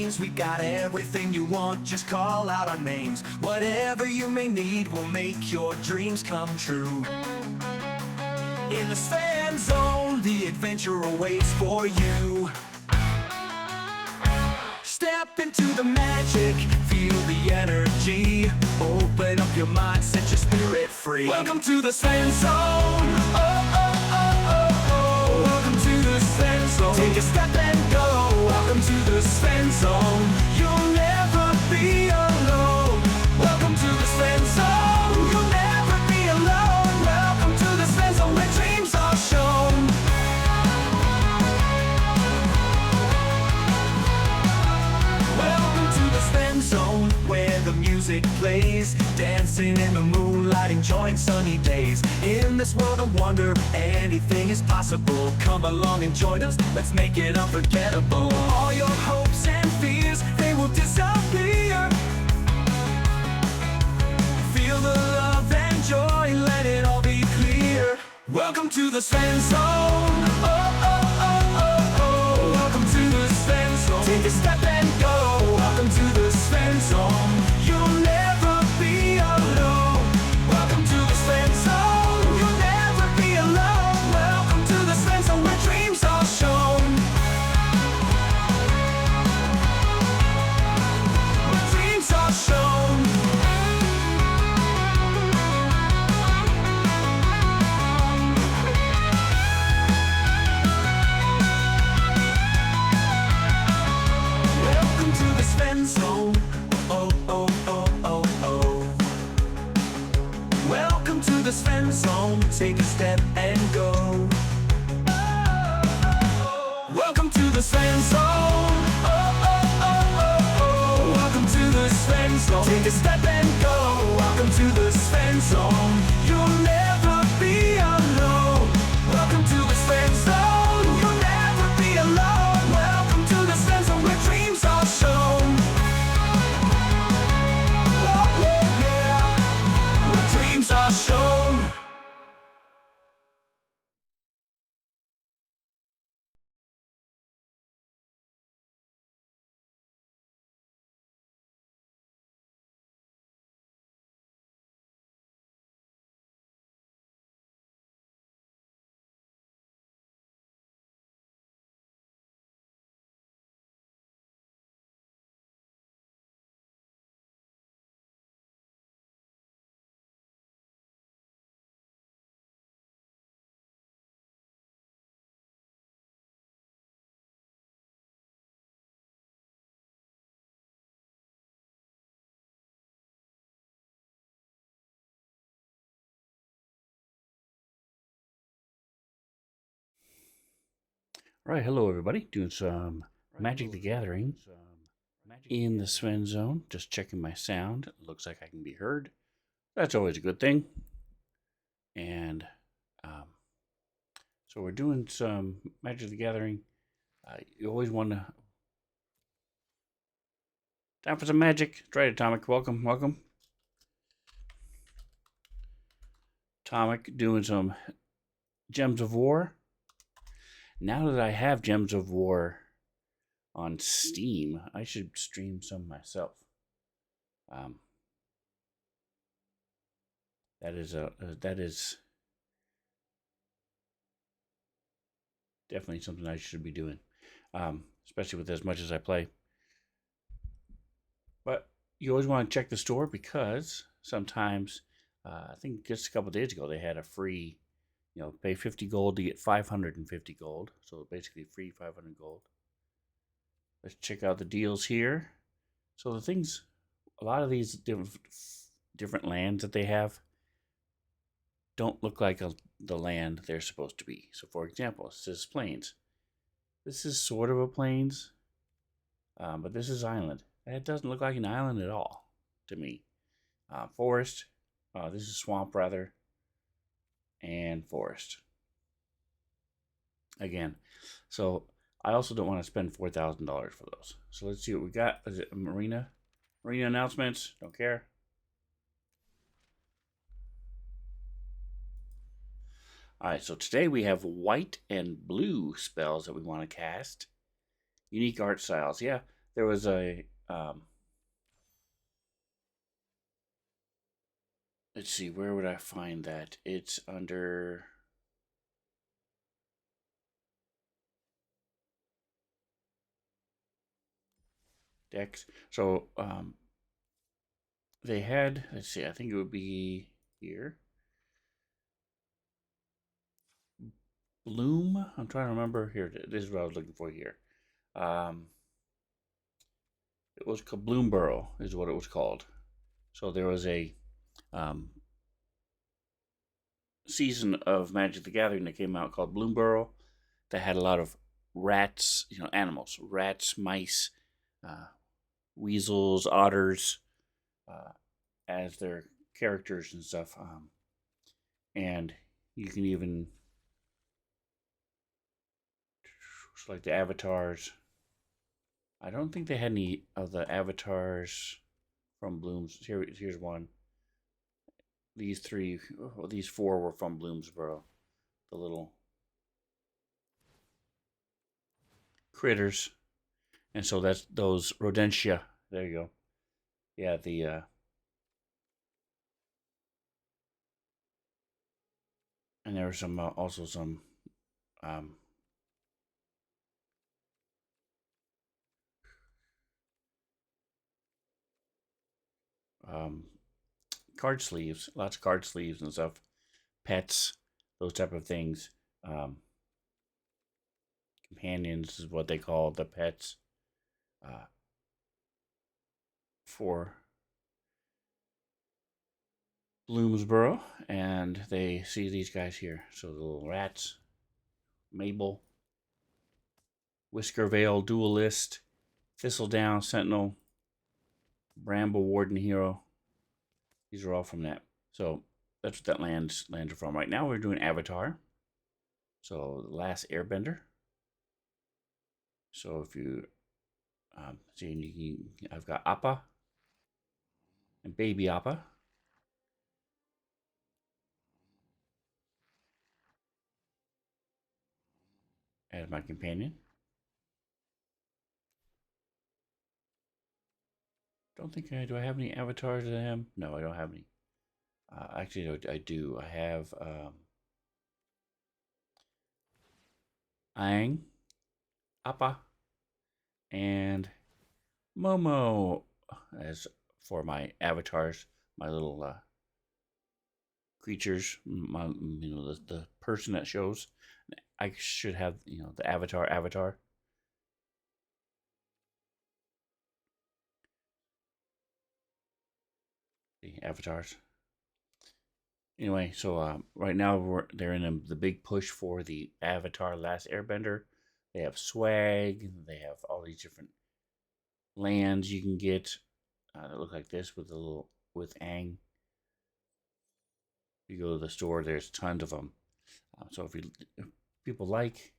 dreams. We got everything you want, just call out our names. Whatever you may need, we'll make your dreams come true. In the Sven Zone, the adventure awaits for you. Step into the magic, feel the energy. Open up your mind, set your spirit free. Welcome to the Sven Zone. Oh, oh, oh, oh, oh. Welcome to the Sven Zone. Take a step and go. Welcome to the Sven Zone. You'll never be alone. Welcome to the Sven Zone. You'll never be alone. Welcome to the Sven Zone, where dreams are shown. Welcome to the Sven Zone, where the music plays, dancing in the moonlight, enjoying sunny days. In this world of wonder, anything is possible. Come along and join us, let's make it unforgettable. All your hopes and fears, they will disappear. Feel the love and joy, let it all be clear. Welcome to the Sven Zone. Oh, oh, oh, oh, oh. Welcome to the Sven Zone. Take a step and go. Welcome to the Sven Zone. You'll never be alone. Welcome to the Sven Zone. You'll never be alone. Welcome to the Sven Zone, where dreams are shown. Where dreams are shown. Welcome to the Sven Zone. Oh, oh, oh, oh, oh. Welcome to the Sven Zone. Take a step and go. Welcome to the Sven Zone. Oh, oh, oh, oh, oh. Welcome to the Sven Zone. Take a step and go. Welcome to the Sven Zone. You'll never be alone. Welcome to the Sven Zone. You'll never be alone. Welcome to the Sven Zone, where dreams are shown. Oh, yeah. Where dreams are shown. Right, hello everybody. Doing some Magic the Gathering in the Sven Zone. Just checking my sound. Looks like I can be heard. That's always a good thing. And so we're doing some Magic the Gathering. You always want to... Time for some magic. Try it, Atomic. Welcome, welcome. Atomic doing some Gems of War. Now that I have Gems of War on Steam, I should stream some myself. That is definitely something I should be doing, especially with as much as I play. But you always want to check the store because sometimes, I think just a couple days ago, they had a free, pay 50 gold to get 550 gold. So basically free 500 gold. Let's check out the deals here. So the things, a lot of these different lands that they have don't look like the land they're supposed to be. So for example, it says plains. This is sort of a plains, but this is island. That doesn't look like an island at all to me. Forest. This is swamp rather. And forest. Again. So I also don't want to spend $4,000 for those. So let's see what we got. Is it a marina? Marina announcements. Don't care. Alright, so today we have white and blue spells that we want to cast. Unique art styles. Yeah, there was a let's see, where would I find that? It's under decks. So they had, let's see, I think it would be here. Bloom. I'm trying to remember here. This is what I was looking for here. It was Kabloomburrow is what it was called. So there was a season of Magic the Gathering that came out called Bloomburrow that had a lot of rats, animals, rats, mice, weasels, otters, as their characters and stuff. And you can even select the avatars. I don't think they had any of the avatars from Bloom's. Here's one. These four were from Bloomsburrow. The little critters. And so that's those Rodentia. There you go. Yeah, and there were some also some card sleeves, lots of card sleeves and stuff, pets, those type of things. Companions is what they call the pets for Bloomsburrow, and they see these guys here. So the little rats, Mabel, Whiskervale, Duelist, Thistledown, Sentinel, Bramble, Warden, Hero. These are all from that. So that's what that lands are from. Right now we're doing Avatar. So The Last Airbender. So if you see, I've got Appa and Baby Appa. As my companion. Don't think do I have any avatars of him? No, I don't have any. Actually, I do. I have Aang, Appa, and Momo as for my avatars, my little creatures. The person that shows. I should have the avatar. The avatars. Anyway, so right now they're in the big push for the Avatar Last Airbender. They have swag. They have all these different lands you can get that look like this with Aang. You go to the store, there's tons of them. So if people like,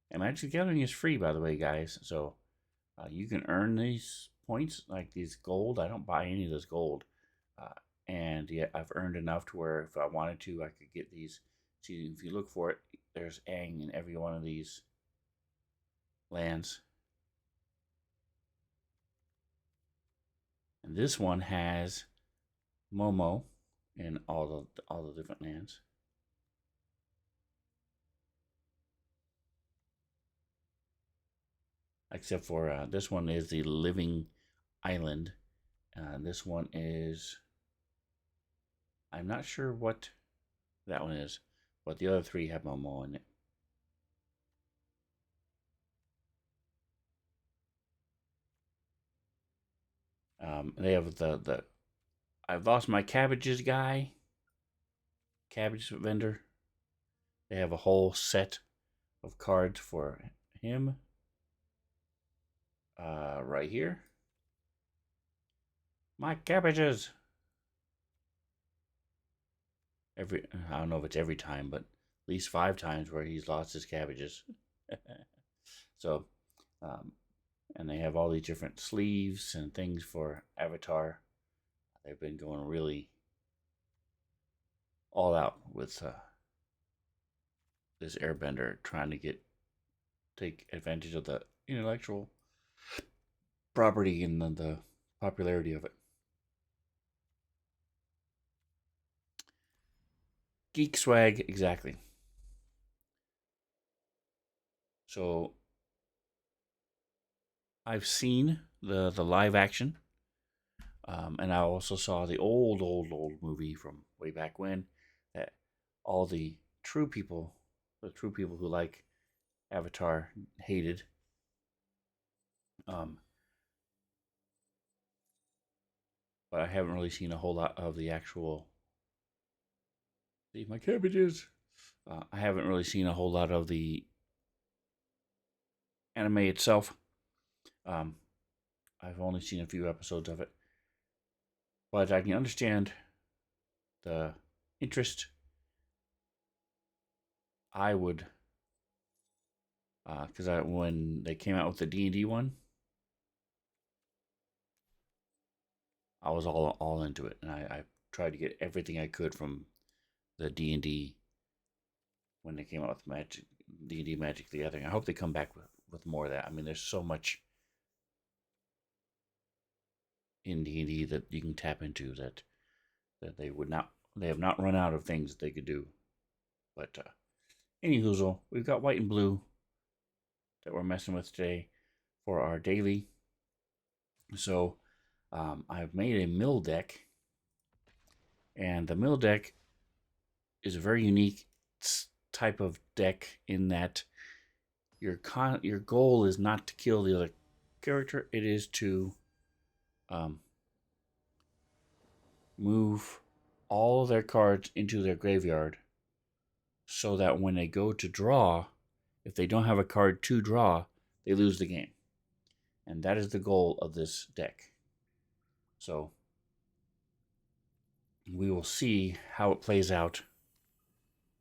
and Magic the Gathering is free, by the way, guys. So you can earn these points, like these gold. I don't buy any of this gold. And yet I've earned enough to where if I wanted to, I could get these. See, if you look for it, there's Aang in every one of these lands. And this one has Momo in all the different lands. Except for this one is the Living Island. This one is, I'm not sure what that one is, but the other three have Momo in it. They have the I've lost my cabbages guy, cabbage vendor. They have a whole set of cards for him. Right here. My cabbages. I don't know if it's every time, but at least 5 times where he's lost his cabbages. So, and they have all these different sleeves and things for Avatar. They've been going really all out with this Airbender, trying to take advantage of the intellectual property and the popularity of it. Geek swag, exactly. So I've seen the live action, and I also saw the old movie from way back when that all the true people who like Avatar hated. Um, but I haven't really seen a whole lot of the actual. See my cabbages. I haven't really seen a whole lot of the anime itself. Um, I've only seen a few episodes of it, but I can understand the interest. I would, because when they came out with the D&D one, I was all into it, and I tried to get everything I could from the D&D when they came out with Magic D&D Magic the Gathering. I hope they come back with more of that. I mean, there's so much in D&D that you can tap into that they have not run out of things that they could do. But anywho, we've got white and blue that we're messing with today for our daily. So I've made a mill deck, and the mill deck is a very unique type of deck in that your goal is not to kill the other character. It is to move all of their cards into their graveyard so that when they go to draw, if they don't have a card to draw, they lose the game. And that is the goal of this deck. So we will see how it plays out.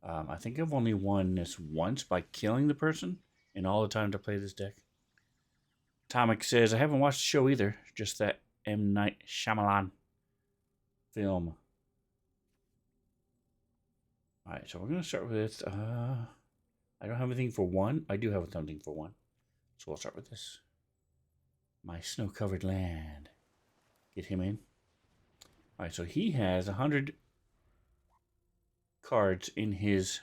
I think I've only won this once by killing the person in all the time to play this deck. Atomic says, I haven't watched the show either, just that M. Night Shyamalan film. Alright, so we're going to start with, I don't have anything for one. I do have something for one. So we'll start with this. My snow-covered land. Get him in. Alright, so he has 100 cards in his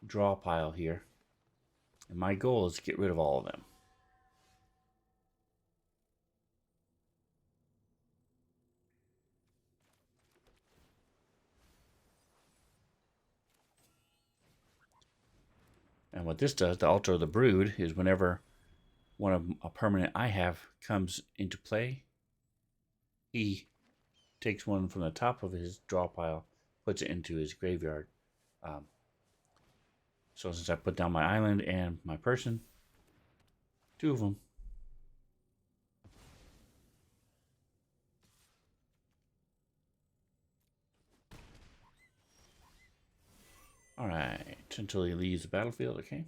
draw pile here. And my goal is to get rid of all of them. And what this does, the Altar of the Brood, is whenever one of a permanent I have comes into play, he takes one from the top of his draw pile, puts it into his graveyard. So since I put down my island and my person, two of them. Alright, until he leaves the battlefield, okay?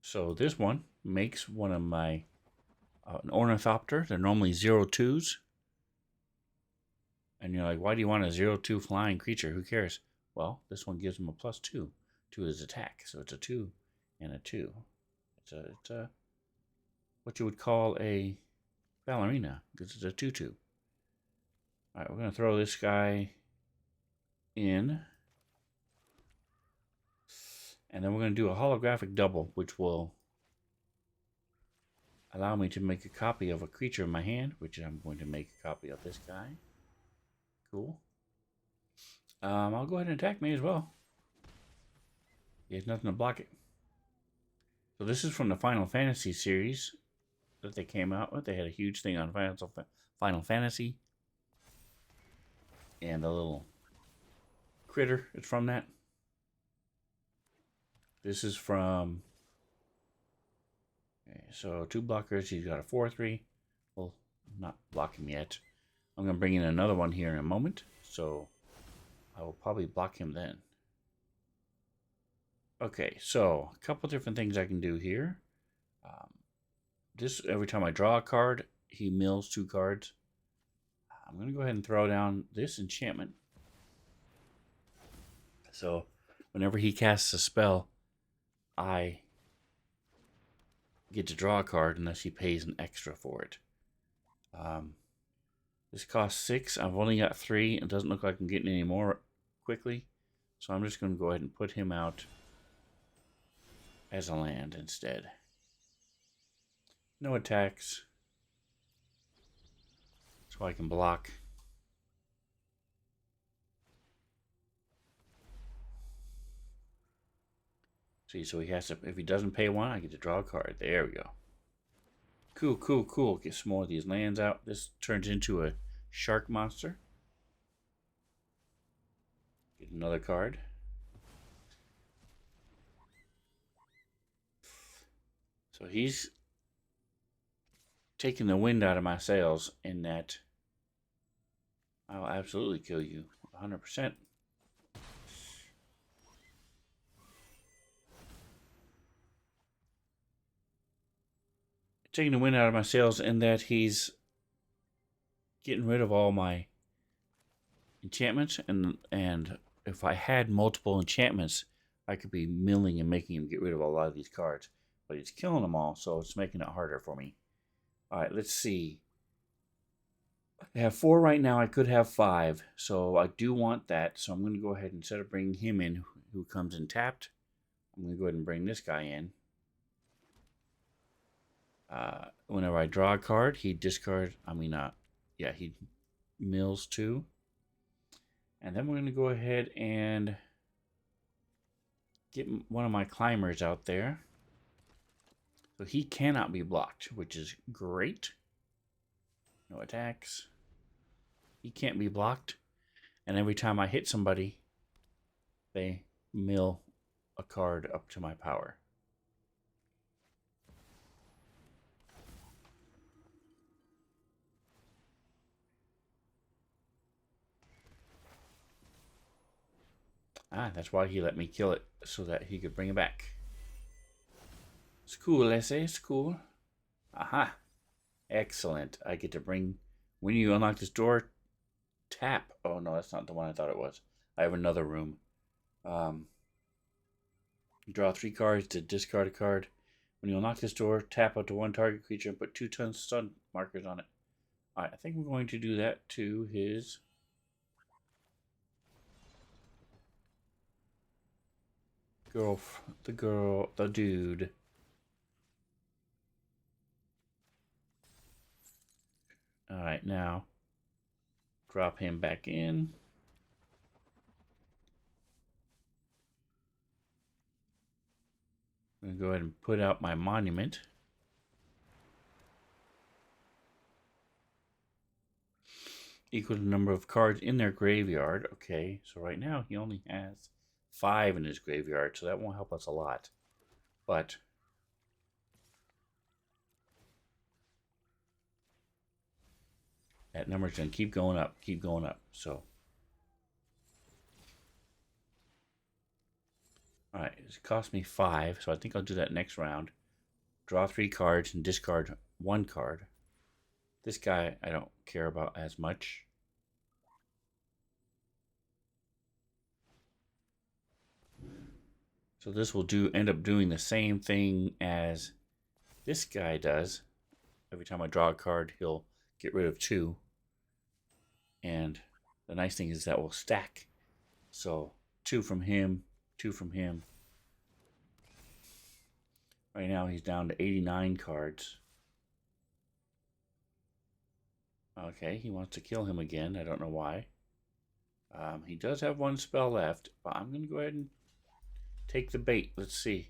So this one makes one of my an Ornithopter. They're normally 0/2s. And you're like, why do you want a 0/2 flying creature? Who cares? Well, this one gives him a +2 to his attack. So it's a 2 and a 2. It's a what you would call a ballerina, because it's a 2/2. Alright, we're going to throw this guy in. And then we're going to do a holographic double, which will allow me to make a copy of a creature in my hand, which I'm going to make a copy of this guy. Cool. I'll go ahead and attack me as well. He has nothing to block it. So this is from the Final Fantasy series that they came out with. They had a huge thing on Final Fantasy. And the little critter is from that. This is from... Okay, so 2 blockers. He's got a 4/3. Well, not block him yet. I'm going to bring in another one here in a moment. So I will probably block him then. Okay, so a couple different things I can do here. This every time I draw a card, he mills 2 cards. I'm going to go ahead and throw down this enchantment. So whenever he casts a spell, I get to draw a card unless he pays an extra for it. This costs 6. I've only got 3. It doesn't look like I'm getting any more quickly. So I'm just going to go ahead and put him out as a land instead. No attacks. So I can block. See, so he has to, if he doesn't pay 1, I get to draw a card. There we go. Cool, cool, cool. Get some more of these lands out. This turns into a shark monster. Get another card. So he's taking the wind out of my sails in that I'll absolutely kill you 100%. Taking the wind out of my sails in that he's getting rid of all my enchantments, and if I had multiple enchantments, I could be milling and making him get rid of a lot of these cards. But he's killing them all, so it's making it harder for me. Alright, let's see. I have 4 right now. I could have 5, so I do want that. So I'm going to go ahead, instead of bringing him in, who comes in tapped, I'm going to go ahead and bring this guy in. Whenever I draw a card, he discards, he mills 2. And then we're going to go ahead and get one of my climbers out there. So he cannot be blocked, which is great. No attacks. He can't be blocked. And every time I hit somebody, they mill a card up to my power. That's why he let me kill it, so that he could bring it back. It's cool, Leslie. It's cool. Aha. Excellent. I get to bring... When you unlock this door, tap. Oh, no, that's not the one I thought it was. I have another room. You draw 3 cards to discard a card. When you unlock this door, tap out to 1 target creature and put 2 stun markers on it. Alright, I think we're going to do that to his... the dude. Alright, now drop him back in. I'm going to go ahead and put out my monument. Equal to the number of cards in their graveyard. Okay, so right now he only has 5 in his graveyard, so that won't help us a lot. But that number's going to keep going up, So, alright, it cost me 5, so I think I'll do that next round. Draw 3 cards and discard 1 card. This guy I don't care about as much. So this will end up doing the same thing as this guy does. Every time I draw a card, he'll get rid of 2. And the nice thing is that will stack. So 2 from him, 2 from him. Right now he's down to 89 cards. Okay, he wants to kill him again. I don't know why. He does have 1 spell left, but I'm going to go ahead and take the bait. Let's see.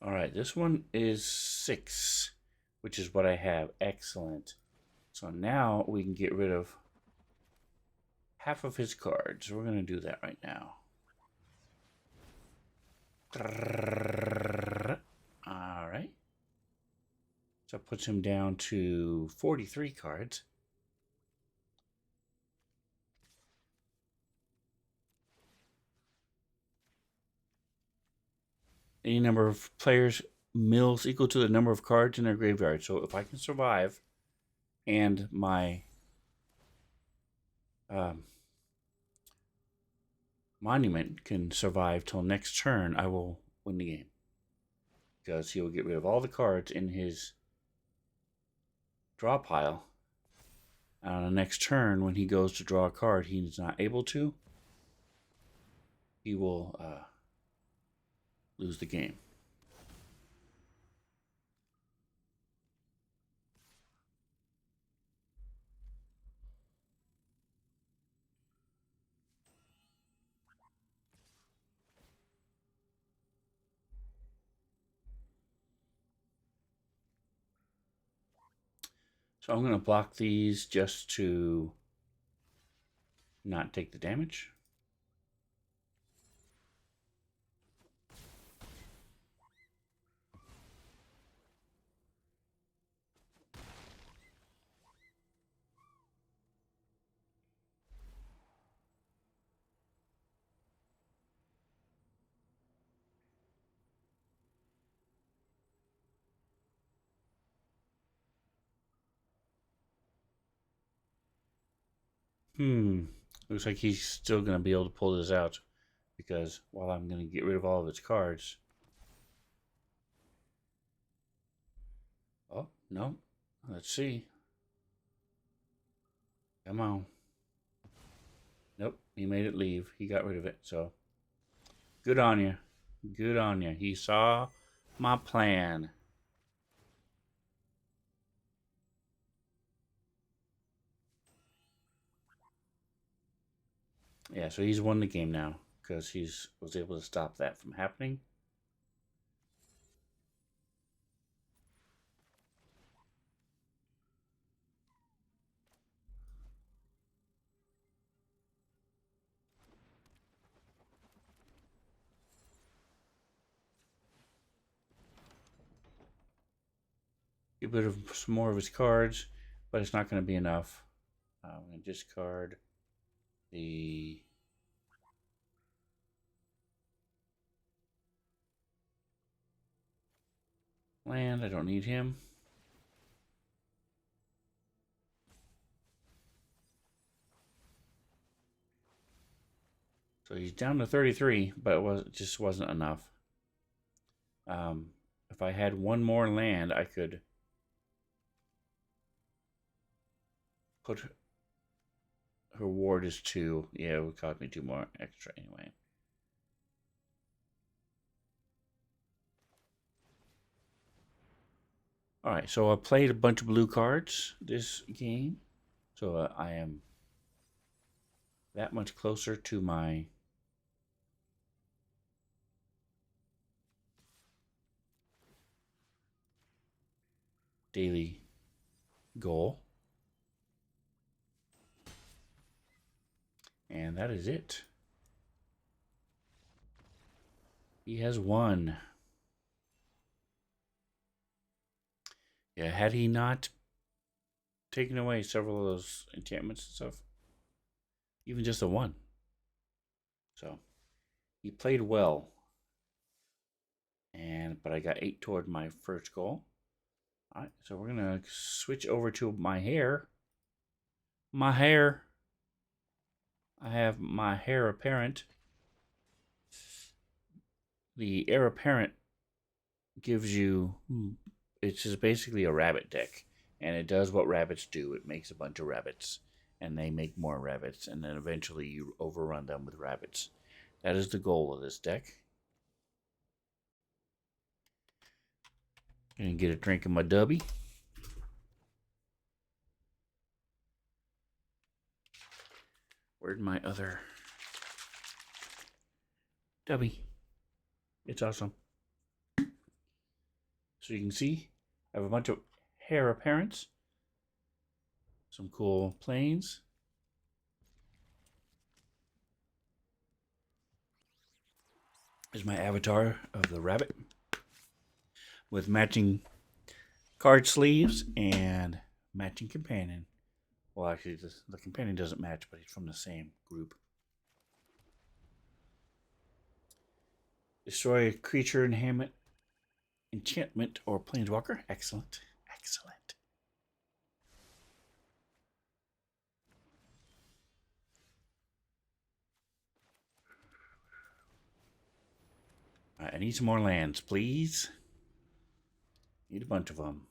Alright, this one is 6, which is what I have. Excellent. So now we can get rid of half of his cards. We're going to do that right now. Alright. So it puts him down to 43 cards. any number of players mills equal to the number of cards in their graveyard. So if I can survive and my monument can survive till next turn, I will win the game. Because he will get rid of all the cards in his draw pile. And on the next turn, when he goes to draw a card he's not able to, he will lose the game. So I'm going to block these just to not take the damage. Looks like he's still going to be able to pull this out. Because while I'm going to get rid of all of its cards. Oh, no. Let's see. Come on. Nope, he made it leave. He got rid of it, so. Good on you. Good on you. He saw my plan. Yeah, so he's won the game now because he was able to stop that from happening. Get rid of some more of his cards, but it's not going to be enough. I'm going to discard the land. I don't need him. So he's down to 33, but it just wasn't enough. If I had one more land, I could put her ward is 2. Yeah, it would cost me 2 more extra anyway. Alright, so I played a bunch of blue cards this game. So I am that much closer to my daily goal. And that is it. He has won. Yeah, had he not taken away several of those enchantments and stuff, even just the one. So he played well. But I got 8 toward my first goal. Alright, so we're gonna switch over to my hair. My hair. I have my heir apparent. The heir apparent gives you, it's just basically a rabbit deck. And it does what rabbits do. It makes a bunch of rabbits. And they make more rabbits. And then eventually you overrun them with rabbits. That is the goal of this deck. Gonna get a drink of my dubby. Where'd my other dubby? It's awesome. So you can see I have a bunch of heir apparents. Some cool planes. There's my avatar of the rabbit with matching card sleeves and matching companion. Well, actually, the companion doesn't match, but he's from the same group. Destroy a creature, enchantment, or planeswalker. Excellent. Excellent. All right, I need some more lands, please. Need a bunch of them.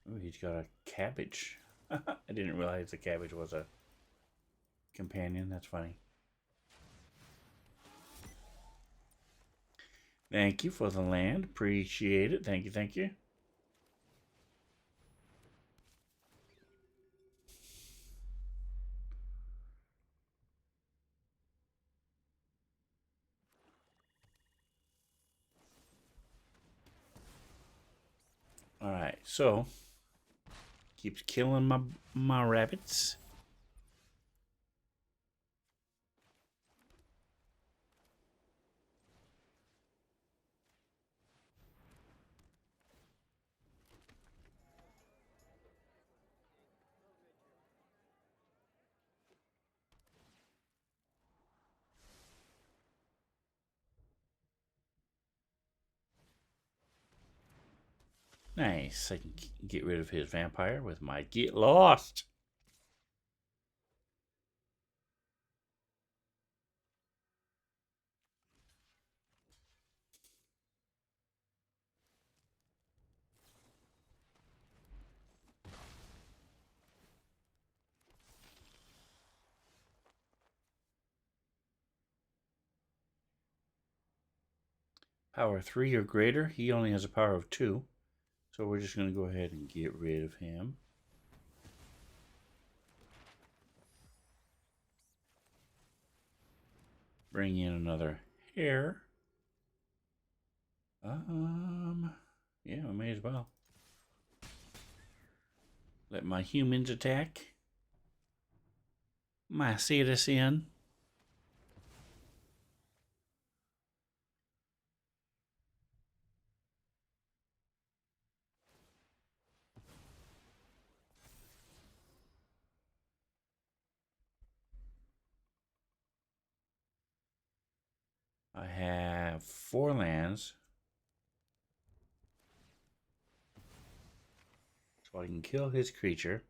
Oh, he's got a cabbage. I didn't realize the cabbage was a companion. That's funny. Thank you for the land. Appreciate it. Thank you. Thank you. All right, so keeps killing my rabbits. Nice. I can get rid of his vampire with my Get Lost. Power 3 or greater. He only has a power of 2. So we're just going to go ahead and get rid of him. Bring in another hare. Yeah, we may as well. Let my humans attack. My citizen. I have 4 lands. So I can kill his creature.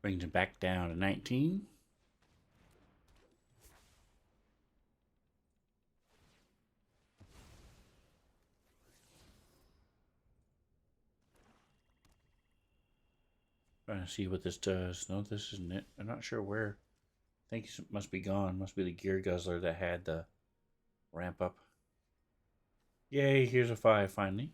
Brings him back down to 19. Trying to see what this does. No, this isn't it. I'm not sure where. I think it must be gone. Must be the Gear Guzzler that had the ramp up. Yay, here's a 5 finally.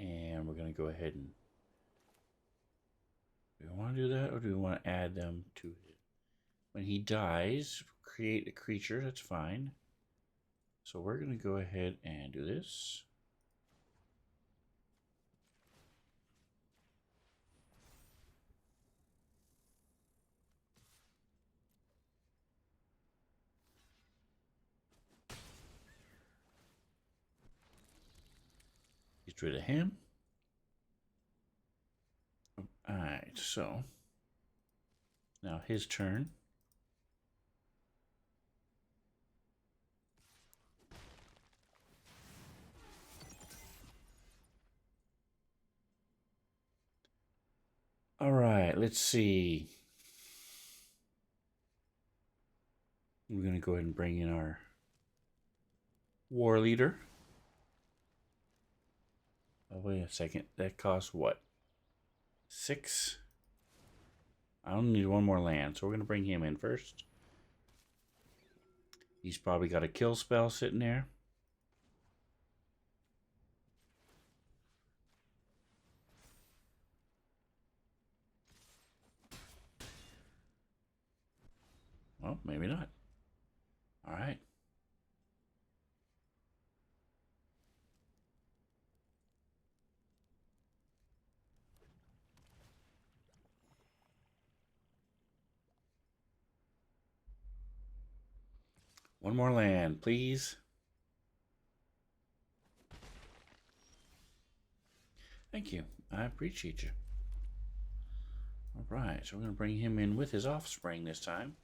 And we're going to go ahead and... Do we want to do that, or do we want to add them to it? When he dies, create a creature. That's fine. So we're going to go ahead and do this. Get rid of him. Alright, so now his turn. Alright, let's see. We're going to go ahead and bring in our war leader. Oh, wait a second. That costs what? 6? I only need 1 more land, so we're going to bring him in first. He's probably got a kill spell sitting there. Well, maybe not. All right. One more land, please. Thank you. I appreciate you. All right, so we're going to bring him in with his offspring this time.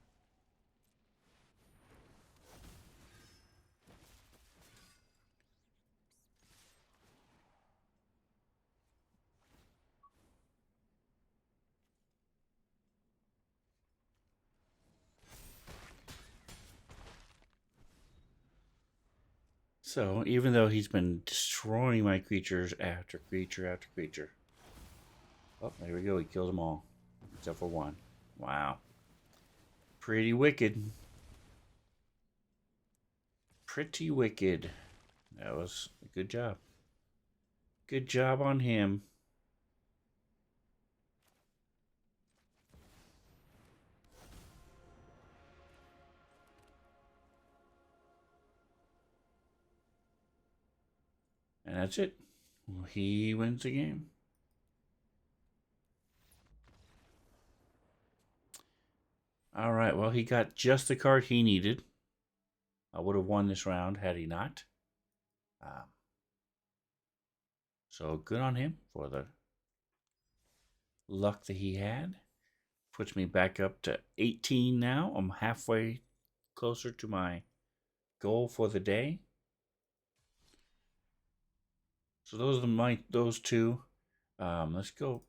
So, even though he's been destroying my creatures after creature after creature. Oh, there we go. He killed them all. Except for one. Wow. Pretty wicked. Pretty wicked. That was a good job. Good job on him. And that's it. He wins the game. All right, well, he got just the card he needed. I would have won this round had he not. So good on him for the luck that he had. Puts me back up to 18 now. I'm halfway closer to my goal for the day. So those are those two. Let's go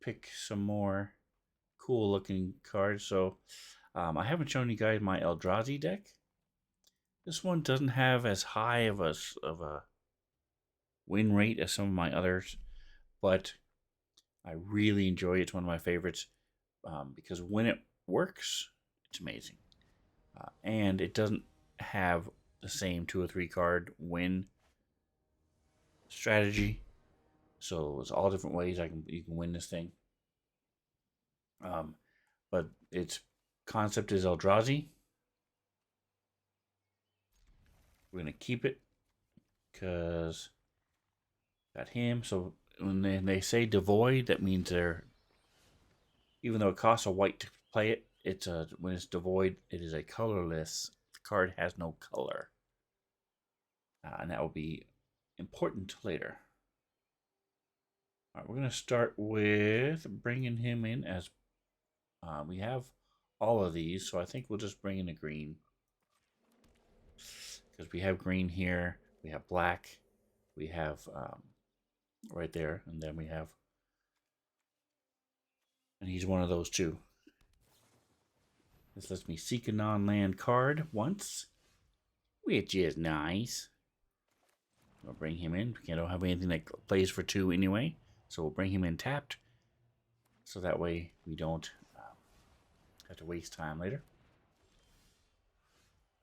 pick some more cool looking cards. So I haven't shown you guys my Eldrazi deck. This one doesn't have as high of a win rate as some of my others, but I really enjoy it. It's one of my favorites because when it works, it's amazing. And it doesn't have the same 2 or 3 card win strategy. So it's all different ways you can win this thing. But its concept is Eldrazi. We're gonna keep it because got him. So when they say devoid, that means they're, even though it costs a white to play it, it's when it's devoid, it is a colorless. The card has no color, and that will be important later. All right, we're gonna start with bringing him in as we have all of these, so I think we'll just bring in a green because we have green here, we have black, we have right there, and then we have, and he's one of those two. This lets me seek a non-land card once, which is nice. We'll bring him in. We don't have anything that plays for 2 anyway, so we'll bring him in tapped, so that way we don't have to waste time later.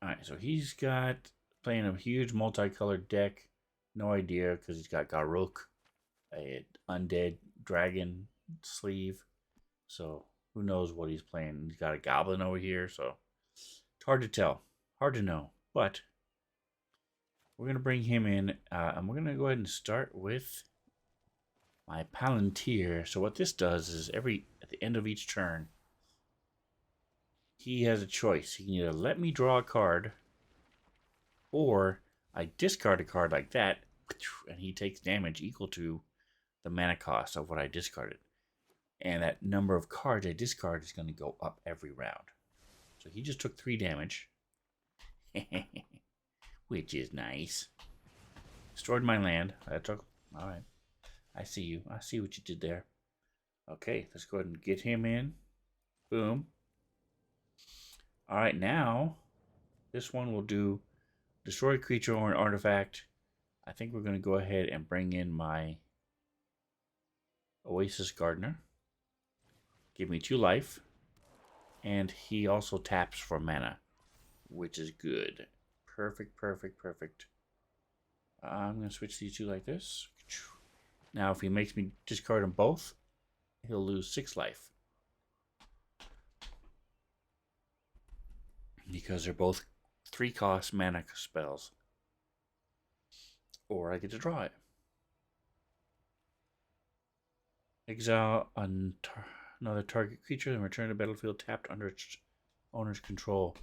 All right, so he's got playing a huge multicolored deck. No idea because he's got Garruk, a undead dragon sleeve. So who knows what he's playing? He's got a goblin over here, so it's hard to tell, hard to know. But we're gonna bring him in, and we're gonna go ahead and start with my Palantir. So what this does is at the end of each turn, he has a choice. He can either let me draw a card, or I discard a card like that, and he takes damage equal to the mana cost of what I discarded. And that number of cards I discard is going to go up every round. So he just took 3 damage, which is nice. Destroyed my land. That took. All right. I see you. I see what you did there. Okay, let's go ahead and get him in. Boom. All right, now this one will do destroy a creature or an artifact. I think we're going to go ahead and bring in my Oasis Gardener. Give me 2 life. And he also taps for mana, which is good. Perfect, perfect, perfect. I'm going to switch these two like this. Now, if he makes me discard them both, he'll lose 6 life. Because they're both 3-cost mana spells. Or I get to draw it. Exile another target creature and return to the battlefield tapped under its owner's control.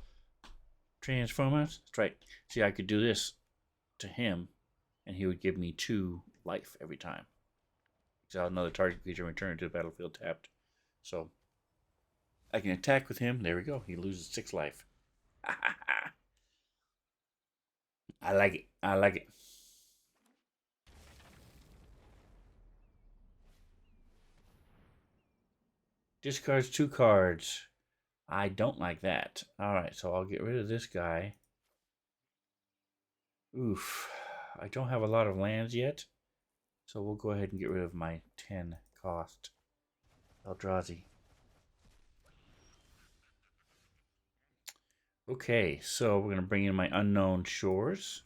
Transform us? That's right. See, I could do this to him, and he would give me 2 life every time. Exile another target creature and return it to the battlefield tapped. So, I can attack with him. There we go. He loses 6 life. I like it. I like it. Discards 2 cards. I don't like that. Alright, so I'll get rid of this guy. Oof. I don't have a lot of lands yet. So we'll go ahead and get rid of my 10 cost Eldrazi. Okay, so we're going to bring in my Unknown Shores.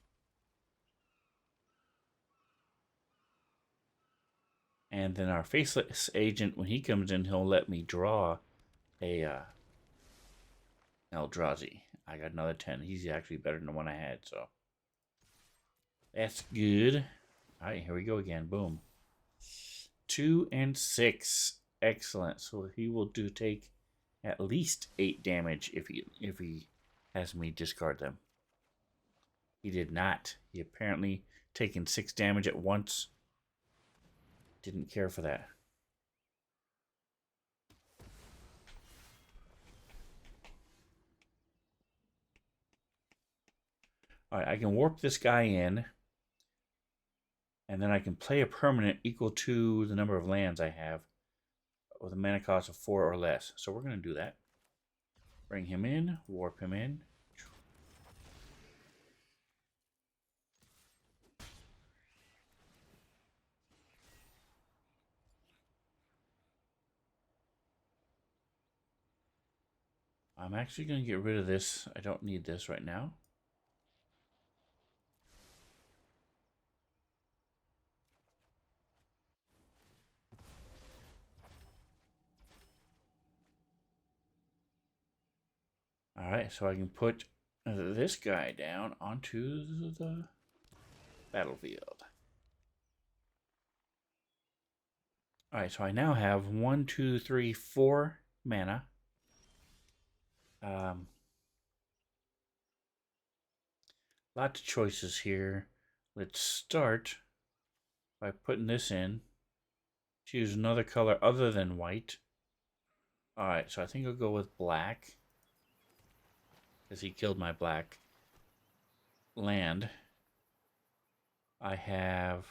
And then our Faceless Agent, when he comes in, he'll let me draw a Eldrazi. I got another 10. He's actually better than the one I had, so that's good. All right, here we go again. Boom. 2 and 6. Excellent. So he will take at least 8 damage if he has me discard them. He did not. He apparently taken 6 damage at once. Didn't care for that. All right, I can warp this guy in, and then I can play a permanent equal to the number of lands I have with a mana cost of 4 or less. So we're going to do that. Bring him in, warp him in. I'm actually going to get rid of this. I don't need this right now. Alright, so I can put this guy down onto the battlefield. Alright, so I now have 1, 2, 3, 4 mana. Lots of choices here. Let's start by putting this in. Choose another color other than white. Alright, so I think I'll go with black, because he killed my black land. I have...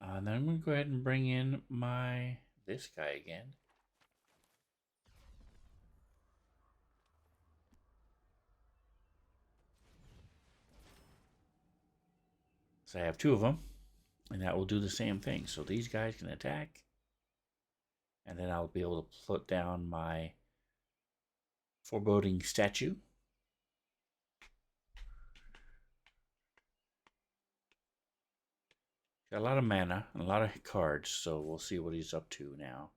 then I'm going to go ahead and bring in this guy again. So I have 2 of them, and that will do the same thing. So these guys can attack, and then I'll be able to put down my Foreboding Statue. Got a lot of mana and a lot of cards, so we'll see what he's up to now.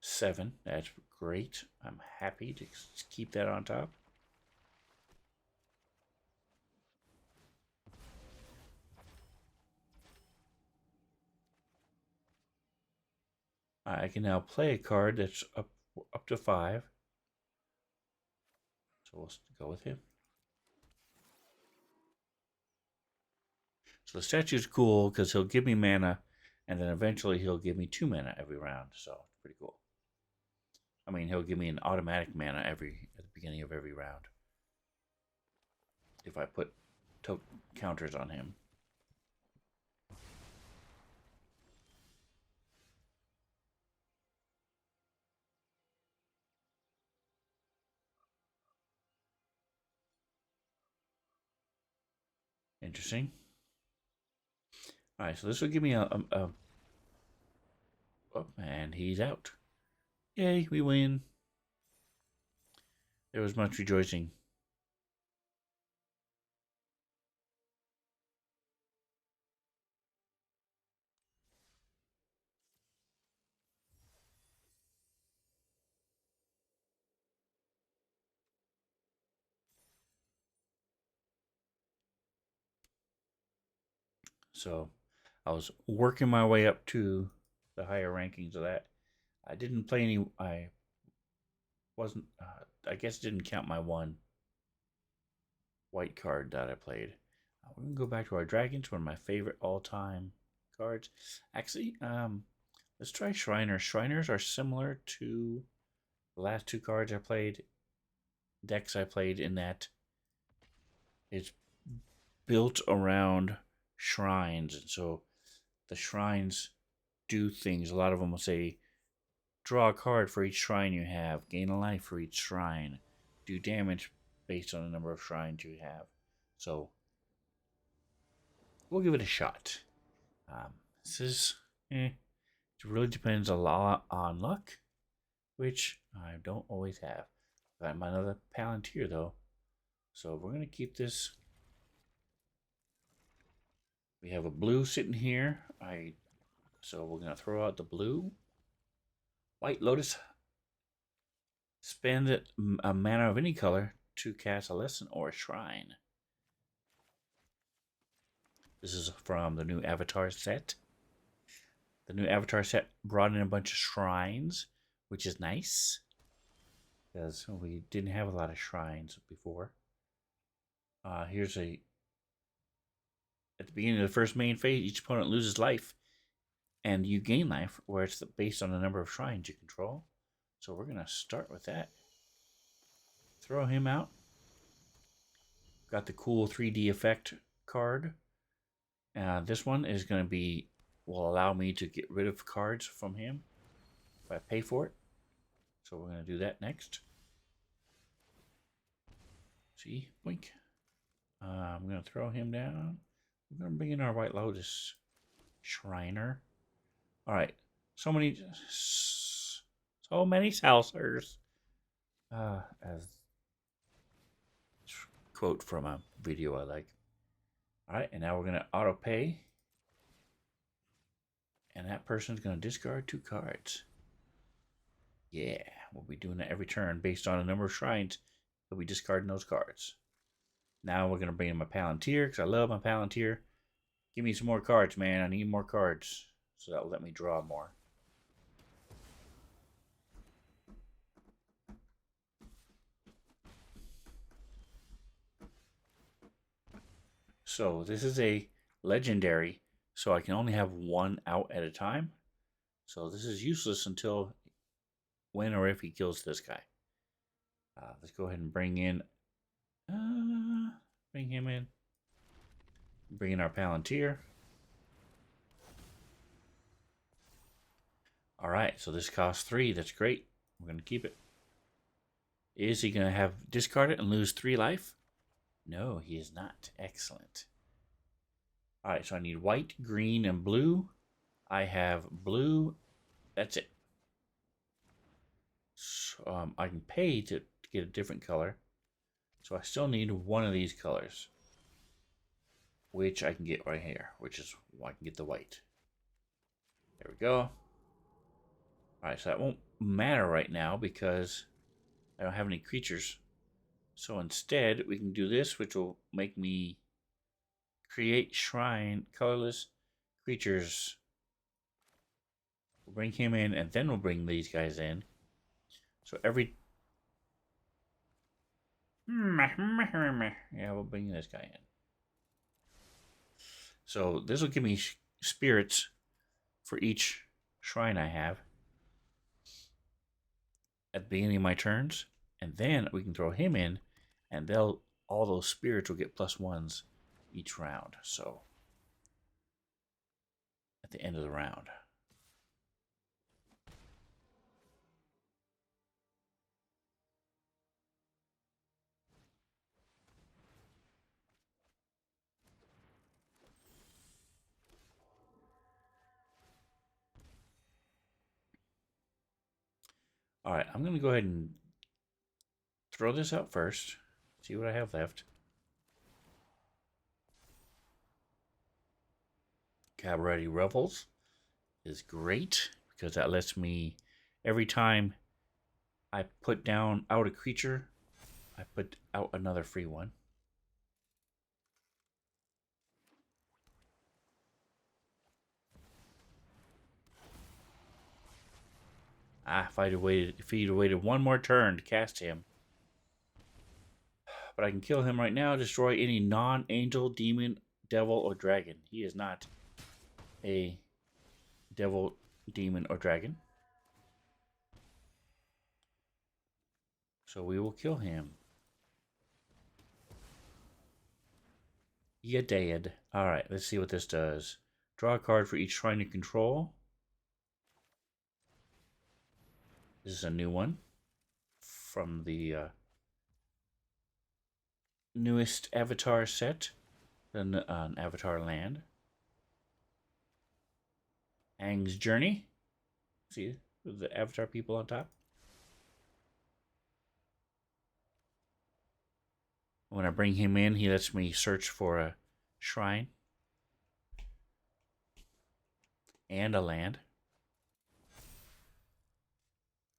Seven, that's great. I'm happy to keep that on top. I can now play a card that's up to 5. So we'll go with him. So the statue's cool because he'll give me mana, and then eventually he'll give me 2 mana every round. So it's pretty cool. I mean, he'll give me an automatic mana at the beginning of every round if I put counters on him. Interesting. All right, so this will give me oh, and he's out. Yay, we win. There was much rejoicing. So I was working my way up to the higher rankings of that. I didn't play any. I wasn't. I guess didn't count my one white card that I played. We're gonna go back to our dragons. One of my favorite all-time cards. Actually, let's try Shriners. Shriners are similar to the last two cards I played. Decks I played in that it's built around shrines, and so the shrines do things. A lot of them will say, draw a card for each shrine you have, gain a life for each shrine, do damage based on the number of shrines you have. So we'll give it a shot. This is, it really depends a lot on luck, which I don't always have. Got another Palantir though, so we're gonna keep this. We have a blue sitting here. So we're gonna throw out the blue. White Lotus. Spend a mana of any color to cast a lesson or a shrine. This is from the new Avatar set. The new Avatar set brought in a bunch of shrines, which is nice, because we didn't have a lot of shrines before. Here's a... At the beginning of the first main phase, each opponent loses life, and you gain life, where it's based on the number of shrines you control. So we're going to start with that. Throw him out. Got the cool 3D effect card. This one is going to be, will allow me to get rid of cards from him if I pay for it. So we're going to do that next. See, blink. I'm going to throw him down. We're going to bring in our White Lotus Shriner. All right, so many saucers. As quote from a video I like. All right, and now we're going to auto pay. And that person's going to discard 2 cards. Yeah, we'll be doing that every turn based on the number of shrines that we discard in those cards. Now we're going to bring in my Palantir because I love my Palantir. Give me some more cards, man. I need more cards. So that will let me draw more. So this is a legendary, so I can only have one out at a time. So this is useless until when or if he kills this guy. Let's go ahead and bring in, bring him in. Bring in our Palantir. All right, so this costs 3. That's great. We're going to keep it. Is he going to have discard it and lose 3 life? No, he is not. Excellent. All right, so I need white, green, and blue. I have blue. That's it. So, I can pay to get a different color. So I still need one of these colors, which I can get right here, which is, I can get the white. There we go. Alright, so that won't matter right now because I don't have any creatures. So instead, we can do this, which will make me create shrine colorless creatures. We'll bring him in, and then we'll bring these guys in. So every... Yeah, we'll bring this guy in. So this will give me spirits for each shrine I have at the beginning of my turns, and then we can throw him in, and all those spirits will get +1s each round. So at the end of the round. All right, I'm going to go ahead and throw this out first. See what I have left. Cavalry Revels is great because that lets me, every time I put down out a creature, I put out another free one. If he'd waited one more turn to cast him. But I can kill him right now, destroy any non-angel, demon, devil, or dragon. He is not a devil, demon, or dragon. So we will kill him. You dead. Alright, let's see what this does. Draw a card for each shrine you control. This is a new one from the newest Avatar set, an Avatar land. Aang's Journey. See the Avatar people on top. When I bring him in, he lets me search for a shrine and a land.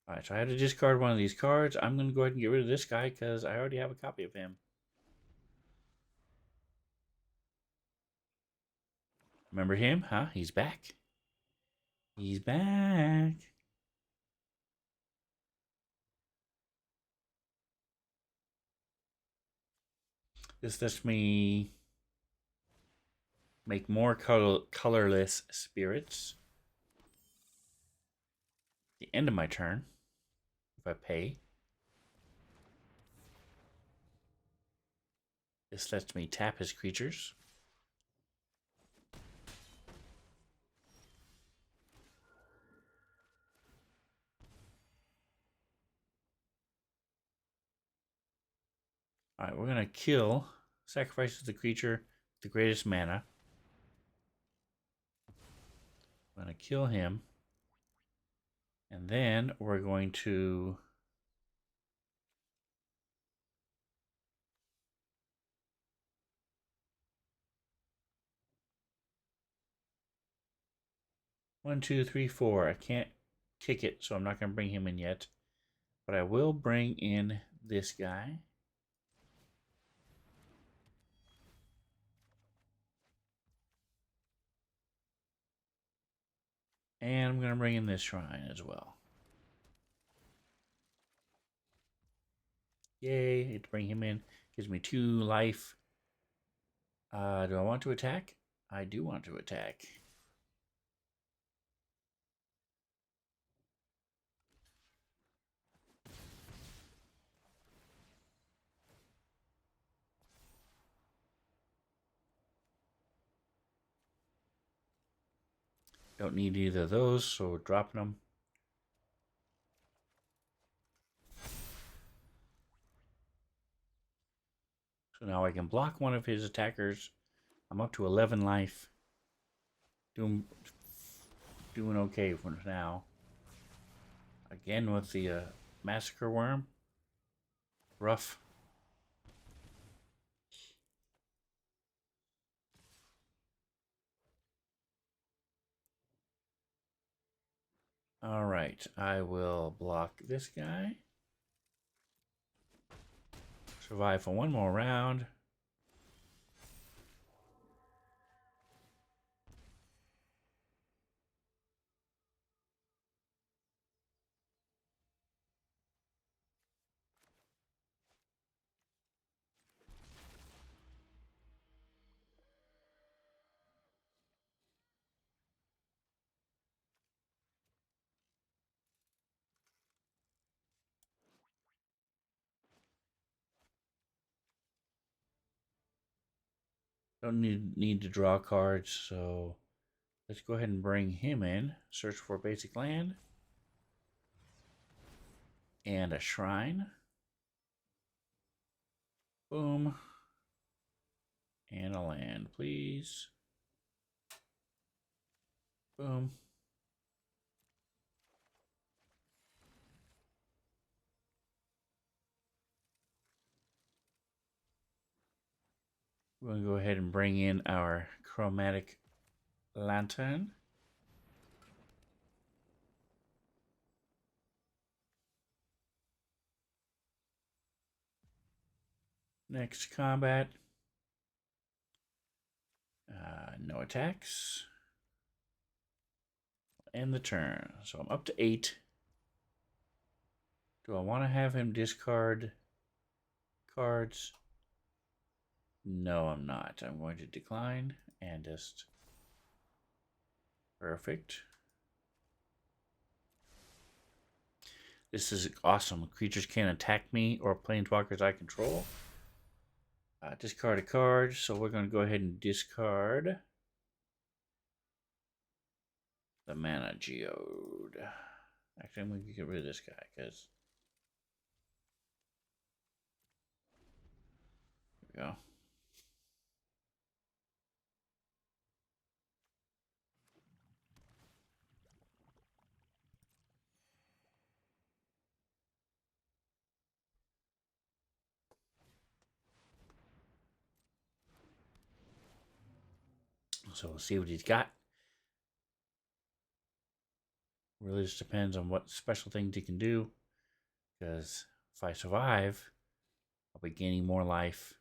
Alright, so I had to discard one of these cards. I'm going to go ahead and get rid of this guy because I already have a copy of him. Remember him? Huh? He's back. He's back. This lets me make more colorless spirits. The end of my turn, if I pay. This lets me tap his creatures. Alright, we're going to kill, sacrifices the creature with the greatest mana. I'm going to kill him. And then we're going to one, two, three, four. I can't kick it, so I'm not going to bring him in yet. But I will bring in this guy. And I'm going to bring in this shrine as well. Yay, to bring him in. Gives me 2 life. Do I want to attack? I do want to attack. Don't need either of those, so we're dropping them. So now I can block one of his attackers. I'm up to 11 life. Doing okay for now. Again with the Massacre Worm. Rough. Alright, I will block this guy. Survive for one more round. Don't need to draw cards, so let's go ahead and bring him in. Search for basic land. And a shrine. Boom. And a land, please. Boom. We're going to go ahead and bring in our chromatic lantern. Next combat. No attacks. End the turn. So I'm up to 8. Do I want to have him discard cards? No, I'm not. I'm going to decline and just... Perfect. This is awesome. Creatures can't attack me or planeswalkers I control. Discard a card. So we're going to go ahead and discard the Mana Geode. Actually, I'm going to get rid of this guy because... There we go. So we'll see what he's got. Really just depends on what special things he can do. Because if I survive, I'll be gaining more life.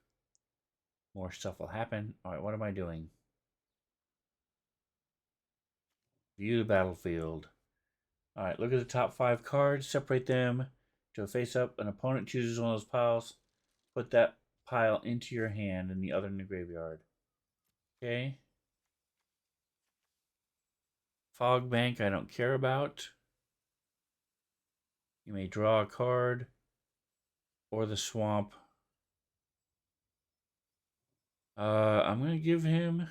More stuff will happen. Alright, what am I doing? View the battlefield. Alright, look at the top 5 cards. Separate them to a face up. An opponent chooses one of those piles. Put that pile into your hand and the other in the graveyard. Okay. Fog Bank I don't care about. You may draw a card. Or the swamp. I'm going to give him...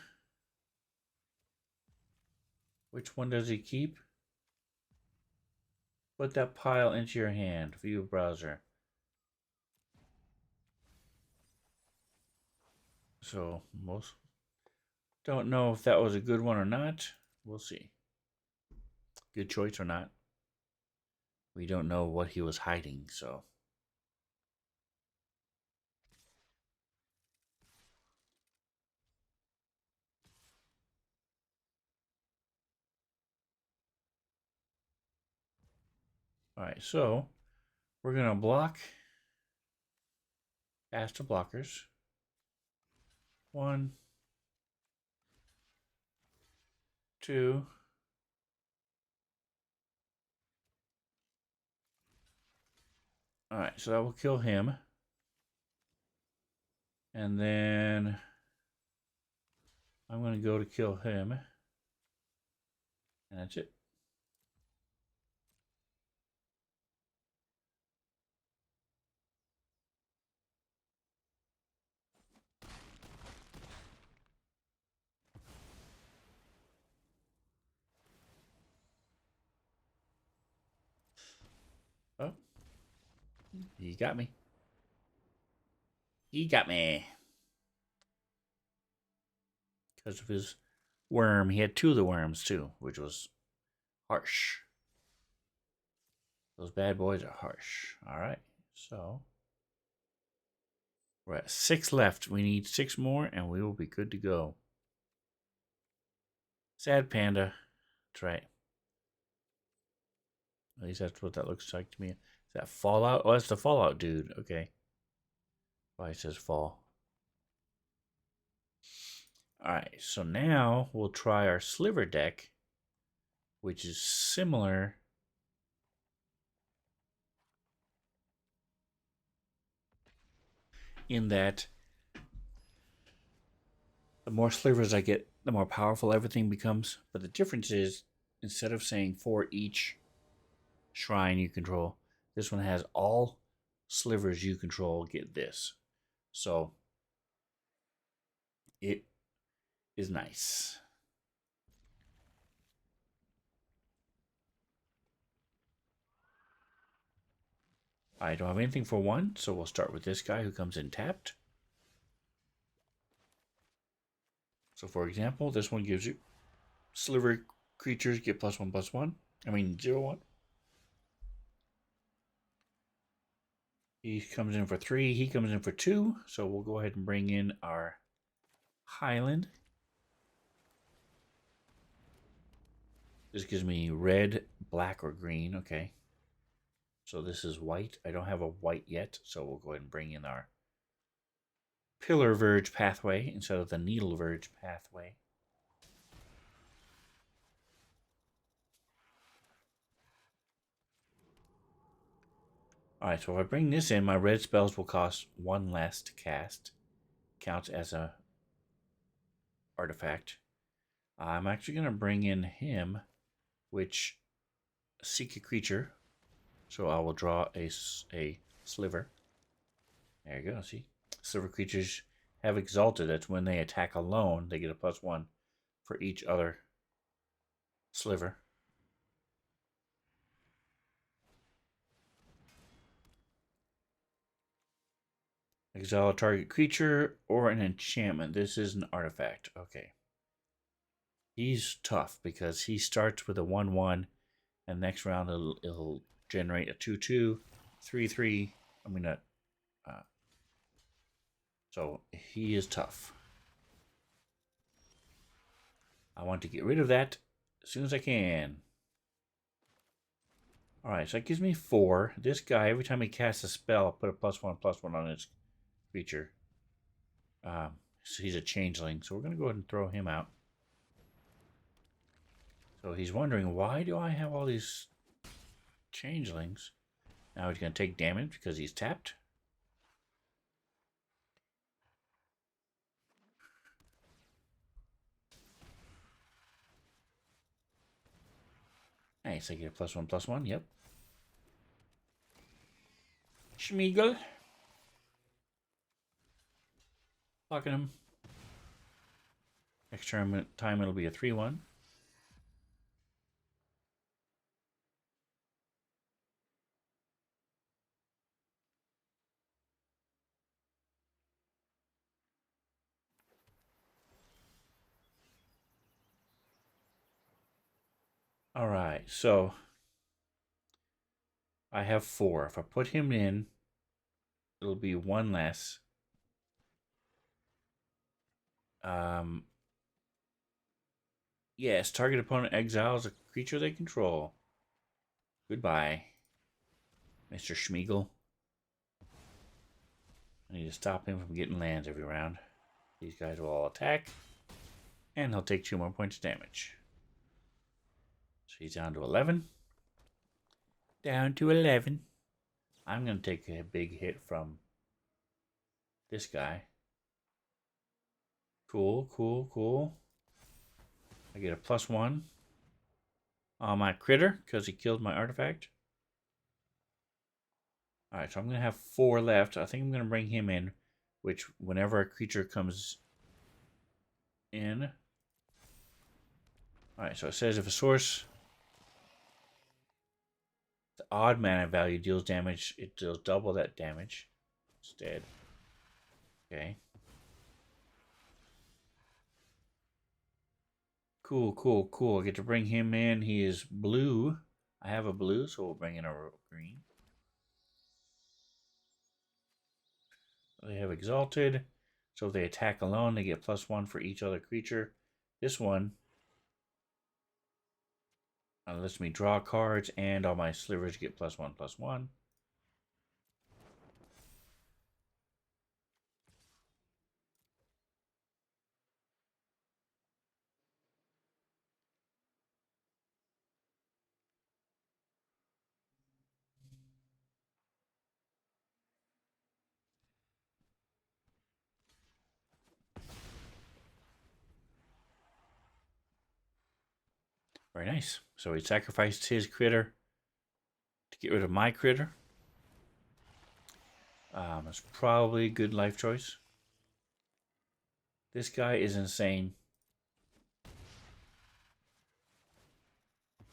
Which one does he keep? Put that pile into your hand. View browser. So, most... Don't know if that was a good one or not. We'll see. Good choice or not. We don't know what he was hiding, so... Alright, so we're going to block cast the blockers. 1, 2, alright, so that will kill him. And then I'm going to go to kill him. And that's it. Oh. He got me. He got me. Because of his worm. He had 2 of the worms too, which was harsh. Those bad boys are harsh. Alright, so we're at 6 left. We need 6 more and we will be good to go. Sad panda. That's right. At least that's what that looks like to me. Is that Fallout? Oh, that's the Fallout dude. Okay. Why it says fall. Alright, so now we'll try our Sliver deck, which is similar in that the more slivers I get, the more powerful everything becomes. But the difference is, instead of saying for each shrine you control, this one has all slivers you control get this. So it is nice. I don't have anything for 1, so we'll start with this guy who comes in tapped. So for example, this one gives you sliver creatures get +1/+1. I mean 0/1. He comes in for 3. He comes in for 2. So we'll go ahead and bring in our Highland. This gives me red, black, or green. Okay. So this is white. I don't have a white yet, so we'll go ahead and bring in our pillar verge pathway instead of the needle verge pathway. Alright, so if I bring this in, my red spells will cost 1 less to cast. Counts as a artifact. I'm actually going to bring in him, which seek a creature. So I will draw a sliver. There you go, see? Sliver creatures have exalted. That's when they attack alone, they get a +1 for each other sliver. Exile a target creature or an enchantment. This is an artifact. Okay. He's tough because he starts with a 1/1, and next round it'll generate a 2/2, 3/3. I mean, so he is tough. I want to get rid of that as soon as I can. Alright, so that gives me 4. This guy, every time he casts a spell, put a +1/+1 on his creature. So he's a changeling, so we're going to go ahead and throw him out. So he's wondering, why do I have all these changelings? Now he's going to take damage because he's tapped. Nice, I get a +1/+1, yep. Schmeagle. Blocking him. Next time it'll be a 3/1. Alright, so I have 4. If I put him in, it'll be 1 less. Yes, target opponent exiles a creature they control. Goodbye, Mr. Schmeagle. I need to stop him from getting lands every round. These guys will all attack, and he'll take 2 more points of damage. So he's down to 11. Down to 11. I'm going to take a big hit from this guy. Cool, cool, cool. I get a +1 on my critter because he killed my artifact. Alright, so I'm going to have 4 left. I think I'm going to bring him in, which whenever a creature comes in. Alright, so it says if a source, the odd mana value deals damage, it deals double that damage instead. Okay. Cool, cool, cool. I get to bring him in. He is blue. I have a blue, so we'll bring in a green. They have exalted. So if they attack alone, they get +1 for each other creature. This one lets me draw cards, and all my slivers get +1/+1. Very nice. So he sacrificed his critter to get rid of my critter. It's probably a good life choice. This guy is insane.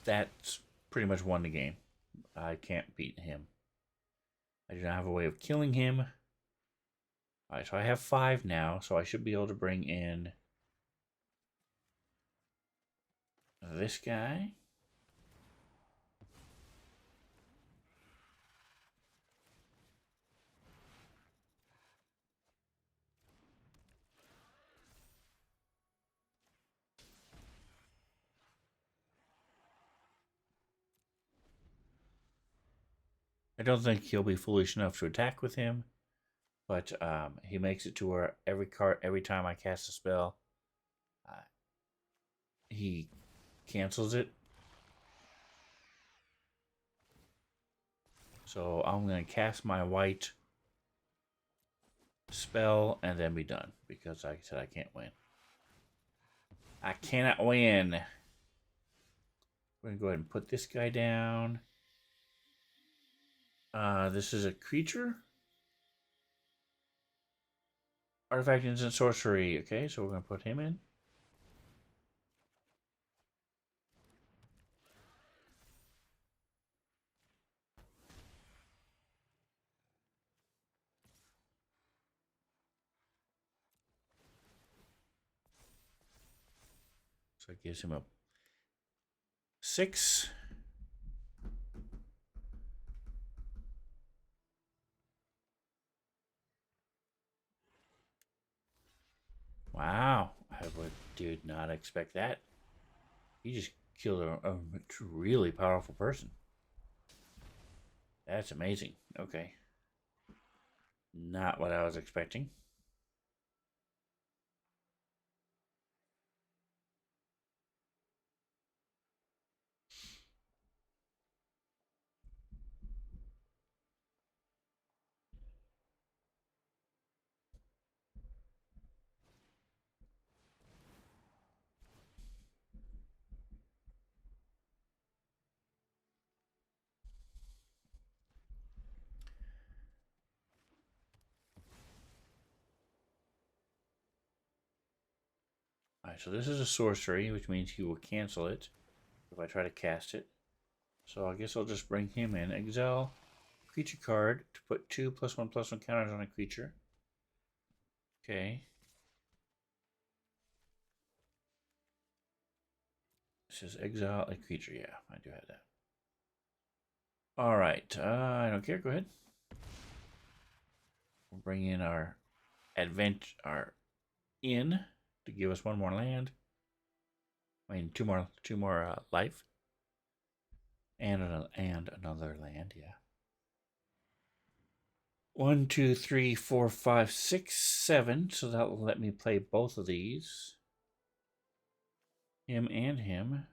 That's pretty much won the game. I can't beat him. I do not have a way of killing him. Alright, so I have 5 now, so I should be able to bring in this guy. I don't think he'll be foolish enough to attack with him, but he makes it to where every time I cast a spell, uh, he cancels it. So I'm going to cast my white spell and then be done, because like I said, I can't win. I cannot win. We're going to go ahead and put this guy down. This is a creature. Artifact, instant, sorcery. Okay, so we're going to put him in. So it gives him a 6. Wow, did not expect that. He just killed a really powerful person. That's amazing. Okay. Not what I was expecting. Alright, so this is a sorcery, which means he will cancel it if I try to cast it. So I guess I'll just bring him in. Exile creature card to put 2 +1/+1 counters on a creature. Okay. It says exile a creature. Yeah, I do have that. Alright, I don't care. Go ahead. We'll bring in our our inn to give us 1 more land. I mean, two more life, and another land. Yeah. 1, 2, 3, 4, 5, 6, 7. So that will let me play both of these. Him and him.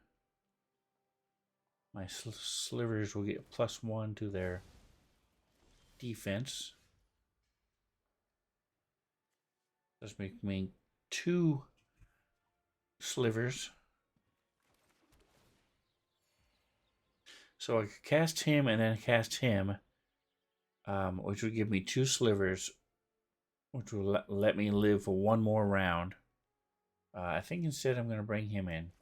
My slivers will get +1 to their defense. Does make me 2 slivers. So I could cast him and then cast him, which would give me 2 slivers, which will let me live for 1 more round. I think instead I'm going to bring him in.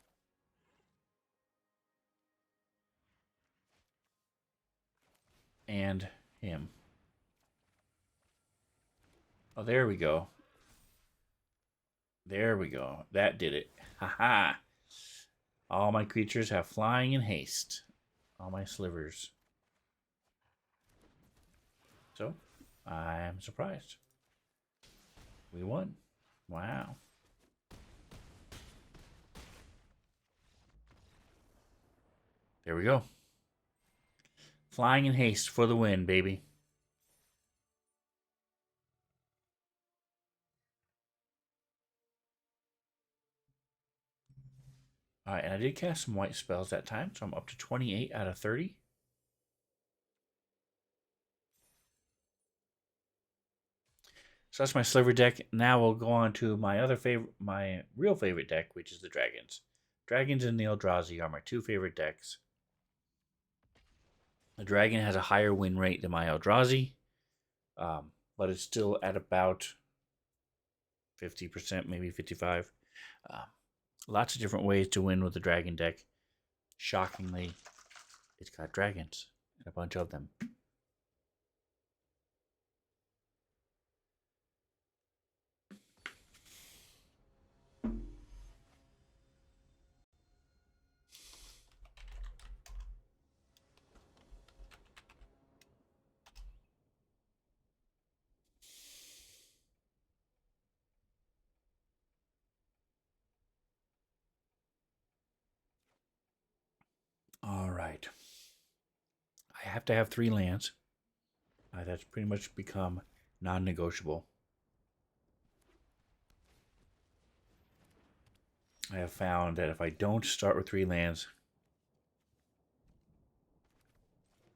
And him. Oh, there we go. There we go. That did it. Haha. All my creatures have flying and haste. All my slivers. So, I'm surprised. We won. Wow. There we go. Flying in haste for the win, baby. Alright, and I did cast some white spells that time, so I'm up to 28 out of 30. So that's my sliver deck. Now we'll go on to my my real favorite deck, which is the dragons. Dragons and the Eldrazi are my 2 favorite decks. The dragon has a higher win rate than my Eldrazi, but it's still at about 50%, maybe 55%. Lots of different ways to win with the dragon deck. Shockingly, it's got dragons and a bunch of them. All right. I have to have 3 lands. That's pretty much become non-negotiable. I have found that if I don't start with 3 lands,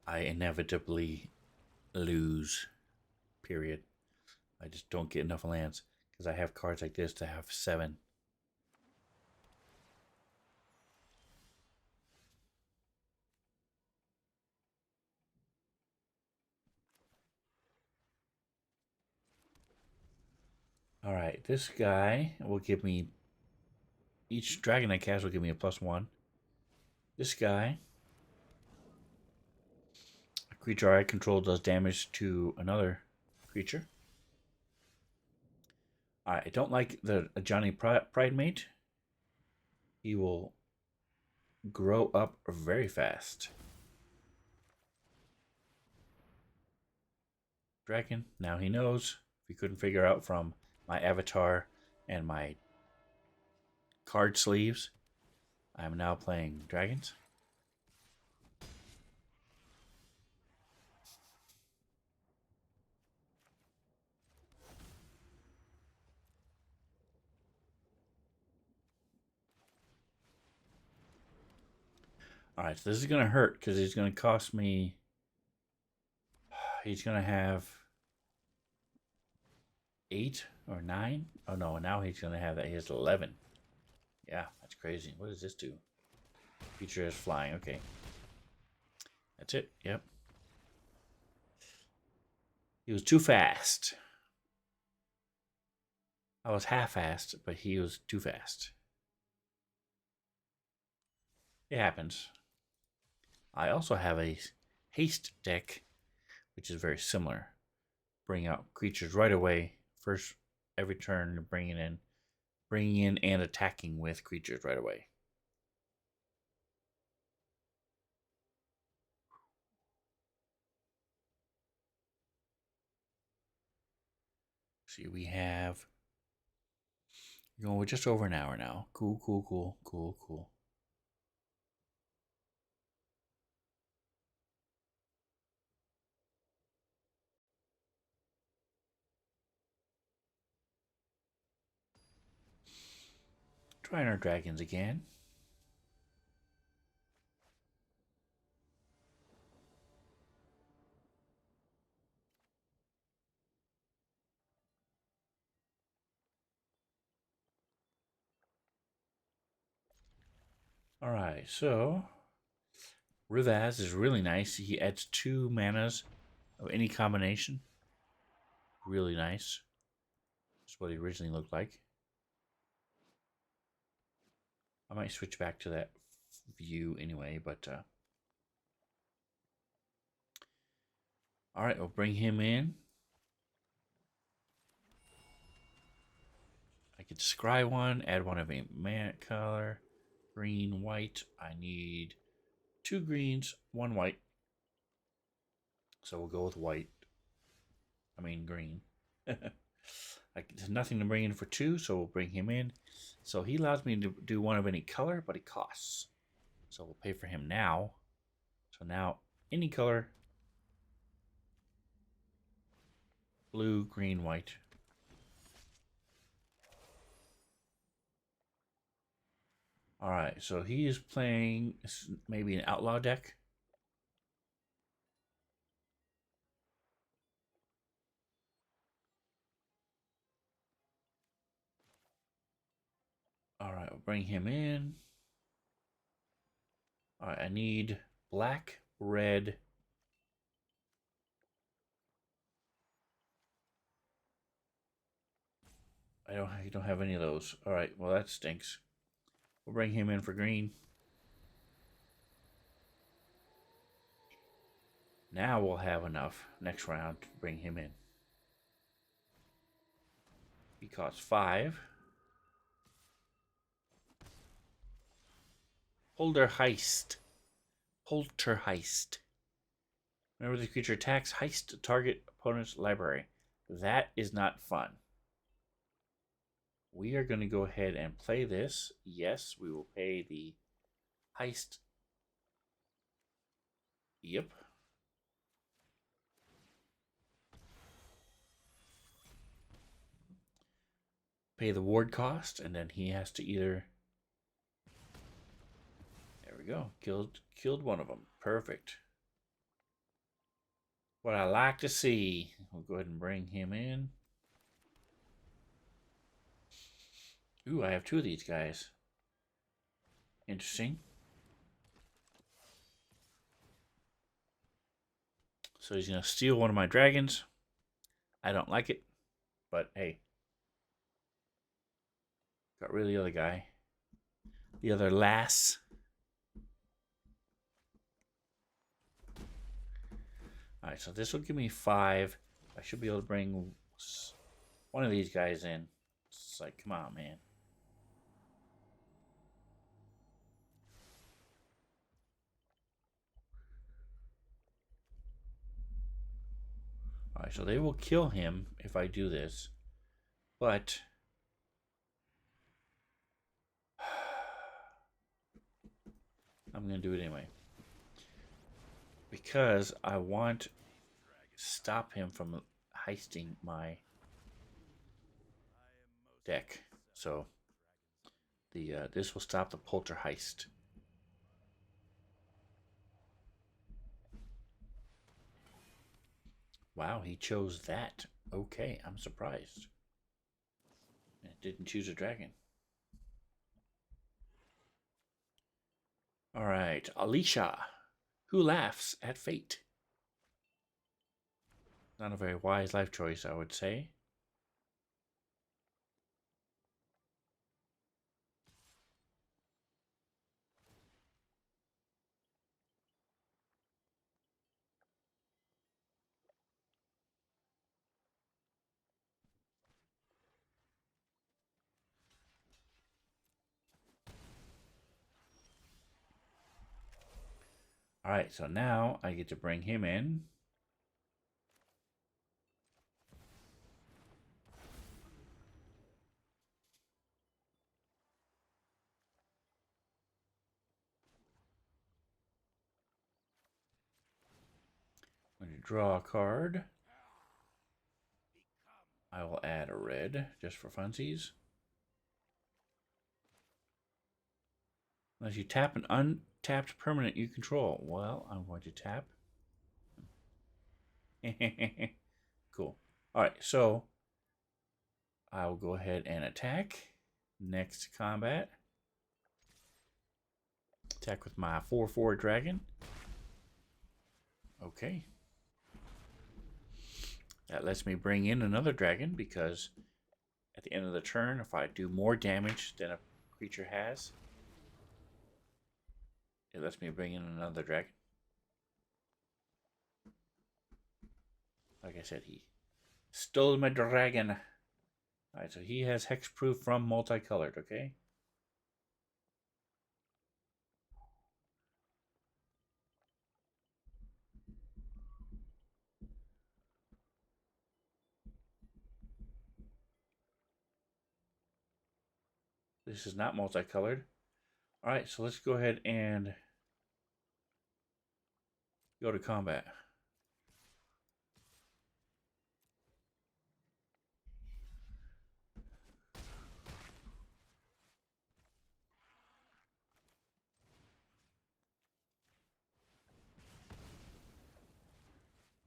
I inevitably lose. Period. I just don't get enough lands because I have cards like this to have 7. All right, this guy will give me, each dragon I cast will give me a +1. This guy, a creature I control, does damage to another creature. I don't like the Ajani Pridemate. He will grow up very fast. Dragon, now he knows. If he couldn't figure out from my avatar and my card sleeves, I'm now playing dragons. Alright, so this is going to hurt because he's going to cost me... He's going to have 8 or 9. Oh no, now he's going to have that. He has 11. Yeah, that's crazy. What does this do? Creature is flying. Okay. That's it. Yep. He was too fast. I was half-assed, but he was too fast. It happens. I also have a haste deck, which is very similar. Bring out creatures right away. First, every turn, bringing in and attacking with creatures right away. See, we have... We're just over an hour now. Cool, cool, cool, cool, cool. Trying our dragons again. Alright, so Rivaz is really nice. He adds 2 manas of any combination. Really nice. That's what he originally looked like. I might switch back to that view anyway, but alright, we'll bring him in. I could scry one, add one of a mana color. Green, white. I need 2 greens, 1 white. So we'll go with white. I mean green. There's nothing to bring in for 2, so we'll bring him in. So he allows me to do 1 of any color, but it costs. So we'll pay for him now. So now any color. Blue, green, white. Alright, so he is playing maybe an outlaw deck. Alright, we'll bring him in. Alright, I need black, red. I don't have any of those. Alright, well that stinks. We'll bring him in for green. Now we'll have enough next round to bring him in. He costs 5. Poltergeist. Poltergeist. Whenever the creature attacks, heist target opponent's library. That is not fun. We are going to go ahead and play this. Yes, we will pay the heist. Yep. pay the ward cost, and then he has to either. There we go. Killed one of them. Perfect. What I like to see. We'll go ahead and bring him in. Ooh, I have two of these guys. Interesting. So he's going to steal one of my dragons. I don't like it, but hey. Got rid of the other guy. The other lass. Alright, so this will give me 5. I should be able to bring one of these guys in. It's like, come on, man. Alright, so they will kill him if I do this. But I'm going to do it anyway. Because I want to stop him from heisting my deck. So this will stop the poltergeist. Wow, he chose that. Okay, I'm surprised. It didn't choose a dragon. All right, Alicia, who laughs at fate. Not a very wise life choice, I would say. All right, so now I get to bring him in. I'm going to draw a card. I will add a red just for funsies. Unless you tap an untapped permanent you control. Well, I'm going to tap. Cool. All right, so I will go ahead and attack. Next combat. Attack with my 4/4 dragon. Okay. That lets me bring in another dragon because at the end of the turn, if I do more damage than a creature has, it lets me bring in another dragon. Like I said, he stole my dragon. Alright, so he has hexproof from multicolored, okay? This is not multicolored. Alright, so let's go ahead and go to combat.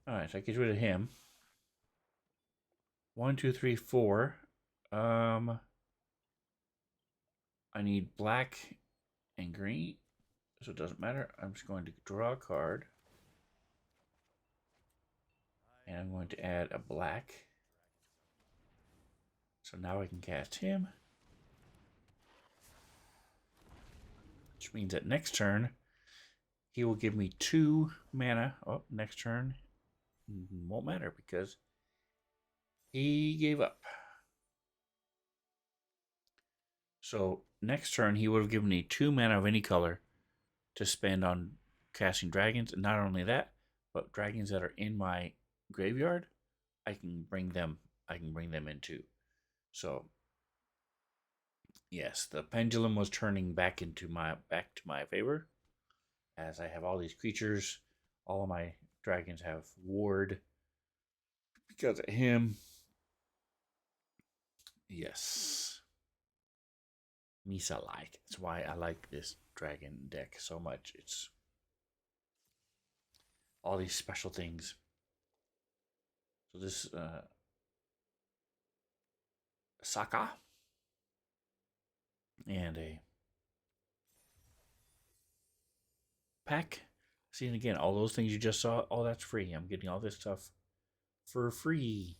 Alright, so I get rid of him. 1, 2, 3, 4. I need black and green, so it doesn't matter. I'm just going to draw a card. And I'm going to add a black. So now I can cast him. Which means that next turn, he will give me 2 mana. Oh, next turn won't matter because he gave up. So next turn, he would have given me 2 mana of any color to spend on casting dragons. And not only that, but dragons that are in my graveyard, I can bring them in too. So yes, the pendulum was turning back to my favor, as I have all these creatures. All of my dragons have ward because of him. Yes. Misa like. That's why I like this dragon deck so much. It's all these special things. So this Saka and a pack. See, and again, all those things you just saw, all that's free. I'm getting all this stuff for free.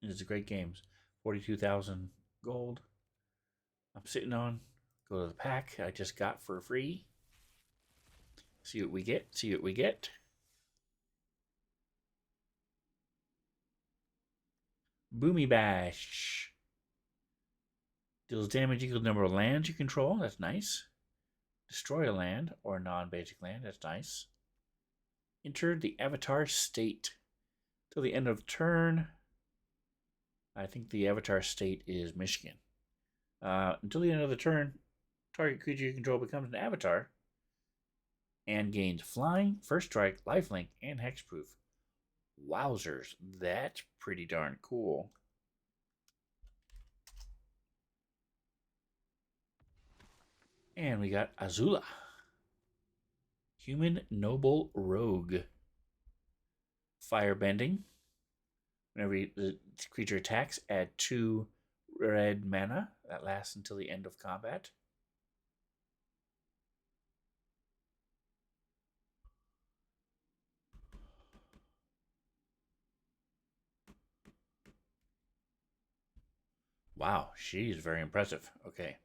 It's a great games. 42,000 gold. I'm sitting on. Go to the pack I just got for free. See what we get. See what we get. Boomy Bash. Deals damage equal to the number of lands you control. That's nice. Destroy a land or a non-basic land. That's nice. Enter the Avatar state. Till the end of turn. I think the Avatar state is Michigan. Until the end of the turn, target creature you control becomes an Avatar and gains flying, first strike, lifelink, and hexproof. Wowzers, that's pretty darn cool. And we got Azula. Human Noble Rogue. Firebending. Whenever the creature attacks, add 2 red mana. That lasts until the end of combat. Wow, she's very impressive. Okay.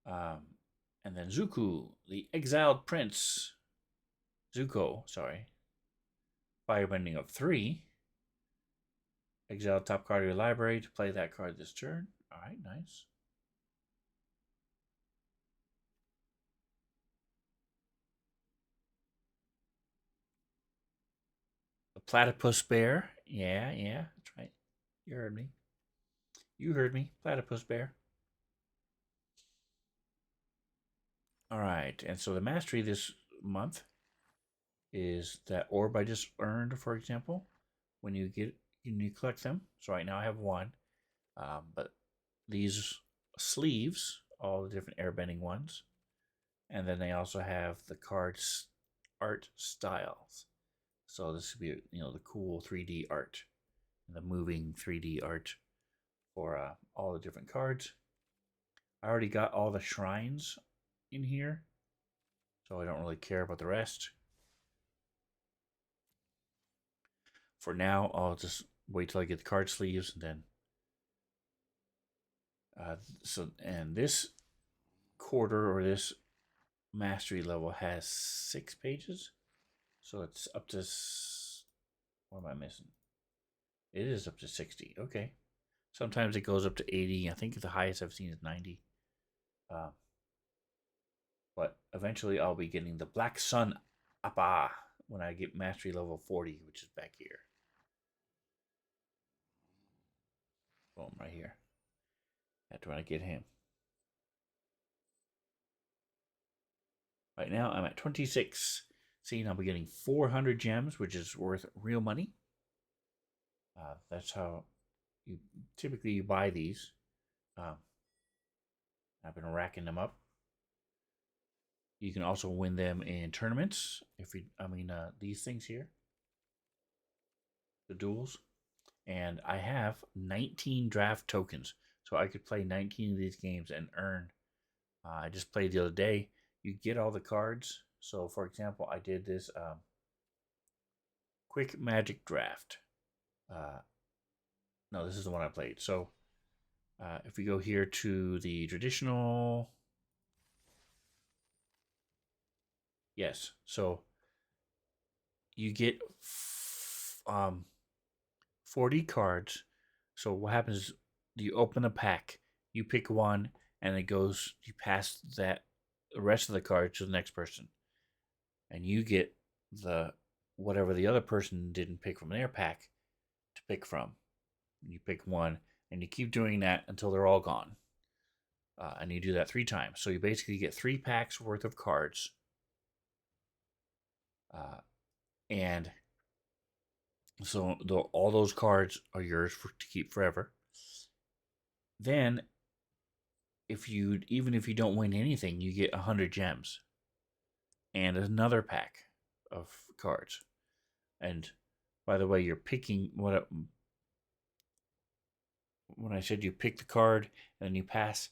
And then Zuko, the Exiled Prince. Zuko, sorry. Firebending of 3. Exile top card of your library to play that card this turn. Alright, nice. The Platypus Bear. Yeah, that's right. You heard me. You heard me. Platypus Bear. Alright, and so the mastery this month is that orb I just earned, for example. When you collect them. So right now I have 1. But these sleeves, all the different airbending ones. And then they also have the cards art styles. So this would be, the cool 3D art, the moving 3D art for all the different cards. I already got all the shrines in here, so I don't really care about the rest. For now, I'll just wait till I get the card sleeves, and then and this quarter or this mastery level has 6 pages, so it's up to, what am I missing? It is up to 60. Okay, sometimes it goes up to 80. I think the highest I've seen is 90. But eventually I'll be getting the Black Sun Appa when I get mastery level 40, which is back here. Boom, right here. That's when I get him. Right now I'm at 26. See, I'll be getting 400 gems, which is worth real money. That's how you typically buy these. I've been racking them up. You can also win them in tournaments. These things here, the duels. And I have 19 draft tokens. So I could play 19 of these games and earn. I just played the other day. You get all the cards. So, for example, I did this quick magic draft. No, this is the one I played. So, if we go here to the traditional. Yes, so you get 40 cards. So what happens is you open a pack, you pick one, and you pass the rest of the cards to the next person. And you get whatever the other person didn't pick from their pack to pick from. You pick one, and you keep doing that until they're all gone. And you do that 3 times. So you basically get 3 packs worth of cards. And So all those cards are yours to keep forever. Then, even if you don't win anything, you get 100 gems and another pack of cards. And by the way, you're picking when I said you pick the card and you pass.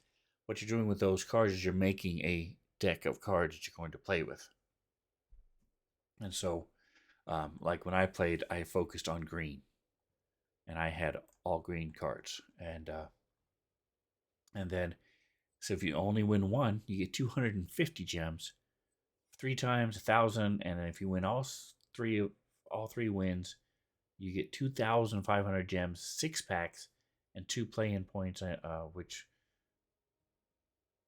What you're doing with those cards is you're making a deck of cards that you're going to play with. And so, like when I played, I focused on green, and I had all green cards, and then so if you only win one, you get 250 gems, 3 times 1,000, and then if you win all three wins, you get 2,500 gems, 6 packs, and 2 play-in points. Which,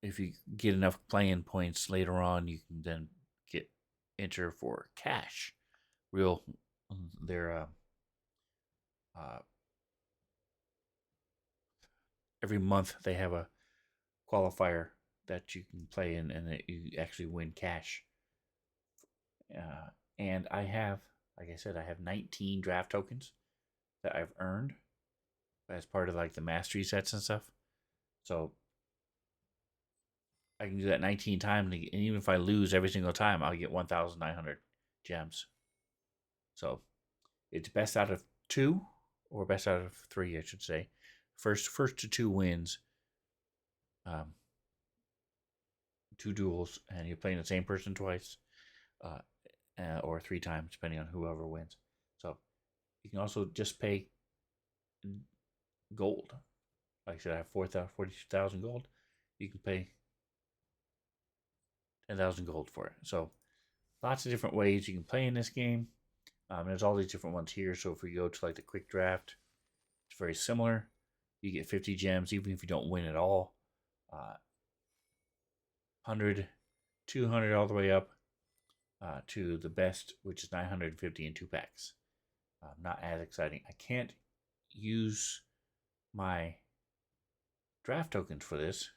if you get enough play-in points later on, you can then enter for cash. They're every month they have a qualifier that you can play in, and that you actually win cash. And I have, like I said, I have 19 draft tokens that I've earned as part of like the mastery sets and stuff. So I can do that 19 times, and even if I lose every single time, I'll get 1,900 gems. So it's best out of 2, or best out of 3, I should say. First to 2 wins, 2 duels, and you're playing the same person twice, or 3 times, depending on whoever wins. So you can also just pay gold. Like I said, I have 42,000 gold. You can pay 10,000 gold for it. So lots of different ways you can play in this game. There's all these different ones here. So if we go to like the quick draft, it's very similar. You get 50 gems even if you don't win at all. 100, 200, all the way up to the best, which is 950 in 2 packs. Not as exciting. I can't use my draft tokens for this,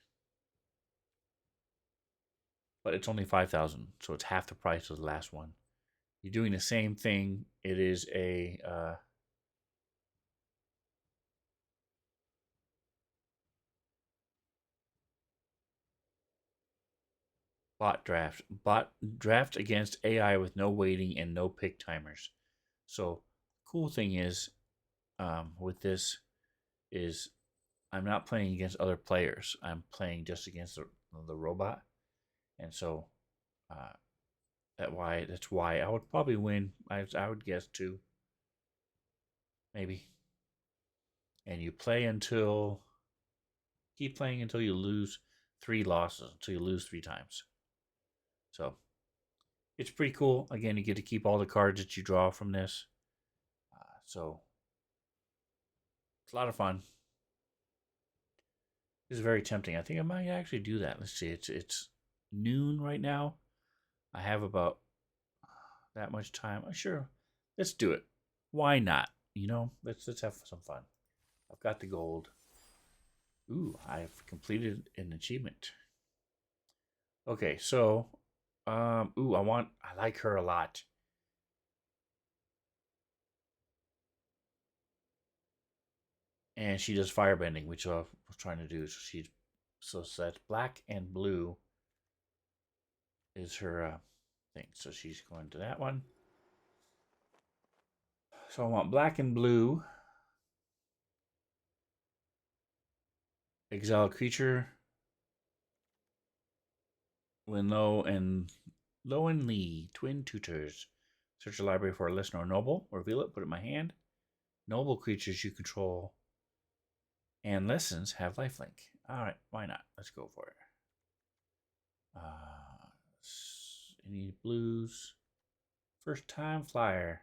but it's only 5,000, so it's half the price of the last one. You're doing the same thing. It is a bot draft against AI with no waiting and no pick timers. So cool thing is, with this is I'm not playing against other players. I'm playing just against the robot, and so that's why I would probably win. I would guess 2, maybe. And you keep playing until you lose 3 losses, until you lose 3 times. So it's pretty cool. Again, you get to keep all the cards that you draw from this. So it's a lot of fun. This is very tempting. I think I might actually do that. Let's see. It's noon right now. I have about that much time. Sure, let's do it. Why not? Let's have some fun. I've got the gold. Ooh, I've completed an achievement. Okay, so I like her a lot. And she does firebending, which I was trying to do. So that's black and blue is her thing. So she's going to that one. So I want black and blue. Exile a creature when Lo and Lee, twin tutors. Search a library for a lesson or noble. Reveal it, put it in my hand. Noble creatures you control and lessons have lifelink. Alright, why not? Let's go for it. Any blues? First time flyer.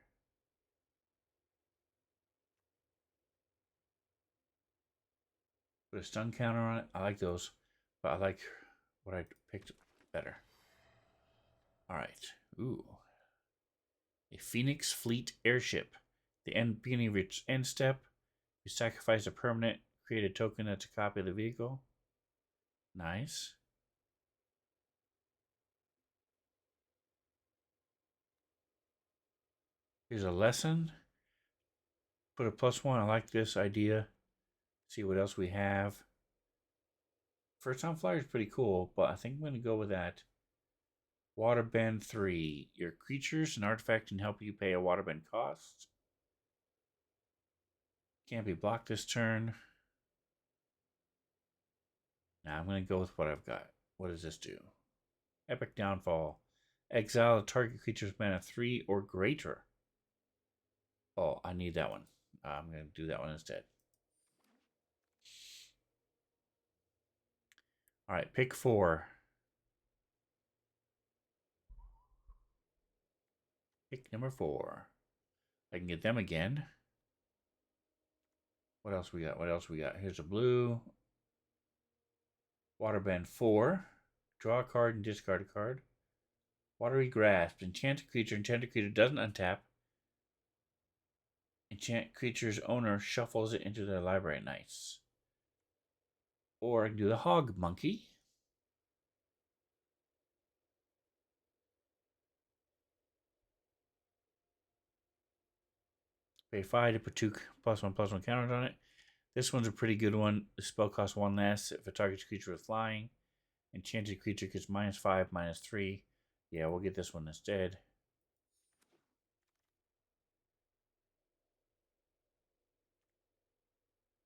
Put a stun counter on it. I like those, but I like what I picked better. Alright. Ooh. A Phoenix Fleet airship. Beginning of its end step, you sacrifice a permanent, create a token that's a copy of the vehicle. Nice. Here's a lesson. Put a +1. I like this idea. See what else we have. First time flyer is pretty cool, but I think I'm going to go with that. Waterbend 3. Your creatures and artifact can help you pay a waterbend cost. Can't be blocked this turn. Now I'm going to go with what I've got. What does this do? Epic Downfall. Exile a target creature's mana 3 or greater. Oh, I need that one. I'm going to do that one instead. All right, pick 4. Pick number 4. I can get them again. What else we got? What else we got? Here's a blue. Waterbend 4. Draw a card and discard a card. Watery Grasp. Enchanted creature doesn't untap. Enchant creature's owner shuffles it into their library. Nice. Or I can do the Hog Monkey. Pay 5 to put 2 +1/+1 counters on it. This one's a pretty good one. The spell costs 1 less if a target creature is flying. Enchanted creature gets -5, -3. Yeah, we'll get this one instead.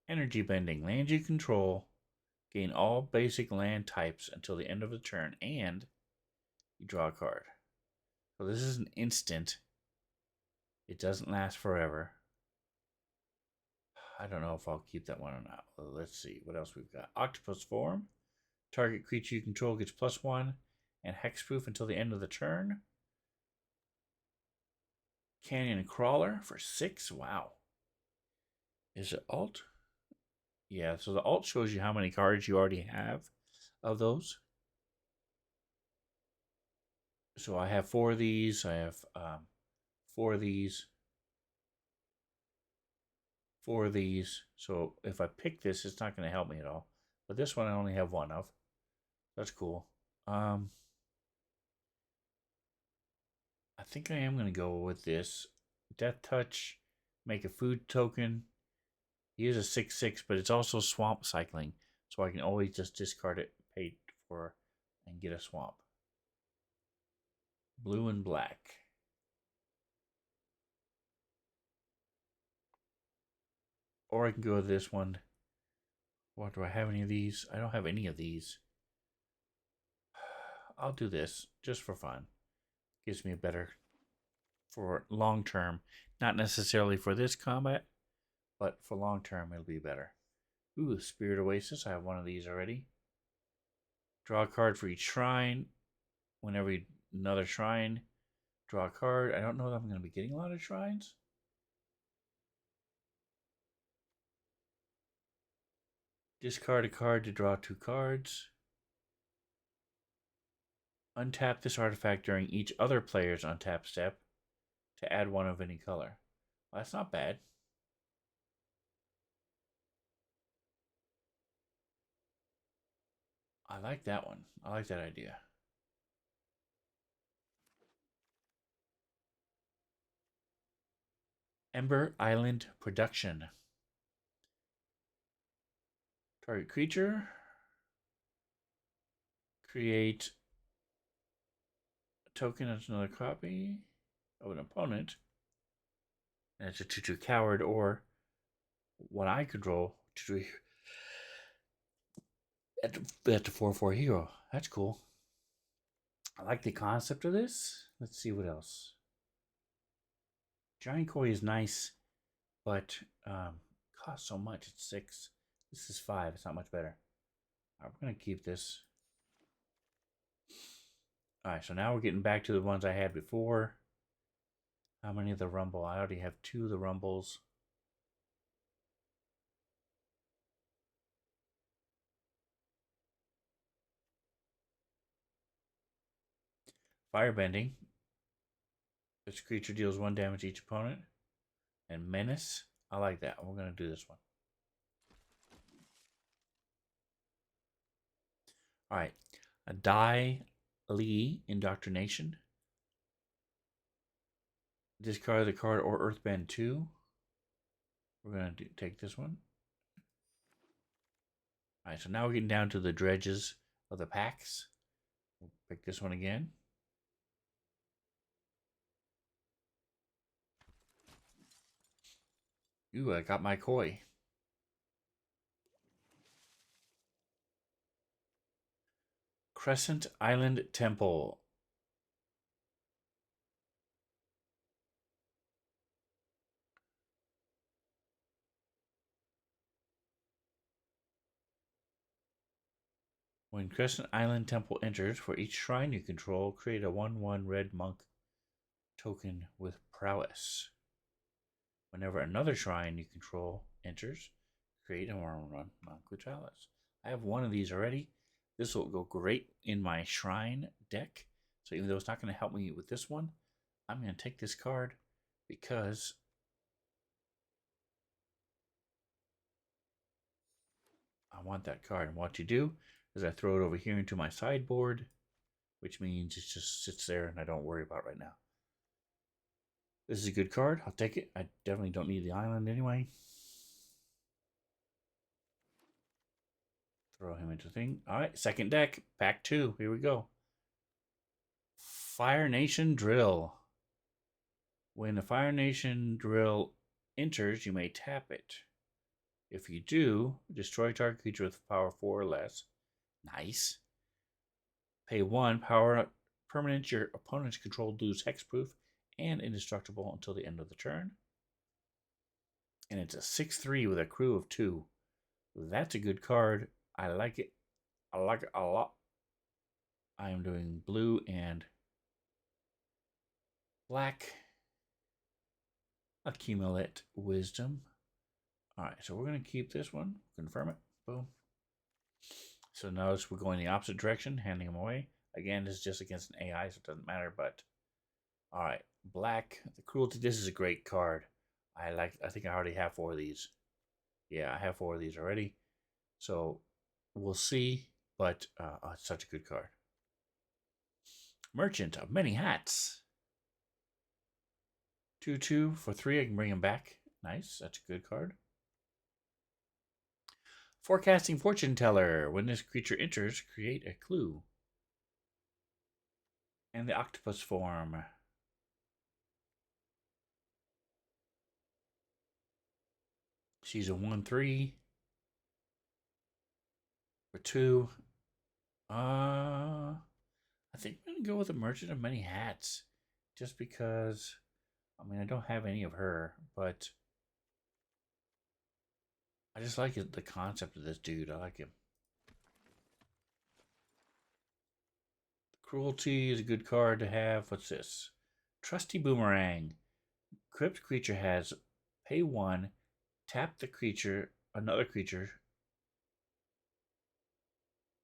Energy Bending. Land you control. Gain all basic land types until the end of the turn, and you draw a card. So this is an instant. It doesn't last forever. I don't know if I'll keep that one or not. Well, let's see what else we've got. Octopus Form. Target creature you control gets +1 and hexproof until the end of the turn. Canyon Crawler for 6. Wow. Is it alt? Yeah, so the alt shows you how many cards you already have of those. So I have 4 of these. I have 4 of these. 4 of these. So if I pick this, it's not going to help me at all. But this one I only have 1 of. That's cool. I think I am going to go with this. Death Touch. Make a food token. He is a 6/6, but it's also swamp cycling. So I can always just discard it, pay for, and get a swamp. Blue and black. Or I can go with this one. What, do I have any of these? I don't have any of these. I'll do this just for fun. Gives me a better for long term. Not necessarily for this combat, but for long term it'll be better. Ooh, Spirit Oasis. I have one of these already. Draw a card for each shrine. Whenever another shrine, draw a card. I don't know that I'm going to be getting a lot of shrines. Discard a card to draw 2 cards. Untap this artifact during each other player's untap step to add 1 of any color. Well, that's not bad. I like that one. I like that idea. Ember Island Production. Target creature. Create a token as another copy of an opponent. And it's a 2/2 coward, or what I control, 2/2 at the 4/4 hero. That's cool. I like the concept of this. Let's see what else. Giant Koi is nice, but costs so much. It's 6. This is 5. It's not much better. All right, we're going to keep this. All right, so now we're getting back to the ones I had before. How many of the Rumble? I already have 2 of the Rumbles. Firebending. This creature deals 1 damage to each opponent. And Menace. I like that. We're going to do this one. All right. A Dai Li Indoctrination. Discard the card or Earthbend 2. We're going to take this one. All right, so now we're getting down to the dredges of the packs. We'll pick this one again. Ooh, I got my koi. Crescent Island Temple. When Crescent Island Temple enters, for each shrine you control, create a 1/1 red monk token with prowess. Whenever another shrine you control enters, create a 1/1 monk with prowess. I have one of these already. This will go great in my shrine deck. So even though it's not going to help me with this one, I'm going to take this card because I want that card. And what you do is I throw it over here into my sideboard, which means it just sits there and I don't worry about it right now. This is a good card. I'll take it. I definitely don't need the island anyway. Throw him into the thing. All right, second deck, pack 2. Here we go. Fire Nation Drill. When the Fire Nation Drill enters, you may tap it. If you do, destroy target creature with power 4 or less. Nice. Pay 1 power permanent your opponent's control lose hexproof and indestructible until the end of the turn. And it's a 6/3 with a crew of 2. That's a good card. I like it. I like it a lot. I am doing blue and black. Accumulate wisdom. All right, so we're going to keep this one. Confirm it. Boom. So notice we're going the opposite direction, handing them away. Again, this is just against an AI, so it doesn't matter. But all right, black. The cruelty. This is a great card. I think I already have 4 of these. Yeah, I have 4 of these already. So we'll see. But it's such a good card. Merchant of Many Hats. 2/2 for 3. I can bring him back. Nice. That's a good card. Forecasting Fortune Teller. When this creature enters, create a clue. And the octopus form. She's a 1/3 for 2. I think I'm gonna go with the Merchant of Many Hats, just because. I mean, I don't have any of her, but I just like the concept of this dude. I like him. Cruelty is a good card to have. What's this? Trusty Boomerang. Crypt creature has pay 1, tap the creature, another creature,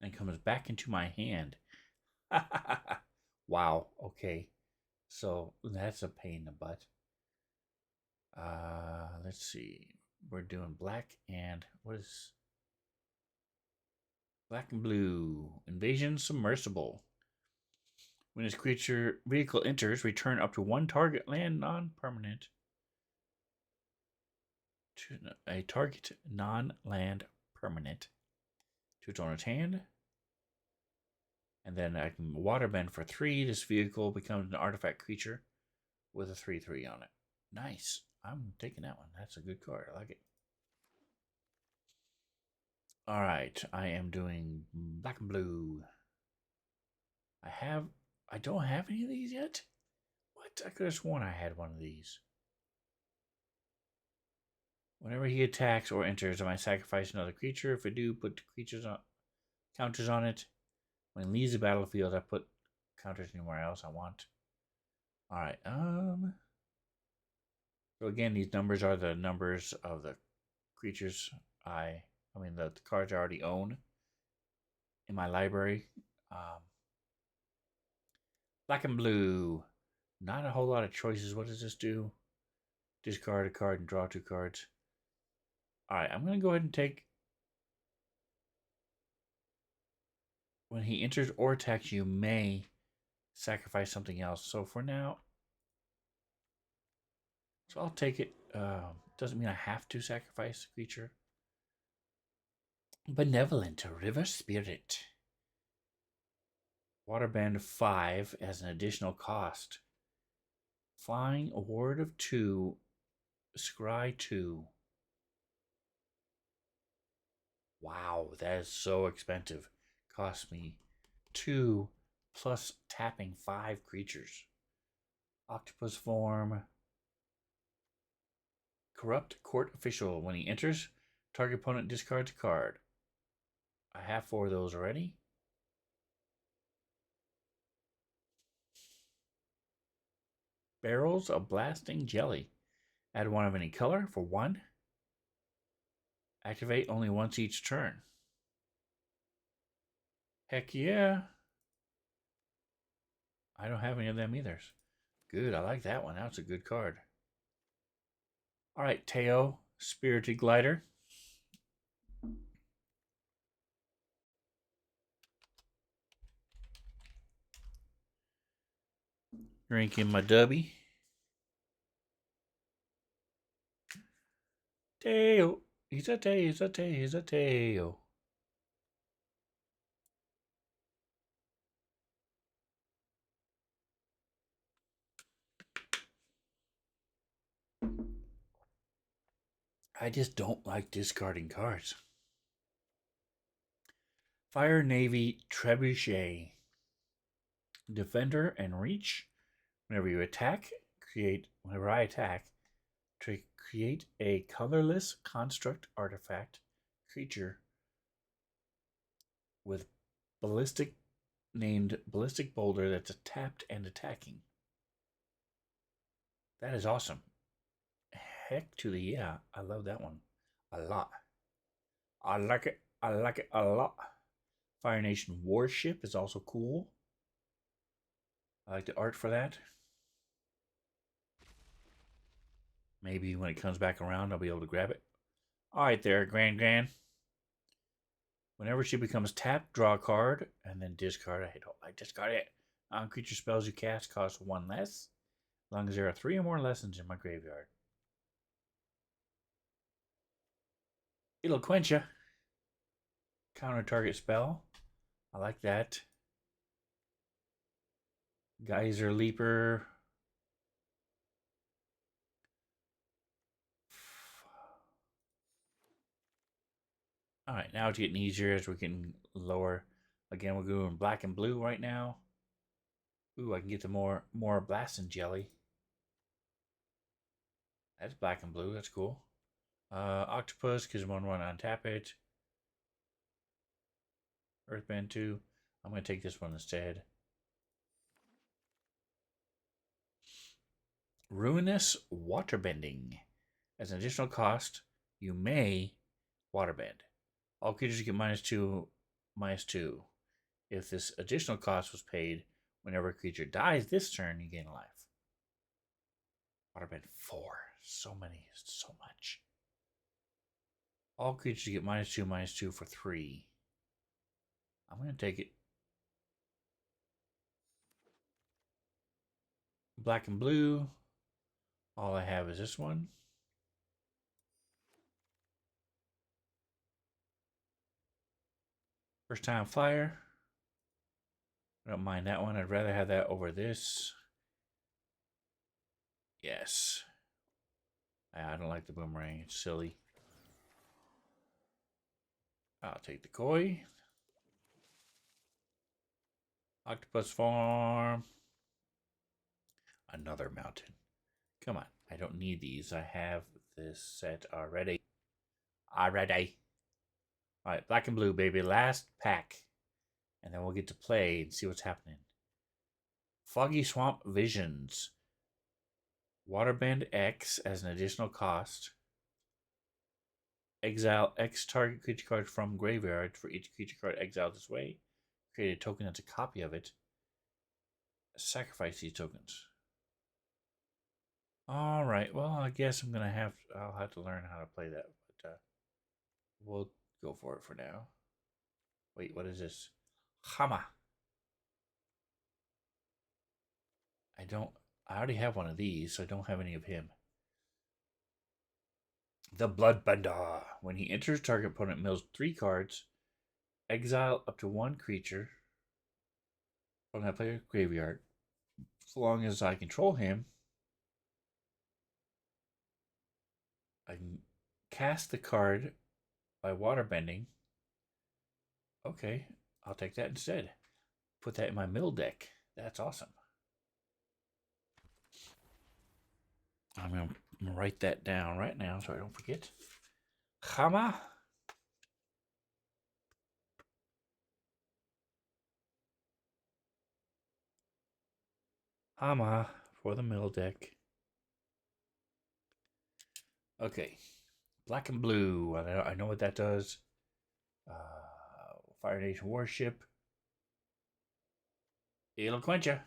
and comes back into my hand. Wow. Okay. So that's a pain in the butt. Let's see. We're doing black and what is black and blue? Invasion Submersible. When this creature vehicle enters, return up to 1 target land non-permanent to a target non-land permanent to its owner's hand. And then I can waterbend for 3. This vehicle becomes an artifact creature with a 3/3 on it. Nice. I'm taking that one. That's a good card. I like it. All right. I am doing black and blue. I don't have any of these yet. What? I could have sworn I had one of these. Whenever he attacks or enters, I might sacrifice another creature. If I do, put counters on it. When it leaves the battlefield, I put counters anywhere else I want. All right. So again, these numbers are the numbers of the creatures the cards I already own in my library. Black and blue. Not a whole lot of choices. What does this do? Discard a card and draw 2 cards. All right, I'm going to go ahead and take. When he enters or attacks, you may sacrifice something else. So for now, I'll take it. Doesn't mean I have to sacrifice a creature. Benevolent River Spirit. Waterbend 5 as an additional cost. Flying, a ward of 2, scry 2. Wow, that is so expensive. Cost me 2 plus tapping 5 creatures. Octopus form. Corrupt court official. When he enters, target opponent discards a card. I have 4 of those already. Barrels of Blasting Jelly. Add 1 of any color for 1. Activate only once each turn. Heck yeah. I don't have any of them either. Good, I like that one. That's a good card. All right, Teo, Spirited Glider. Drinking my dubby. Teo. He's a Teo, he's a Teo, he's a Teo. I just don't like discarding cards. Fire Navy Trebuchet. Defender and reach. Whenever you attack, whenever I attack, create a colorless construct artifact creature with named Ballistic Boulder that's tapped and attacking. That is awesome. Heck to the yeah. I love that one a lot. I like it. I like it a lot. Fire Nation Warship is also cool. I like the art for that. Maybe when it comes back around, I'll be able to grab it. All right there, Grand. Whenever she becomes tapped, draw a card, and then discard. I don't like discard it. Non-creature spells you cast cost 1 less, as long as there are 3 or more lessons in my graveyard. It'll quench you. Counter target spell. I like that. Geyser Leaper. All right, now it's getting easier as we're getting lower. Again, we're going black and blue right now. Ooh, I can get to more Blasting Jelly. That's black and blue. That's cool. Octopus, because I'm going to untap it. Earthbend 2. I'm going to take this one instead. Ruinous Waterbending. As an additional cost, you may waterbend. All creatures get -2/-2. If this additional cost was paid, whenever a creature dies this turn, you gain a life. Waterbend 4. So many. So much. All creatures get -2/-2 for 3. I'm going to take it. Black and blue. All I have is this one. First time fire. I don't mind that one. I'd rather have that over this. Yes. I don't like the boomerang. It's silly. I'll take the koi. Octopus farm. Another mountain. Come on. I don't need these. I have this set already. Alright, black and blue, baby. Last pack. And then we'll get to play and see what's happening. Foggy Swamp Visions. Waterbend X as an additional cost. Exile X target creature card from graveyard. For each creature card exiled this way, create a token that's a copy of it. Sacrifice these tokens. All right. Well, I guess I'll have to learn how to play that, but we'll go for it for now. Wait, what is this? Hama. I already have one of these, so I don't have any of him. The Bloodbender. When he enters, target opponent mills 3 cards. Exile up to 1 creature from that player's graveyard. So long as I control him, I can cast the card by waterbending. Okay, I'll take that instead. Put that in my mill deck. That's awesome. I'm going to write that down right now so I don't forget. Hama. Hama for the mill deck. Okay. Black and blue. I know what that does. Fire Nation Warship. It'll quench ya.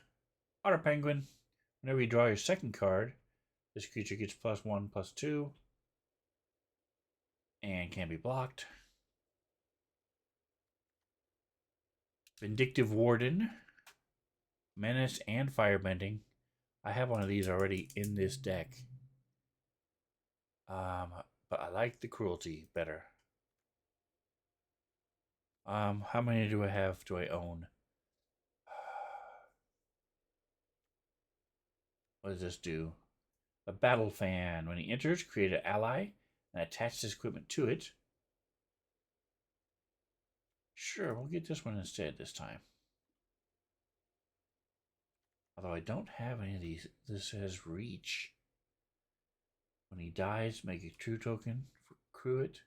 Otter Penguin. Whenever you draw your second card, this creature gets +1/+2 and can be blocked. Vindictive Warden. Menace and Firebending. I have one of these already in this deck. But I like the Cruelty better. How many do I own? What does this do? A Battle Fan. When he enters, create an ally and attach this equipment to it. Sure, we'll get this one instead this time. Although I don't have any of these. This says Reach. When he dies, make a true token for Cruet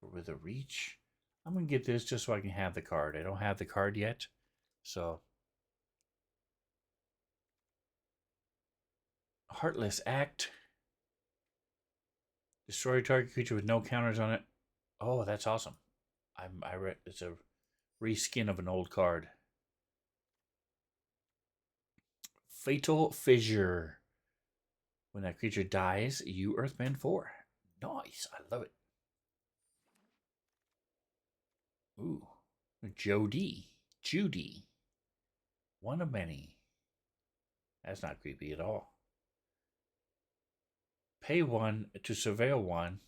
with a Reach. I'm going to get this just so I can have the card. I don't have the card yet, so. Heartless Act. Destroy target creature with no counters on it. Oh, that's awesome. I read it's a reskin of an old card. Fatal Fissure. When that creature dies, you Earthbend 4. Nice. I love it. Ooh. Judy. One of many. That's not creepy at all. Pay 1 to surveil 1.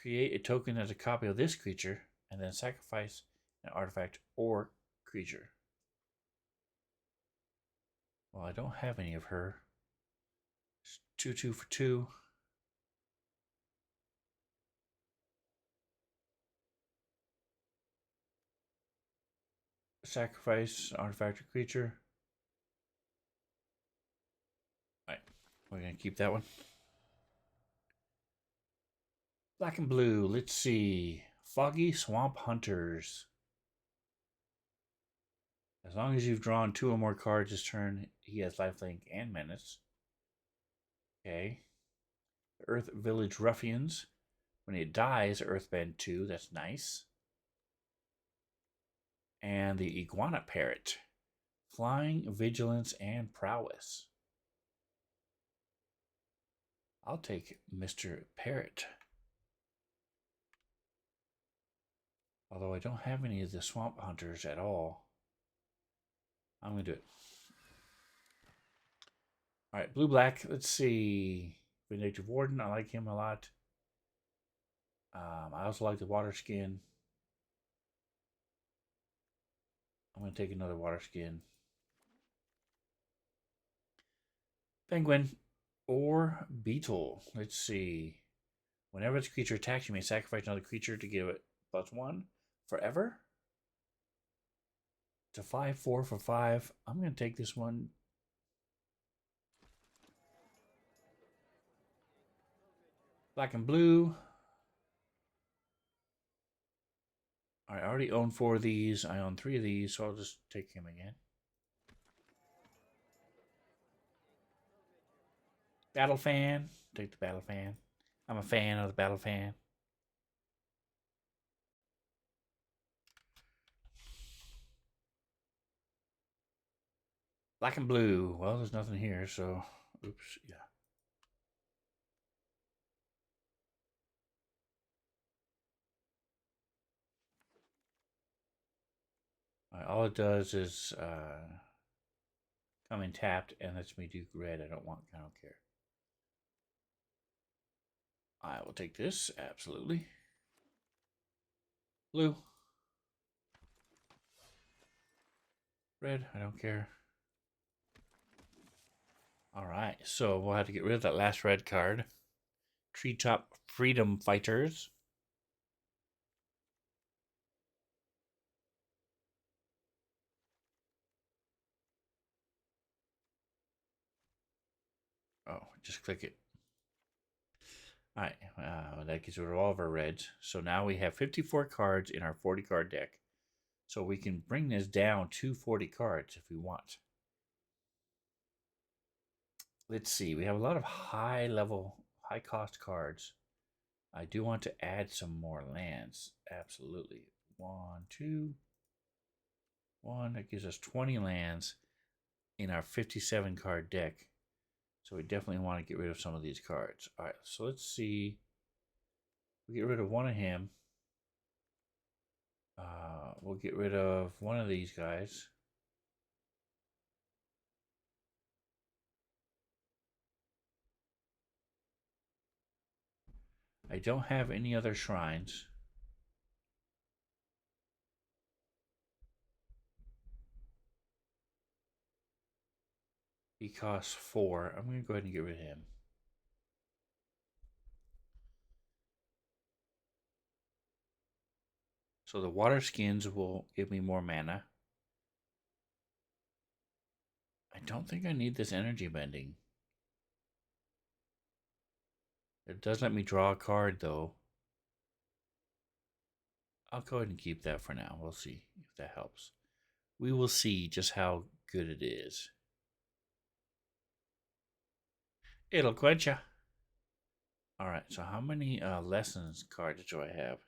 Create a token as a copy of this creature, and then sacrifice an artifact or creature. Well, I don't have any of her. 2/2 for 2. Sacrifice artifact or creature. Alright, we're going to keep that one. Black and blue, let's see. Foggy Swamp Hunters. As long as you've drawn 2 or more cards this turn, he has lifelink and menace. Okay. Earth Village Ruffians. When it dies, Earthbend 2. That's nice. And the Iguana Parrot. Flying, Vigilance, and Prowess. I'll take Mr. Parrot. Although I don't have any of the Swamp Hunters at all. I'm going to do it. Alright, blue-black. Let's see. Vindictive Warden. I like him a lot. I also like the Water Skin. I'm going to take another Water Skin. Penguin or Beetle. Let's see. Whenever this creature attacks, you may sacrifice another creature to give it +1 forever. It's a 5/4 for 5. I'm going to take this one. Black and blue. I already own 4 of these. I own 3 of these, so I'll just take him again. Battle Fan. Take the Battle Fan. I'm a fan of the Battle Fan. Black and blue. Well, there's nothing here, so oops, yeah. All it does is come in tapped and lets me do red. I don't care. I will take this, absolutely. Blue. Red, I don't care. Alright, so we'll have to get rid of that last red card. Treetop Freedom Fighters. Oh, just click it. Alright, that gets rid of all of our reds. So now we have 54 cards in our 40 card deck. So we can bring this down to 40 cards if we want. Let's see, we have a lot of high cost cards. I do want to add some more lands. Absolutely. 1, 2, 1. That gives us 20 lands in our 57 card deck. So we definitely want to get rid of some of these cards. All right, so let's see. We get rid of one of him. We'll get rid of one of these guys. I don't have any other shrines. He costs 4. I'm going to go ahead and get rid of him. So the water skins will give me more mana. I don't think I need this energy bending. It does let me draw a card though. I'll go ahead and keep that for now. We'll see if that helps. We will see just how good it is. It'll quench ya. Alright, so how many lessons cards do I have?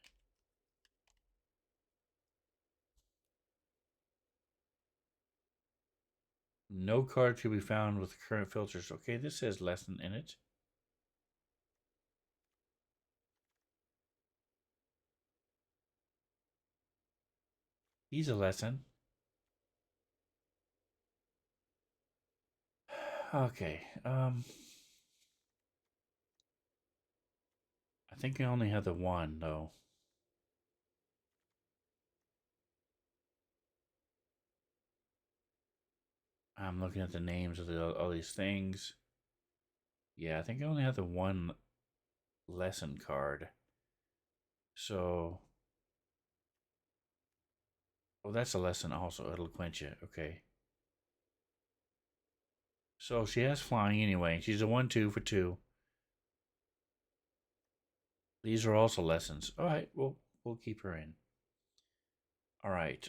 No card to be found with current filters. Okay, this says lesson in it. He's a lesson. Okay, I think I only have the one though. I'm looking at the names of all these things. Yeah, I think I only have the one lesson card. So, oh, that's a lesson also. It'll quench you. Okay. So she has flying anyway. She's a 1/2 for 2. These are also lessons. All right, we'll keep her in. All right.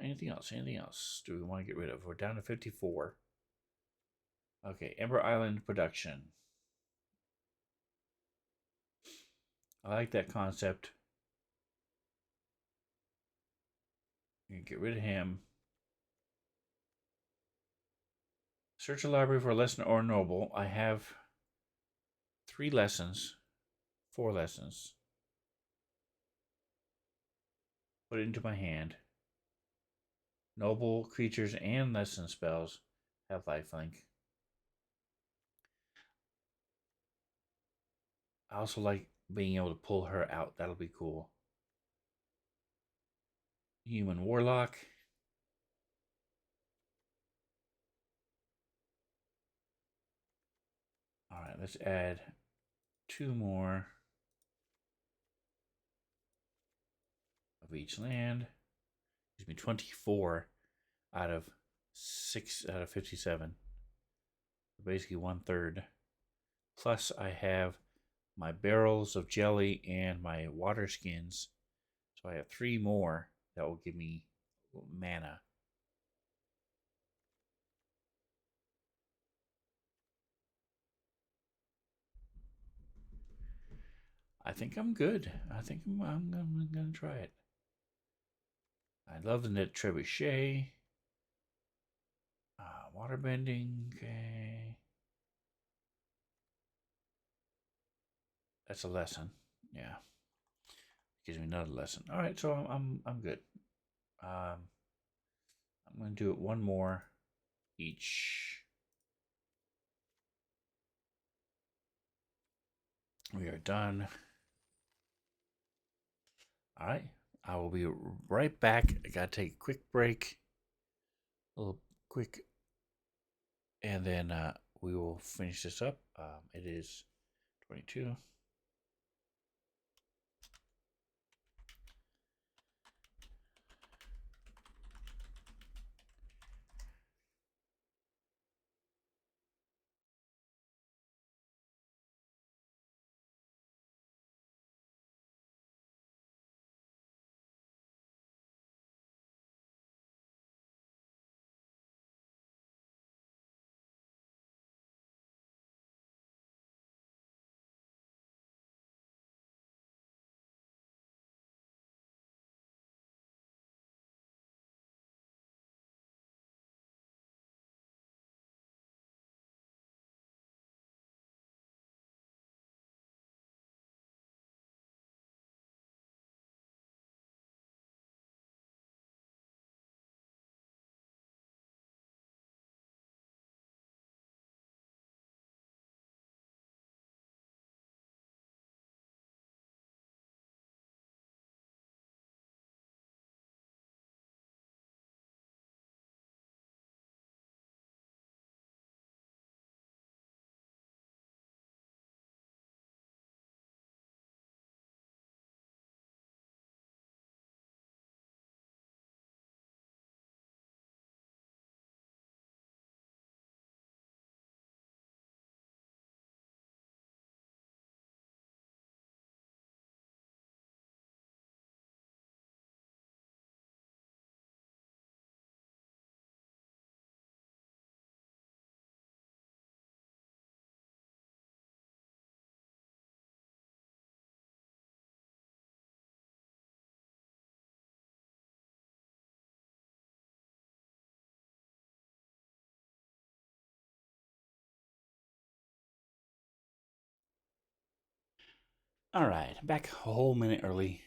Anything else? Anything else? Do we want to get rid of? We're down to 54. Okay, Ember Island production. I like that concept. You can get rid of him. Search a library for a lesson or noble. I have 3 lessons, 4 lessons. Put it into my hand. Noble creatures and lesson spells have lifelink. I also like being able to pull her out. That'll be cool. Human Warlock. All right, let's add 2 more of each land. Gives me 24 out of 57. Basically 1/3. Plus I have my barrels of jelly and my water skins. So I have 3 more that will give me mana. I think I'm good. I think I'm gonna try it. I love the knit trebuchet. Waterbending. Okay. That's a lesson. Yeah. Gives me another lesson. All right, so I'm good. I'm gonna do it 1 more each. We are done. All right. I will be right back. I got to take a quick break. A little quick. And then we will finish this up. It is 22. All right. Back a whole minute early.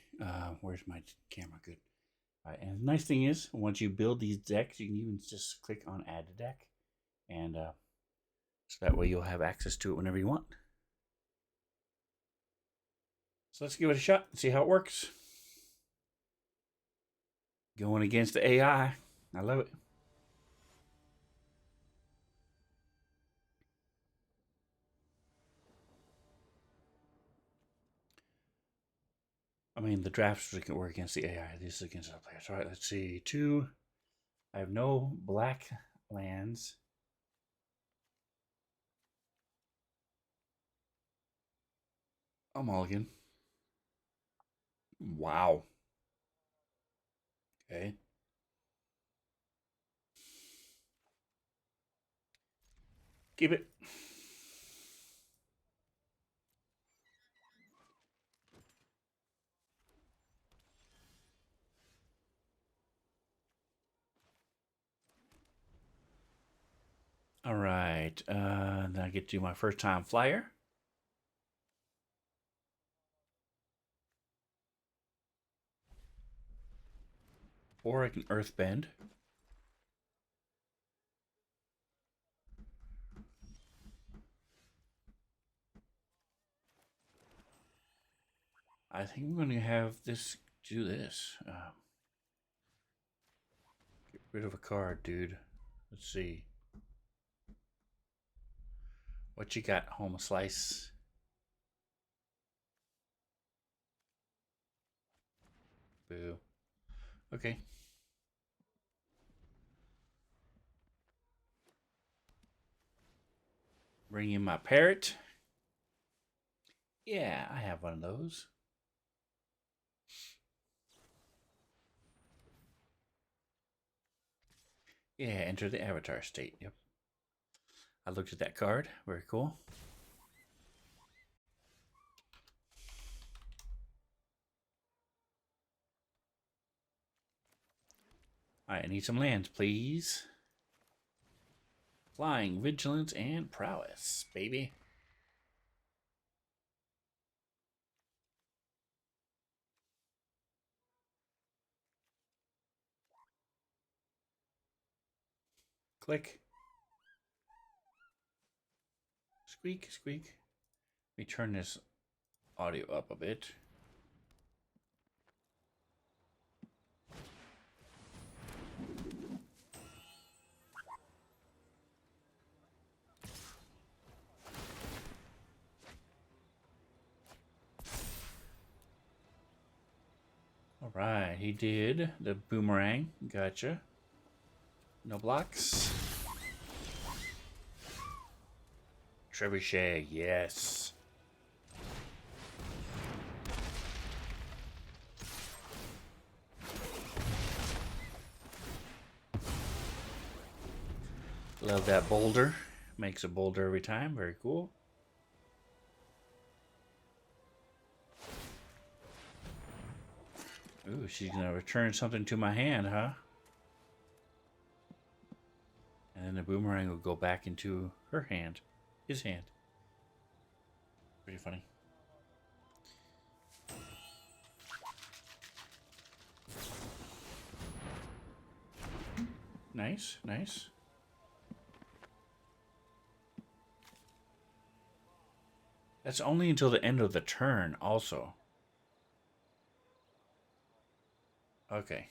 Where's my camera? Good. All right. And the nice thing is, once you build these decks, you can even just click on Add a Deck. And so that way you'll have access to it whenever you want. So let's give it a shot and see how it works. Going against the AI. I love it. I mean, the drafts can work against the AI. This is against our players. All right, let's see. 2. I have no black lands. A mulligan. Wow. Okay. Keep it. All right. Then I get to do my first time flyer. Or I can earthbend. I think I'm going to have this do this. Get rid of a card, dude. Let's see. What you got, Home Slice? Boo. Okay. Bring in my parrot. Yeah, I have one of those. Yeah, enter the avatar state. Yep. I looked at that card. Very cool. All right, I need some lands, please. Flying, vigilance, and prowess, baby. Click. Squeak, squeak. Let me turn this audio up a bit. All right, he did the boomerang. Gotcha. No blocks. Trebuchet, yes. Love that boulder. Makes a boulder every time. Very cool. Ooh, she's gonna return something to my hand, huh? And then the boomerang will go back into her hand. His hand. Pretty funny. Nice, nice. That's only until the end of the turn, also. Okay.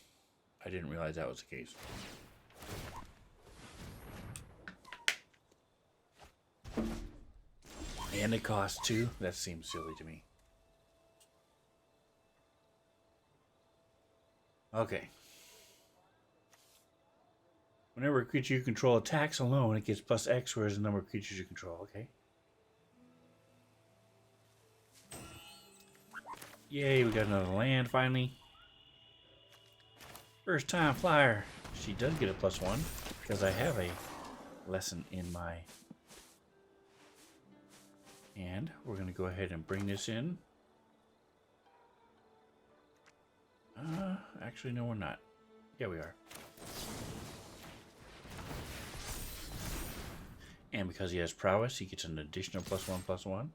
I didn't realize that was the case. And it costs 2? That seems silly to me. Okay. Whenever a creature you control attacks alone, it gets plus X, whereas the number of creatures you control. Okay. Yay, we got another land finally. First time flyer. She does get a +1 because I have a lesson in my hand. We're going to go ahead and bring this in. Actually, no, we're not. Yeah, we are. And because he has prowess, he gets an additional +1/+1.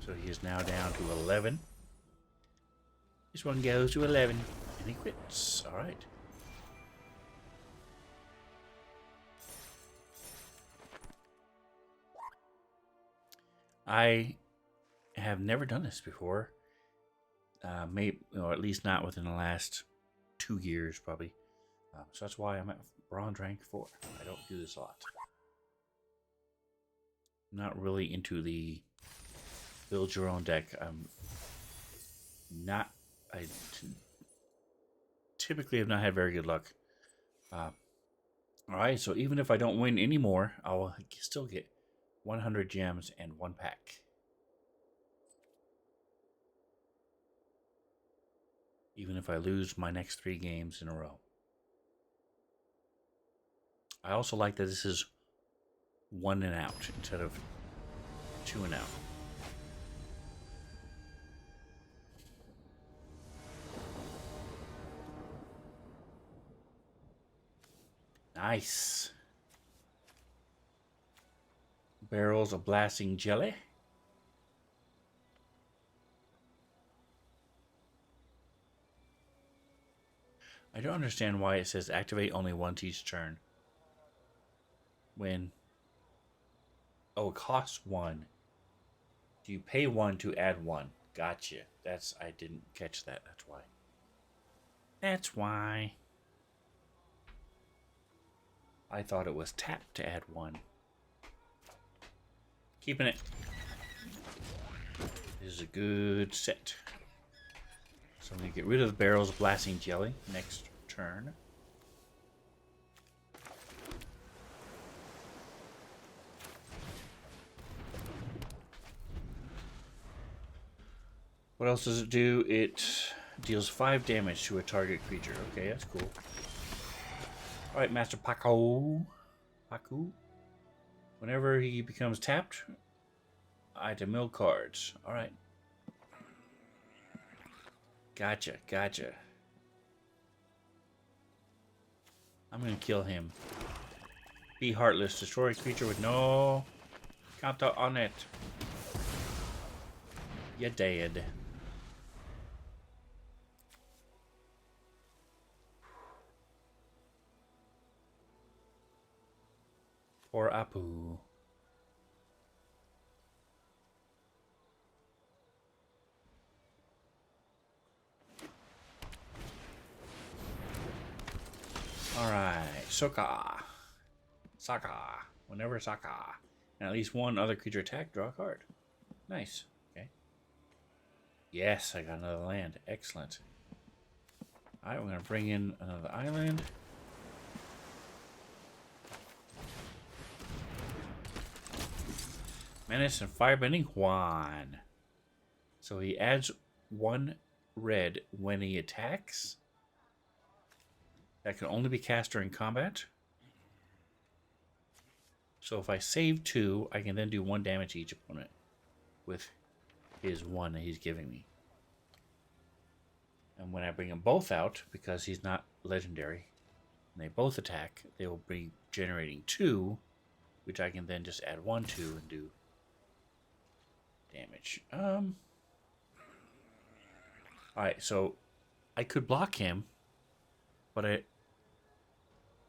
So he is now down to 11. This one goes to 11. And he quits. Alright. I have never done this before. Maybe, or at least not within the last 2 years, probably. So that's why I'm at bronze rank 4. I don't do this a lot. I'm not really into the build your own deck. I typically have not had very good luck. Alright, so even if I don't win anymore, I'll still get 100 gems and 1 pack. Even if I lose my next 3 games in a row. I also like that this is 1 and out instead of 2 and out. Nice. Barrels of blasting jelly. I don't understand why it says activate only once each turn. When... Oh, it costs 1. Do you pay 1 to add 1? Gotcha. I didn't catch that. That's why. That's why. I thought it was tap to add 1. Keeping it. This is a good set. So I'm going to get rid of the barrels of blasting jelly next turn. What else does it do? It deals 5 damage to a target creature. Okay, that's cool. Alright, Master Paku. Whenever he becomes tapped, I have to mill cards. Alright. Gotcha. I'm gonna kill him. Be heartless. Destroy a creature with no counter on it. You're dead. Poor Apu. Alright, Soka. Saka. Whenever Saka. And at least one other creature attack, draw a card. Nice. Okay. Yes, I got another land. Excellent. Alright, we're going to bring in another island. Menace and Firebending Juan. So he adds 1 red when he attacks. That can only be cast during combat. So if I save 2, I can then do 1 damage to each opponent with his 1 that he's giving me. And when I bring them both out, because he's not legendary, and they both attack, they will be generating 2, which I can then just add 1 to and do damage. Alright, so I could block him, but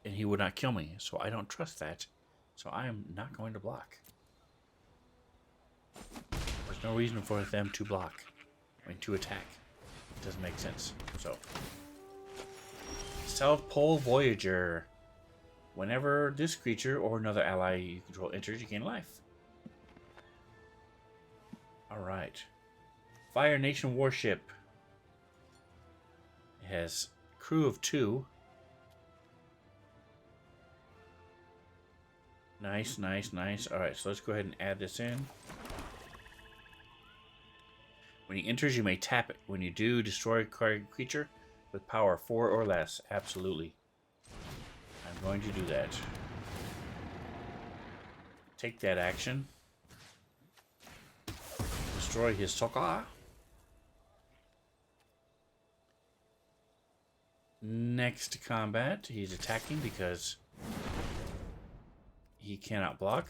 and he would not kill me, so I don't trust that. So I am not going to block. There's no reason for them to block. I mean, to attack. It doesn't make sense. So, South Pole Voyager. Whenever this creature or another ally you control enters, you gain life. Alright. Fire Nation Warship. It has crew of 2. Nice, nice, nice. Alright, so let's go ahead and add this in. When he enters, you may tap it. When you do, destroy a creature with power 4 or less. Absolutely. I'm going to do that. Take that action. Destroy his Soka. Next combat, he's attacking because he cannot block.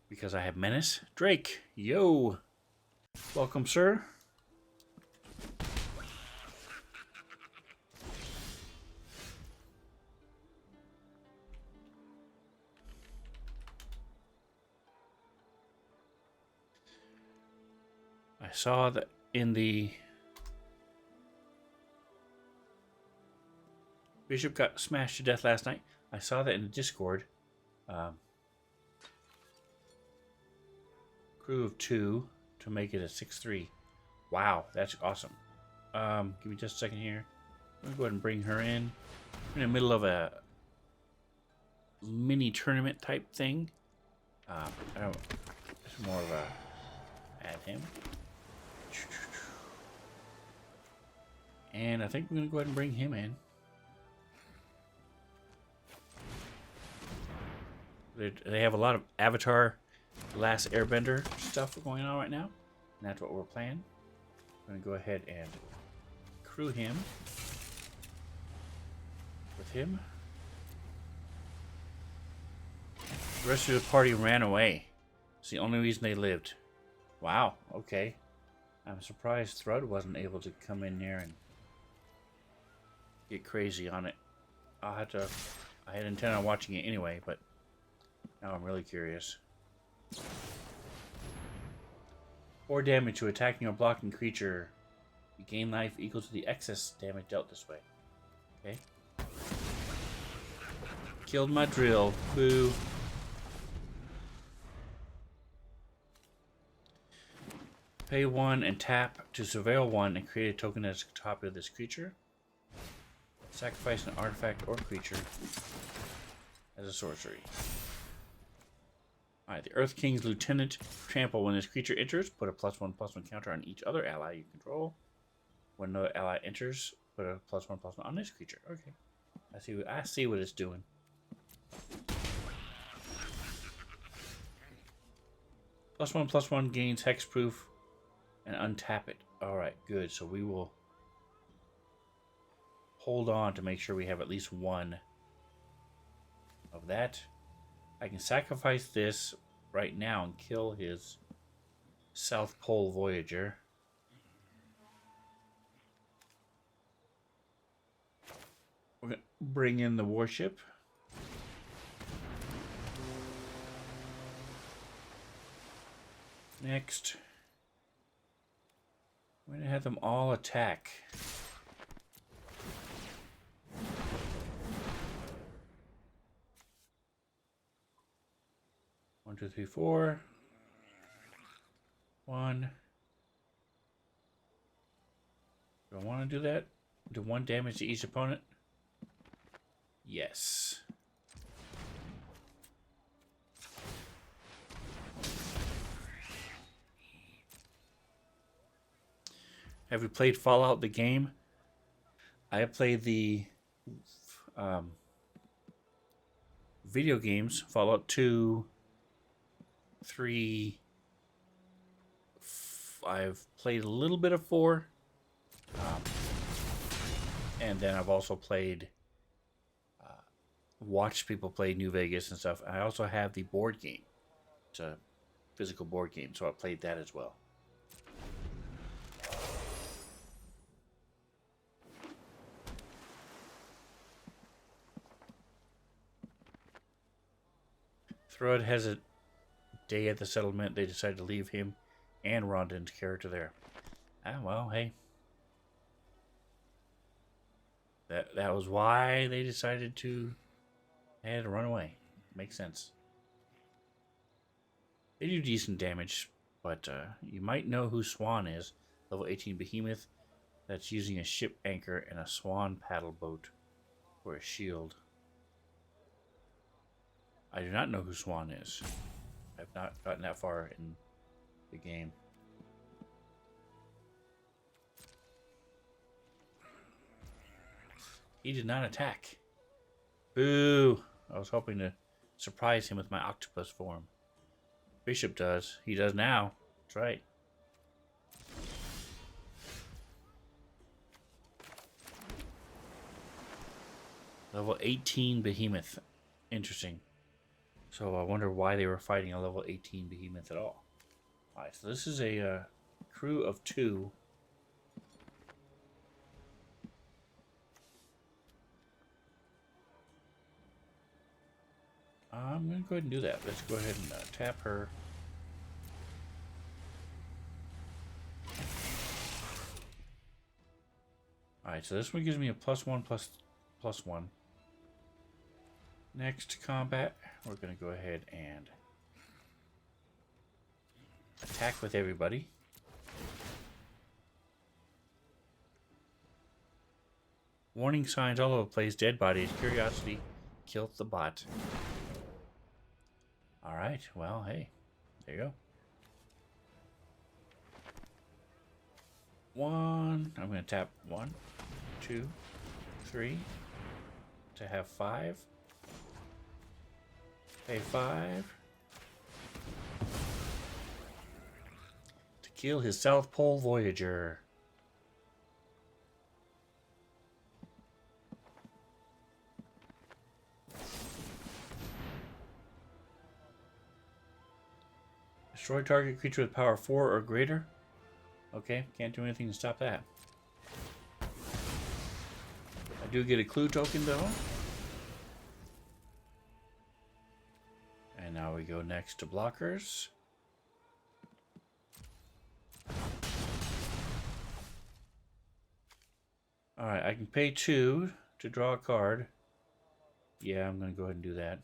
Because I have Menace. Drake, yo! Welcome, sir. I saw that in the Bishop got smashed to death last night. I saw that in the Discord. Crew of 2 to make it a 6/3. Wow, that's awesome. Give me just a second here. I'm gonna go ahead and bring her in. We're in the middle of a mini tournament type thing. I don't. It's more of a add him. And I think we're going to go ahead and bring him in. They have a lot of Avatar Last Airbender stuff going on right now. And that's what we're playing. I'm going to go ahead and crew him. With him. The rest of the party ran away. It's the only reason they lived. Wow, okay. I'm surprised Thrud wasn't able to come in there and get crazy on it. I had intended on watching it anyway, but now I'm really curious. 4 damage to attacking or blocking creature. You gain life equal to the excess damage dealt this way. Okay. Killed my drill. Boo. Pay 1 and tap to surveil 1 and create a token at the top of this creature. Sacrifice an artifact or creature as a sorcery. Alright, the Earth King's Lieutenant. Trample. When this creature enters, put a +1/+1 counter on each other ally you control. When another ally enters, put a +1/+1 on this creature. Okay. I see what it's doing. +1/+1 gains hexproof and untap it. Alright, good. So we will hold on to make sure we have at least 1 of that. I can sacrifice this right now and kill his South Pole Voyager. We're gonna bring in the warship. Next, we're gonna have them all attack. One, two, three, four. One. Do I want to do that? Do one damage to each opponent? Yes. Have you played Fallout the game? I played the video games, Fallout 2, 3. I've played a little bit of 4. And then I've also played, watched people play New Vegas and stuff. I also have the board game. It's a physical board game, so I played that as well. Thrud has a day at the settlement. They decided to leave him and Rondon's character there. Ah, well, hey. That was why they decided to had to run away. Makes sense. They do decent damage, but you might know who Swan is. Level 18 Behemoth that's using a ship anchor and a swan paddle boat for a shield. I do not know who Swan is. I've not gotten that far in the game. He did not attack. Boo! I was hoping to surprise him with my octopus form. Bishop does. He does now. That's right. Level 18 Behemoth. Interesting. So I wonder why they were fighting a level 18 Behemoth at all. Alright, so this is a crew of 2. I'm going to go ahead and do that. Let's go ahead and tap her. Alright, so this one gives me a +1/+1. Next combat, we're going to go ahead and attack with everybody. Warning signs all over the place. Dead bodies. Curiosity killed the bot. Alright, well, hey. There you go. 1. I'm going to tap 1, 2, 3 to have 5. Pay 5 to kill his South Pole Voyager. Destroy target creature with power 4 or greater. Okay, can't do anything to stop that. I do get a clue token though. And now we go next to blockers. Alright, I can pay 2 to draw a card. Yeah, I'm going to go ahead and do that.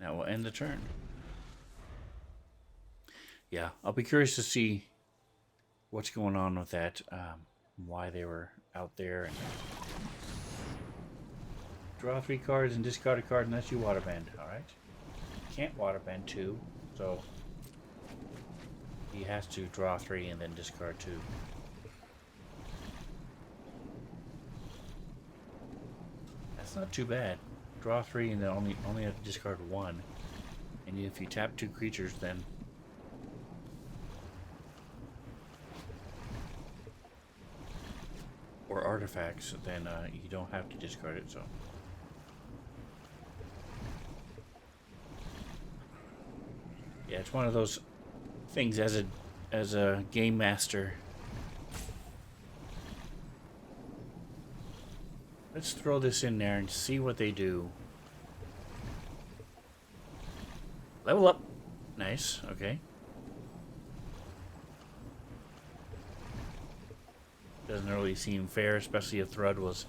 That will end the turn. Yeah, I'll be curious to see what's going on with that. Why they were out there. And draw 3 cards and discard a card, and that's you waterbend. Alright. Can't waterbend 2, so he has to draw 3 and then discard 2. That's not too bad. Draw 3 and then only have to discard 1. And if you tap 2 creatures, then or artifacts, then you don't have to discard it. So yeah, it's one of those things. As a as a game master. Let's throw this in there and see what they do. Level up. Nice. Okay. Doesn't really seem fair, especially if Thrud was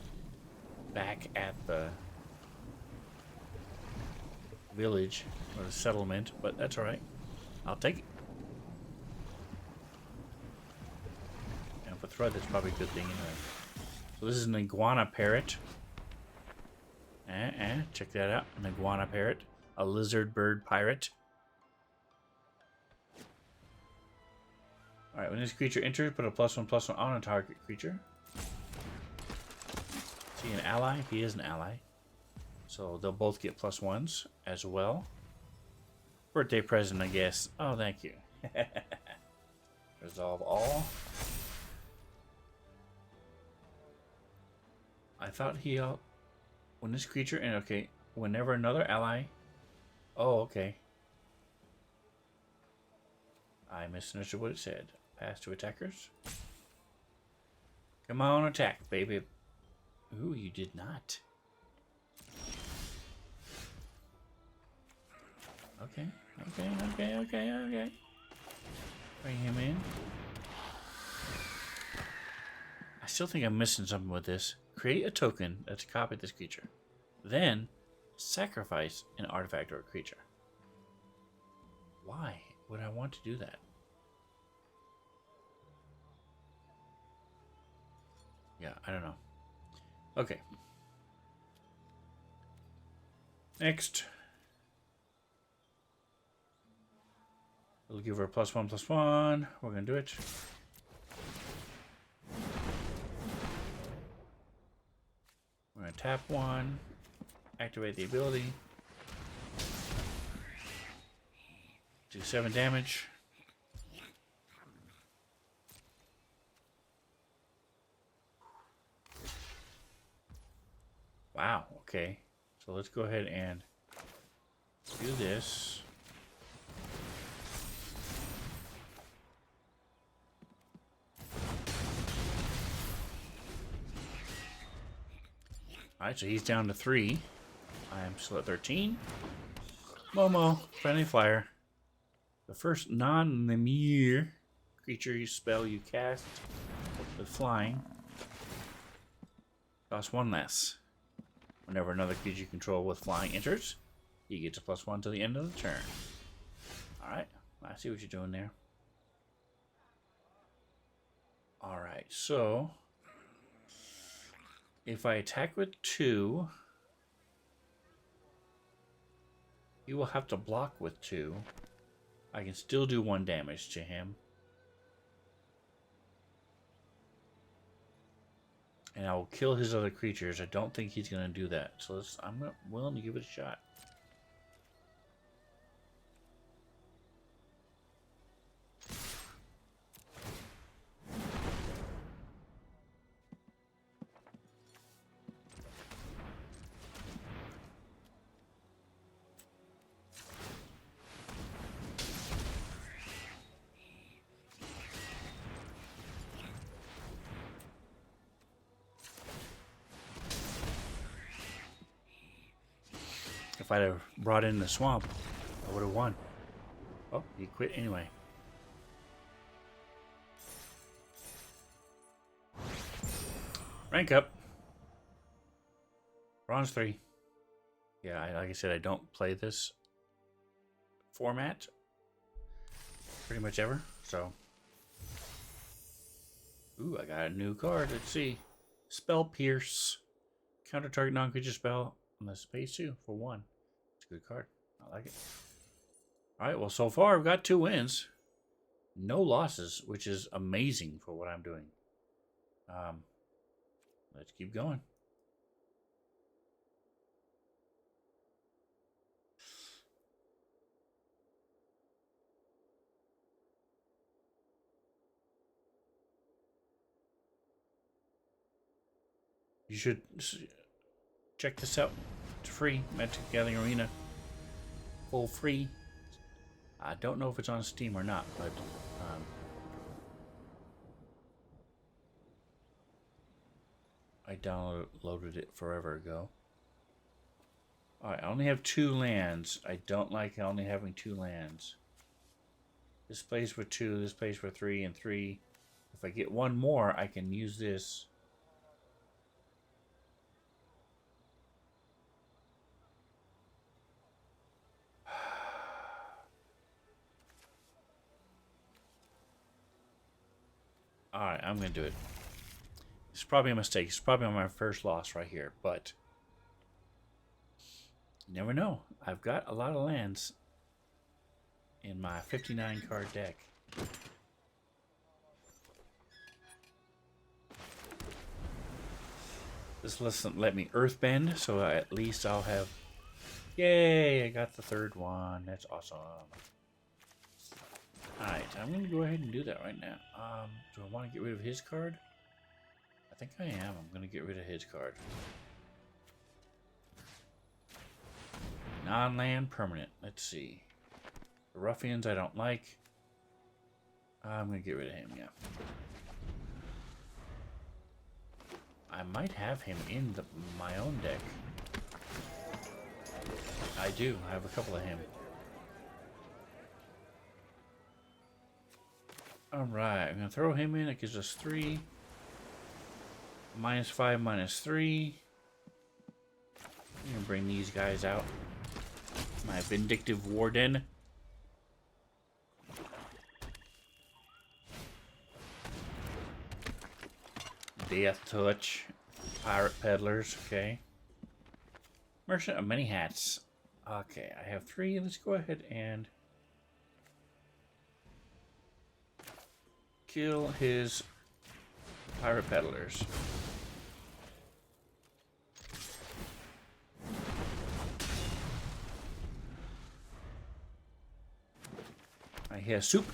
back at the village or the settlement, but that's alright. I'll take it. And for Thrud, that's probably a good thing anyway. So this is an iguana parrot. Check that out. An iguana parrot. A lizard bird pirate. Alright, when this creature enters, put a +1/+1 on a target creature. Is he an ally? He is an ally. So they'll both get +1s as well. Birthday present, I guess. Oh, thank you. Resolve all. I thought he... when this creature... and okay, whenever another ally... Oh, okay. I misunderstood what it said. Pass to attackers. Come on, attack, baby. Ooh, you did not. Okay. Bring him in. I still think I'm missing something with this. Create a token that's a copy of this creature. Then, sacrifice an artifact or a creature. Why would I want to do that? Yeah, I don't know. Okay. Next. We'll give her a +1/+1. We're going to do it. We're going to tap one. Activate the ability. Do 7 damage. Wow, okay. So let's go ahead and do this. Alright, so he's down to 3. I'm still at 13. Momo, friendly flyer. The first non-Lemire creature you spell you cast with flying costs 1 less. Whenever another creature you control with flying enters, he gets a +1 to the end of the turn. Alright, I see what you're doing there. Alright, so if I attack with 2, he will have to block with 2. I can still do 1 damage to him. And I will kill his other creatures. I don't think he's going to do that. So I'm willing to give it a shot. If I'd have brought in the swamp, I would have won. Oh, he quit anyway. Rank up. Bronze 3. Yeah, like I said, I don't play this format pretty much ever, so. Ooh, I got a new card. Let's see. Spell Pierce. Counter target non-creature spell unless it pays 2 for 1. It's a good card. I like it. Alright, well, so far I've got 2 wins. No losses, which is amazing for what I'm doing. Let's keep going. You should check this out. It's free. Magic Gathering Arena. Full free. I don't know if it's on Steam or not, but I downloaded it forever ago. Alright, I only have 2 lands. I don't like only having 2 lands. This plays for 2, this plays for 3, and 3. If I get 1 more, I can use this. Alright, I'm going to do it. It's probably a mistake. It's probably my first loss right here, but you never know. I've got a lot of lands in my 59 card deck. This doesn't let me earthbend, so at least I'll have... Yay! I got the 3rd one. That's awesome. Alright, I'm going to go ahead and do that right now. Do I want to get rid of his card? I think I am. I'm going to get rid of his card. Non-land permanent. Let's see. The Ruffians I don't like. I'm going to get rid of him, yeah. I might have him in my own deck. I do. I have a couple of him. Alright, I'm going to throw him in. It gives us 3. -5, -3. I'm going to bring these guys out. My Vindictive Warden. Death Touch. Pirate Peddlers, okay. Merchant of Many Hats. Okay, I have 3. Let's go ahead and kill his Pirate Peddlers. I hear soup.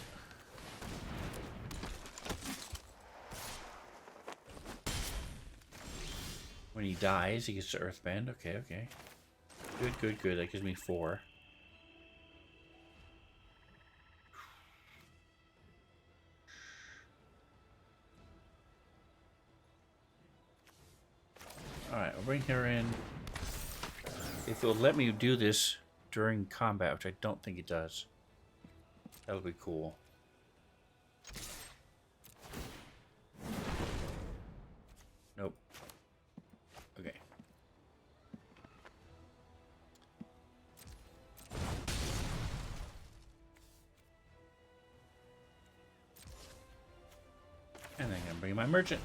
When he dies, he gets to Earthbend. Okay, okay. Good, good, good. That gives me 4. Alright, I'll bring her in. If it'll let me do this during combat, which I don't think it does. That'll be cool. Nope. Okay. And then I'm gonna bring my merchant.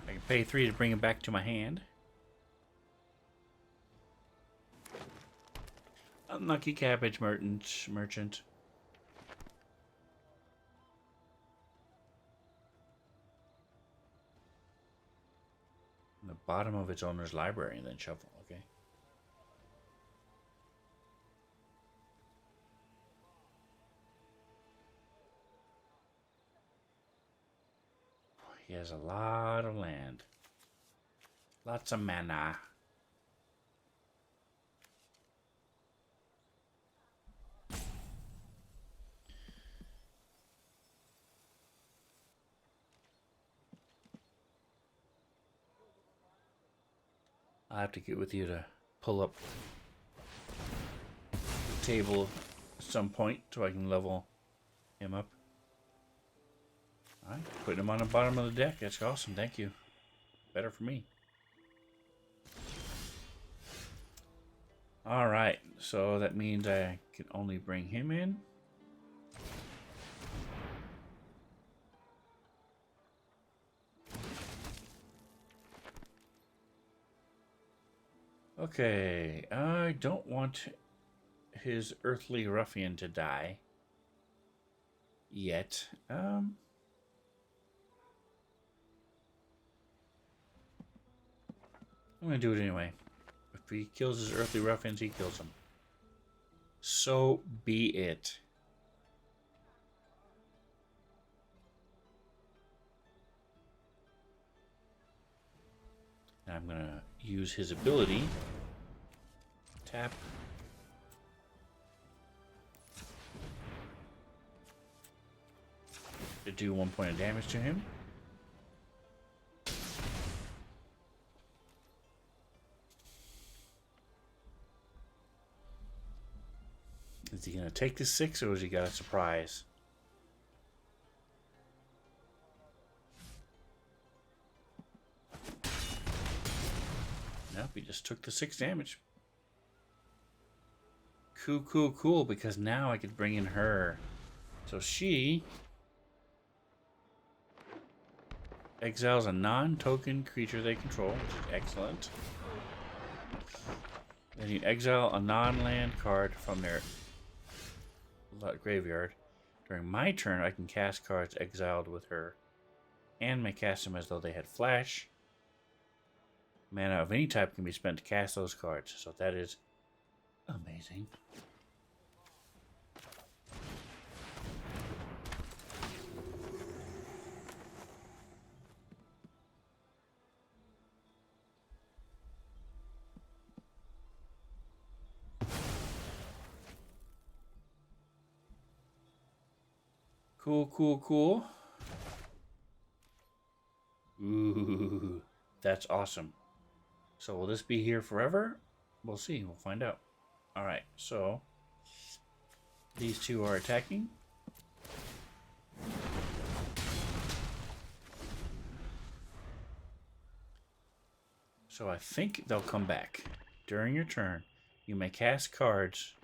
I can pay 3 to bring him back to my hand. Unlucky cabbage merchant. The bottom of its owner's library and then shuffle, okay. He has a lot of land. Lots of mana. I'll have to get with you to pull up the table at some point so I can level him up. Alright, putting him on the bottom of the deck. That's awesome. Thank you. Better for me. Alright, so that means I can only bring him in. Okay, I don't want his earthly ruffian to die yet. I'm gonna do it anyway. If he kills his earthly ruffians, he kills them. So be it. Now I'm gonna use his ability. Tap. To do 1 point of damage to him. Is he going to take the 6 or has he got a surprise? Nope, he just took the 6 damage. Cool, because now I could bring in her. So she exiles a non-token creature they control, which is excellent. Then you exile a non-land card from their graveyard. During my turn, I can cast cards exiled with her and may cast them as though they had flash. Mana of any type can be spent to cast those cards, so that is amazing. Cool. Ooh, that's awesome. So will this be here forever? We'll see. We'll find out. All right, so these two are attacking. So I think they'll come back. During your turn, you may cast cards.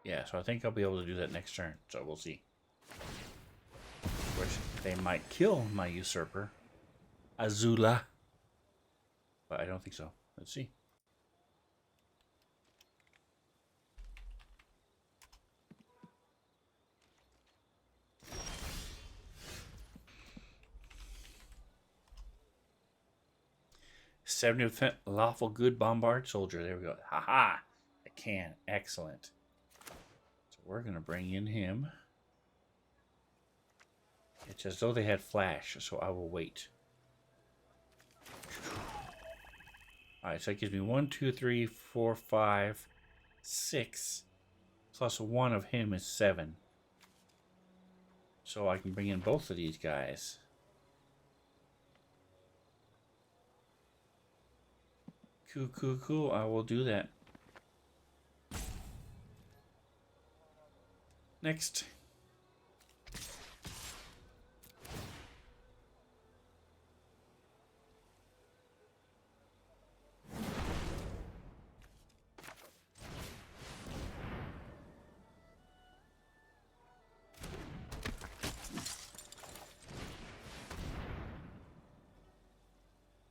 Yeah, so I think I'll be able to do that next turn. So we'll see. Of course, they might kill my usurper, Azula. But I don't think so. Let's see. %70 lawful good bombard soldier. There we go. Haha. I can. Excellent. So we're going to bring in him. It's as though they had flash, so I will wait. Alright, so that gives me 1, 2, 3, 4, 5, 6. Plus 1 of him is 7. So I can bring in both of these guys. Cool. I will do that. Next.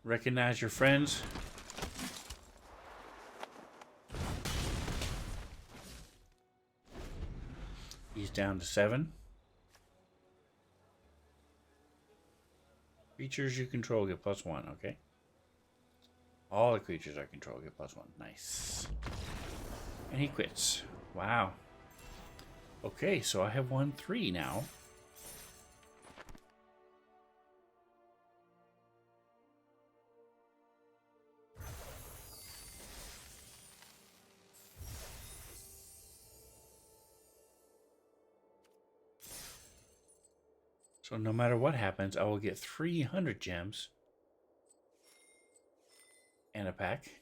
Recognize your friends. He's down to 7. Creatures you control get +1, okay? All the creatures I control get +1. Nice. And he quits. Wow. Okay, so I have 1/3 now. So no matter what happens, I will get 300 gems and a pack.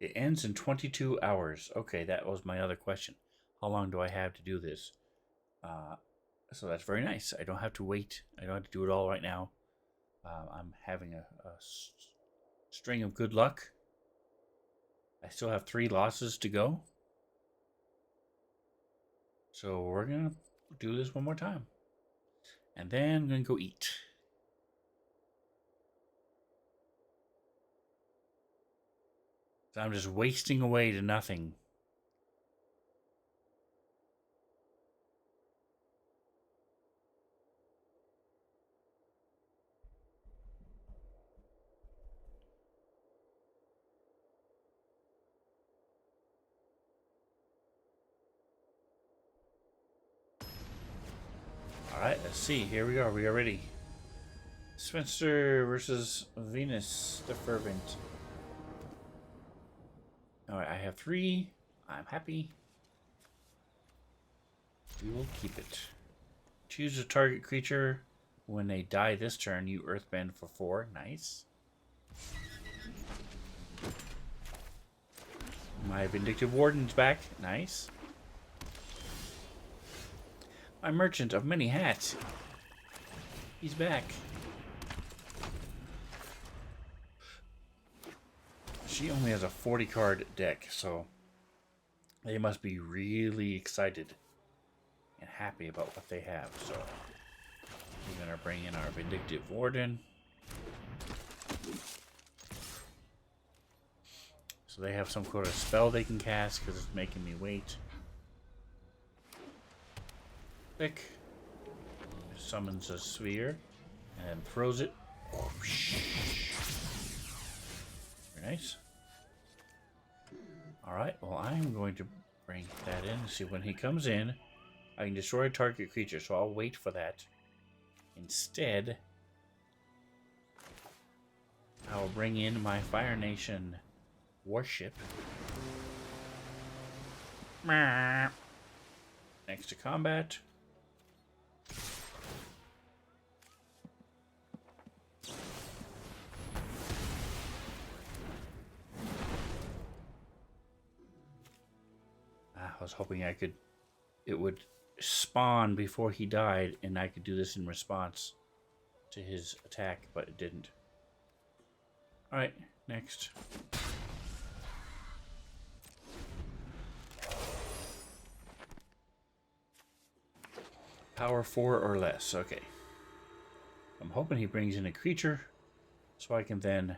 It ends in 22 hours. Okay, that was my other question. How long do I have to do this? So that's very nice. I don't have to wait. I don't have to do it all right now. I'm having a string of good luck. I still have 3 losses to go. So we're going to do this one more time. And then I'm going to go eat. So I'm just wasting away to nothing. Alright, let's see. Here we go. We are ready. Spencer versus Venus the Fervent. Alright, I have 3. I'm happy. We will keep it. Choose a target creature. When they die this turn, you earthbend for 4. Nice. My Vindictive Warden's back. Nice. My Merchant of Many Hats. He's back. She only has a 40 card deck, so they must be really excited and happy about what they have. So we're going to bring in our Vindictive Warden. So they have some sort of spell they can cast because it's making me wait. Click. Summons a sphere and throws it. Very nice. Alright, well, I'm going to bring that in and see when he comes in. I can destroy a target creature, so I'll wait for that. Instead, I will bring in my Fire Nation warship. Next to combat. I was hoping it would spawn before he died and I could do this in response to his attack, but it didn't. Alright, next. Power 4 or less, okay. I'm hoping he brings in a creature so I can then...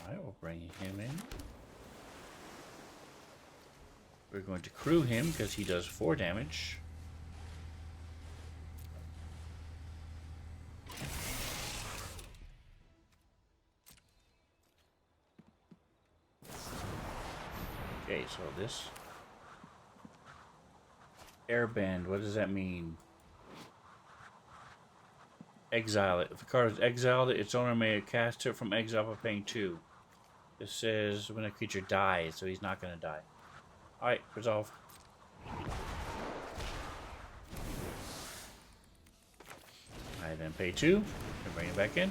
Alright, we'll bring him in. We're going to crew him because he does 4 damage. Okay, so this airbend, what does that mean? Exile it. If the card is exiled, its owner may cast it from exile by paying 2. This says when a creature dies, so he's not going to die. Alright, resolve. I then pay 2 and bring it back in.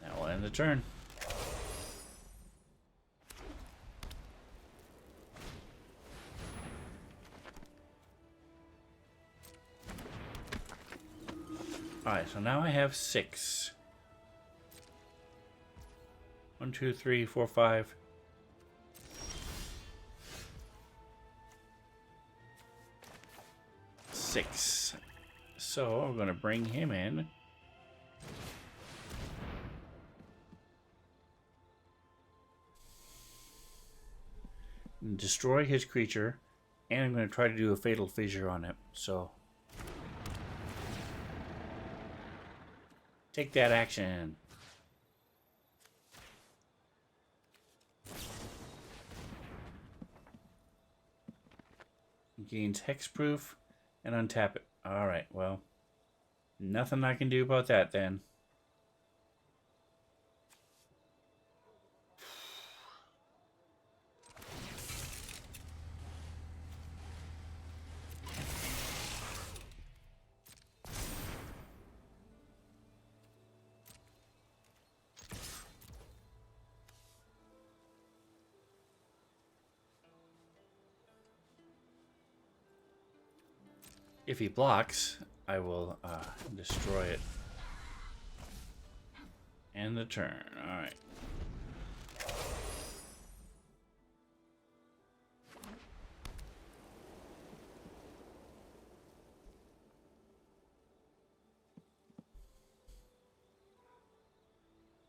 That will end the turn. Alright, so now I have 6. 1, 2, 3, 4, 5. 6. So I'm going to bring him in. And destroy his creature. And I'm going to try to do a Fatal Fissure on it. So take that action. Gains hexproof and untap it. Alright, well, nothing I can do about that then. If he blocks, I will destroy it. End the turn. Alright.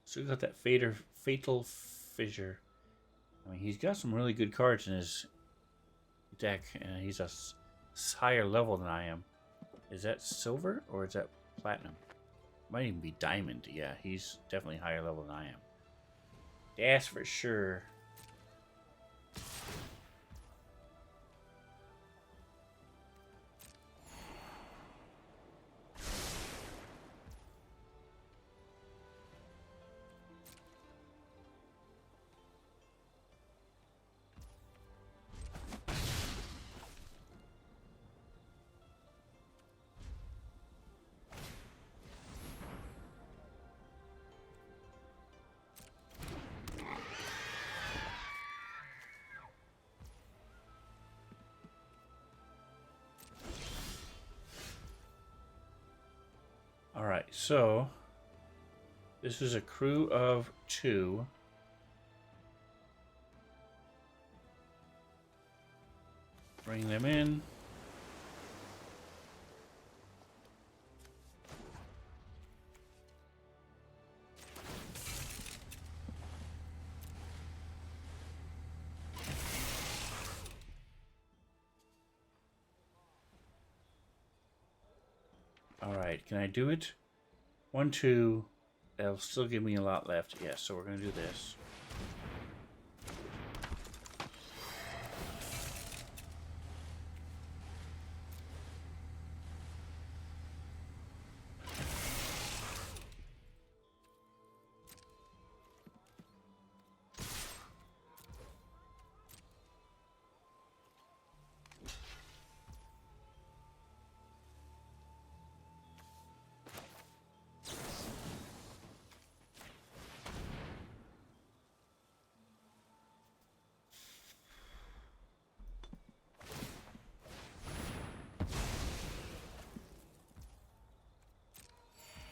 So we got that Fatal Fissure. I mean, he's got some really good cards in his deck, and he's a higher level than I am. Is that silver or is that platinum? Might even be diamond. Yeah, he's definitely higher level than I am. That's for sure. Alright, so this is a crew of 2. Bring them in. Alright, can I do it? 1, 2. That'll still give me a lot left. Yes, so we're going to do this.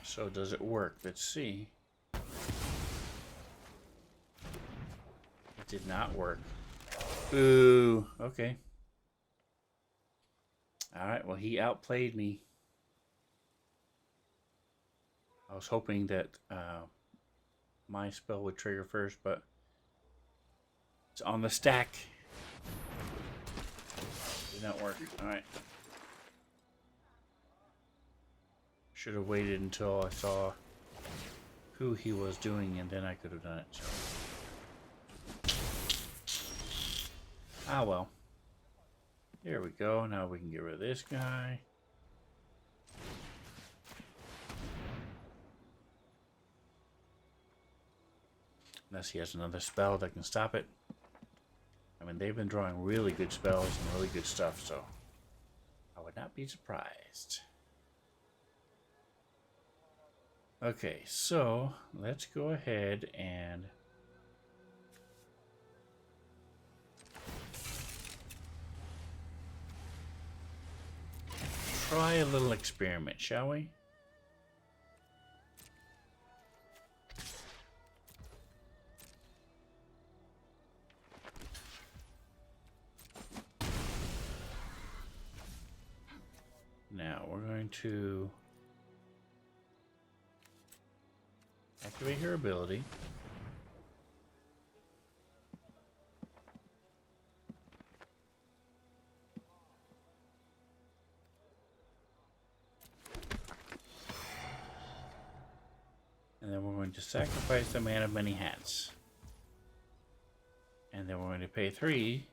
So does it work? Let's see. It did not work. Ooh, okay. Alright, well he outplayed me. I was hoping that my spell would trigger first, but it's on the stack. Did not work. Alright. Should have waited until I saw who he was doing, and then I could have done it. So. Ah, well. There we go. Now we can get rid of this guy. Unless he has another spell that can stop it. I mean, they've been drawing really good spells and really good stuff, so I would not be surprised. Okay, so let's go ahead and try a little experiment, shall we? Now we're going to activate her ability. And then we're going to sacrifice the Man of Many Hats. And then we're going to pay 3.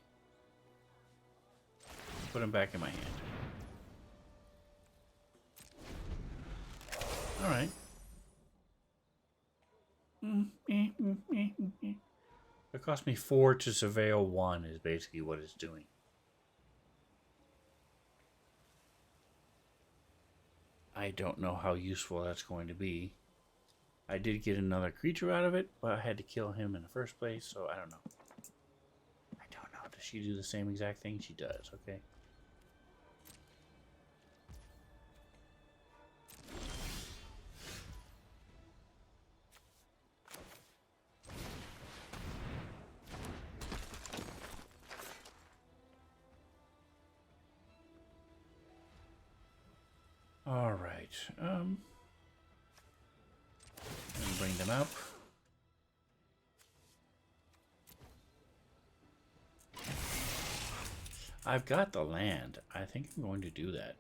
Put him back in my hand. Alright. It cost me 4 to surveil 1 is basically what it's doing. I don't know how useful that's going to be. I did get another creature out of it, but I had to kill him in the first place, so I don't know. I don't know. Does she do the same exact thing? She does, okay. All right. And bring them up. I've got the land. I think I'm going to do that.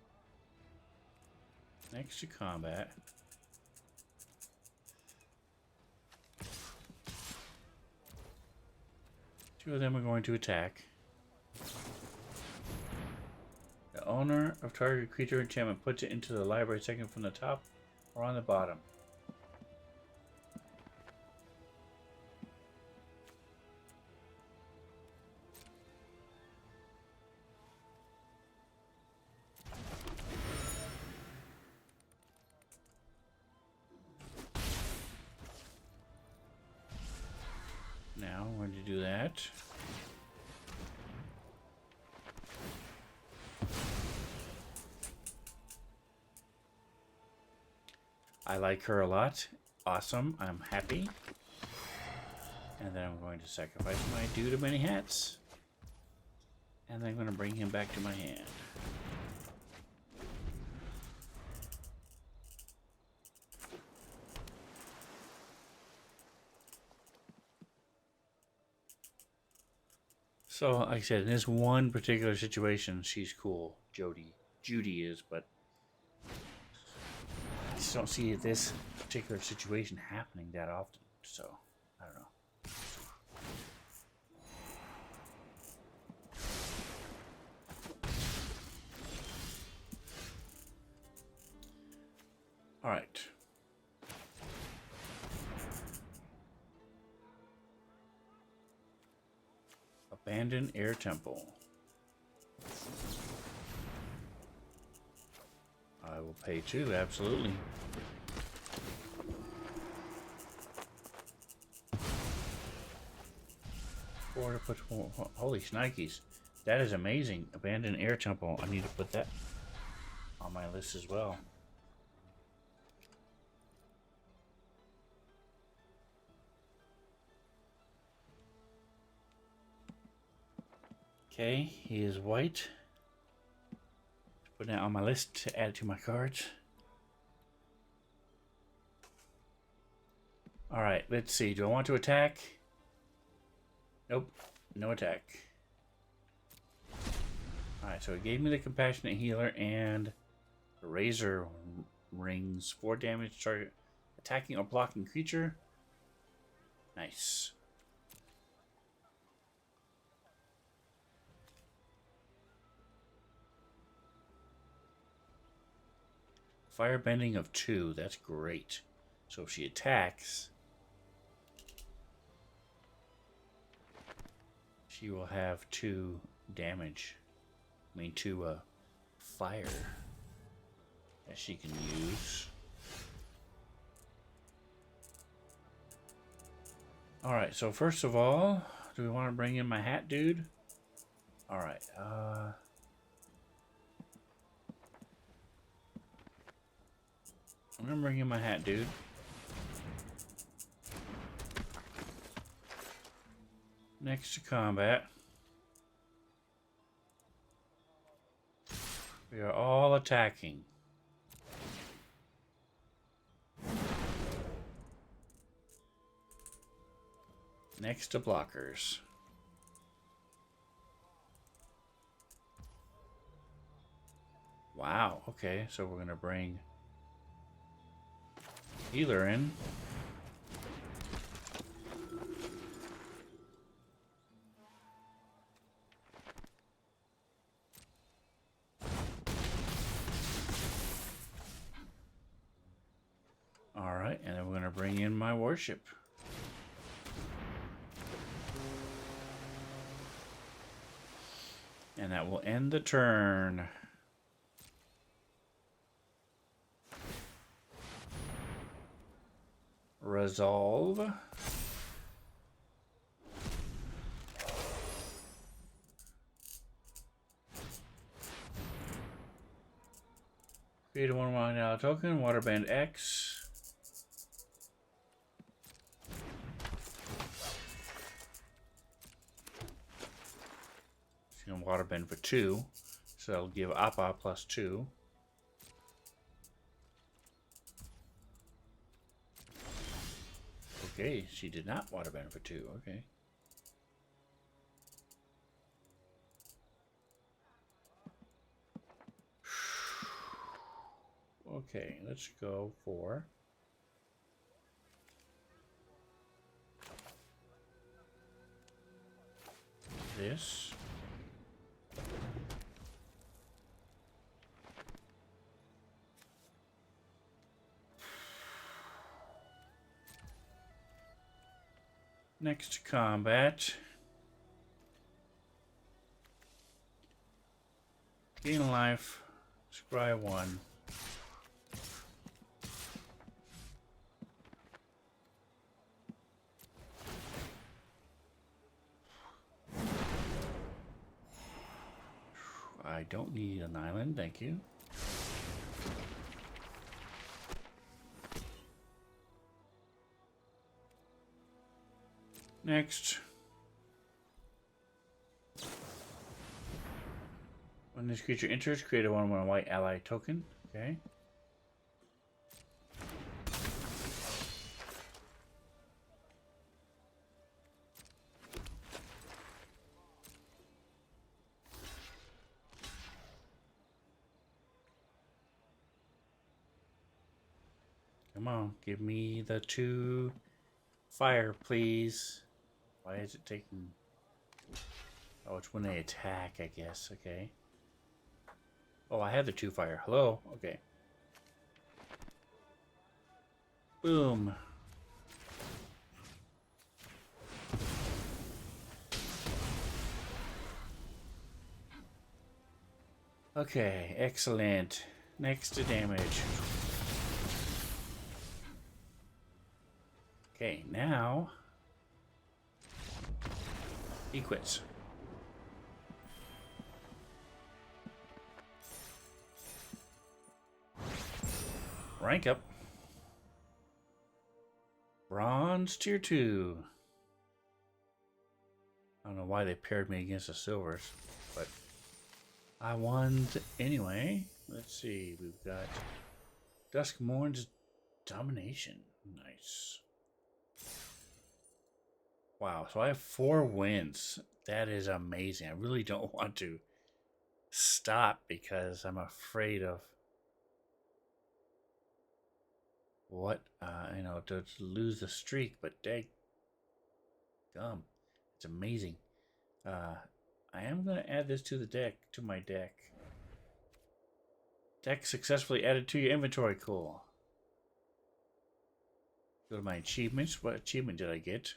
Next to combat. Two of them are going to attack. The owner of target creature enchantment puts it into the library second from the top or on the bottom. Now we're going to do that. I like her a lot. Awesome. I'm happy. And then I'm going to sacrifice my dude of many hats. And then I'm going to bring him back to my hand. So, like I said, in this one particular situation, she's cool. Judy is, but I just don't see this particular situation happening that often. So, I don't know. All right. Abandoned Air Temple. I will pay 2, absolutely. Or to put, holy shnikes. That is amazing. Abandoned Air Temple. I need to put that on my list as well. Okay, he is white. Put that on my list to add to my cards. Alright, let's see. Do I want to attack? Nope, no attack. Alright, so it gave me the Compassionate Healer and the Razor Rings. 4 damage target attacking or blocking creature. Nice. Firebending of 2, that's great. So if she attacks, she will have 2 damage. I mean 2 fire that she can use. Alright, so first of all, do we want to bring in my hat dude? Alright, I'm gonna bring in my hat dude. Next to combat. We are all attacking. Next to blockers. Wow, okay, so we're gonna bring healer in. Alright, and then we're going to bring in my warship. And that will end the turn. Resolve. Create a 1 token, Waterbend X. It's going to Waterbend for 2, so that'll give Appa +2. Okay, she did not Waterbend for 2, okay. Okay, let's go for this. Next to combat. Gain life. Scry 1. I don't need an island, thank you. Next. When this creature enters, create a 1/1 white ally token. Okay. Come on, give me the 2 fire, please. Why is it taking... Oh, it's when they attack, I guess. Okay. Oh, I have the 2 fire. Hello? Okay. Boom. Okay, excellent. Next to damage. Okay, now he quits. Rank up. Bronze tier 2. I don't know why they paired me against the silvers, but I won anyway. Let's see, we've got Duskmourn's Domination. Nice. Wow, so I have 4 wins. That is amazing. I really don't want to stop because I'm afraid of what, to lose the streak, but dang gum. It's amazing. I am going to add this to the deck, to my deck. Deck successfully added to your inventory. Cool. Go to my achievements. What achievement did I get?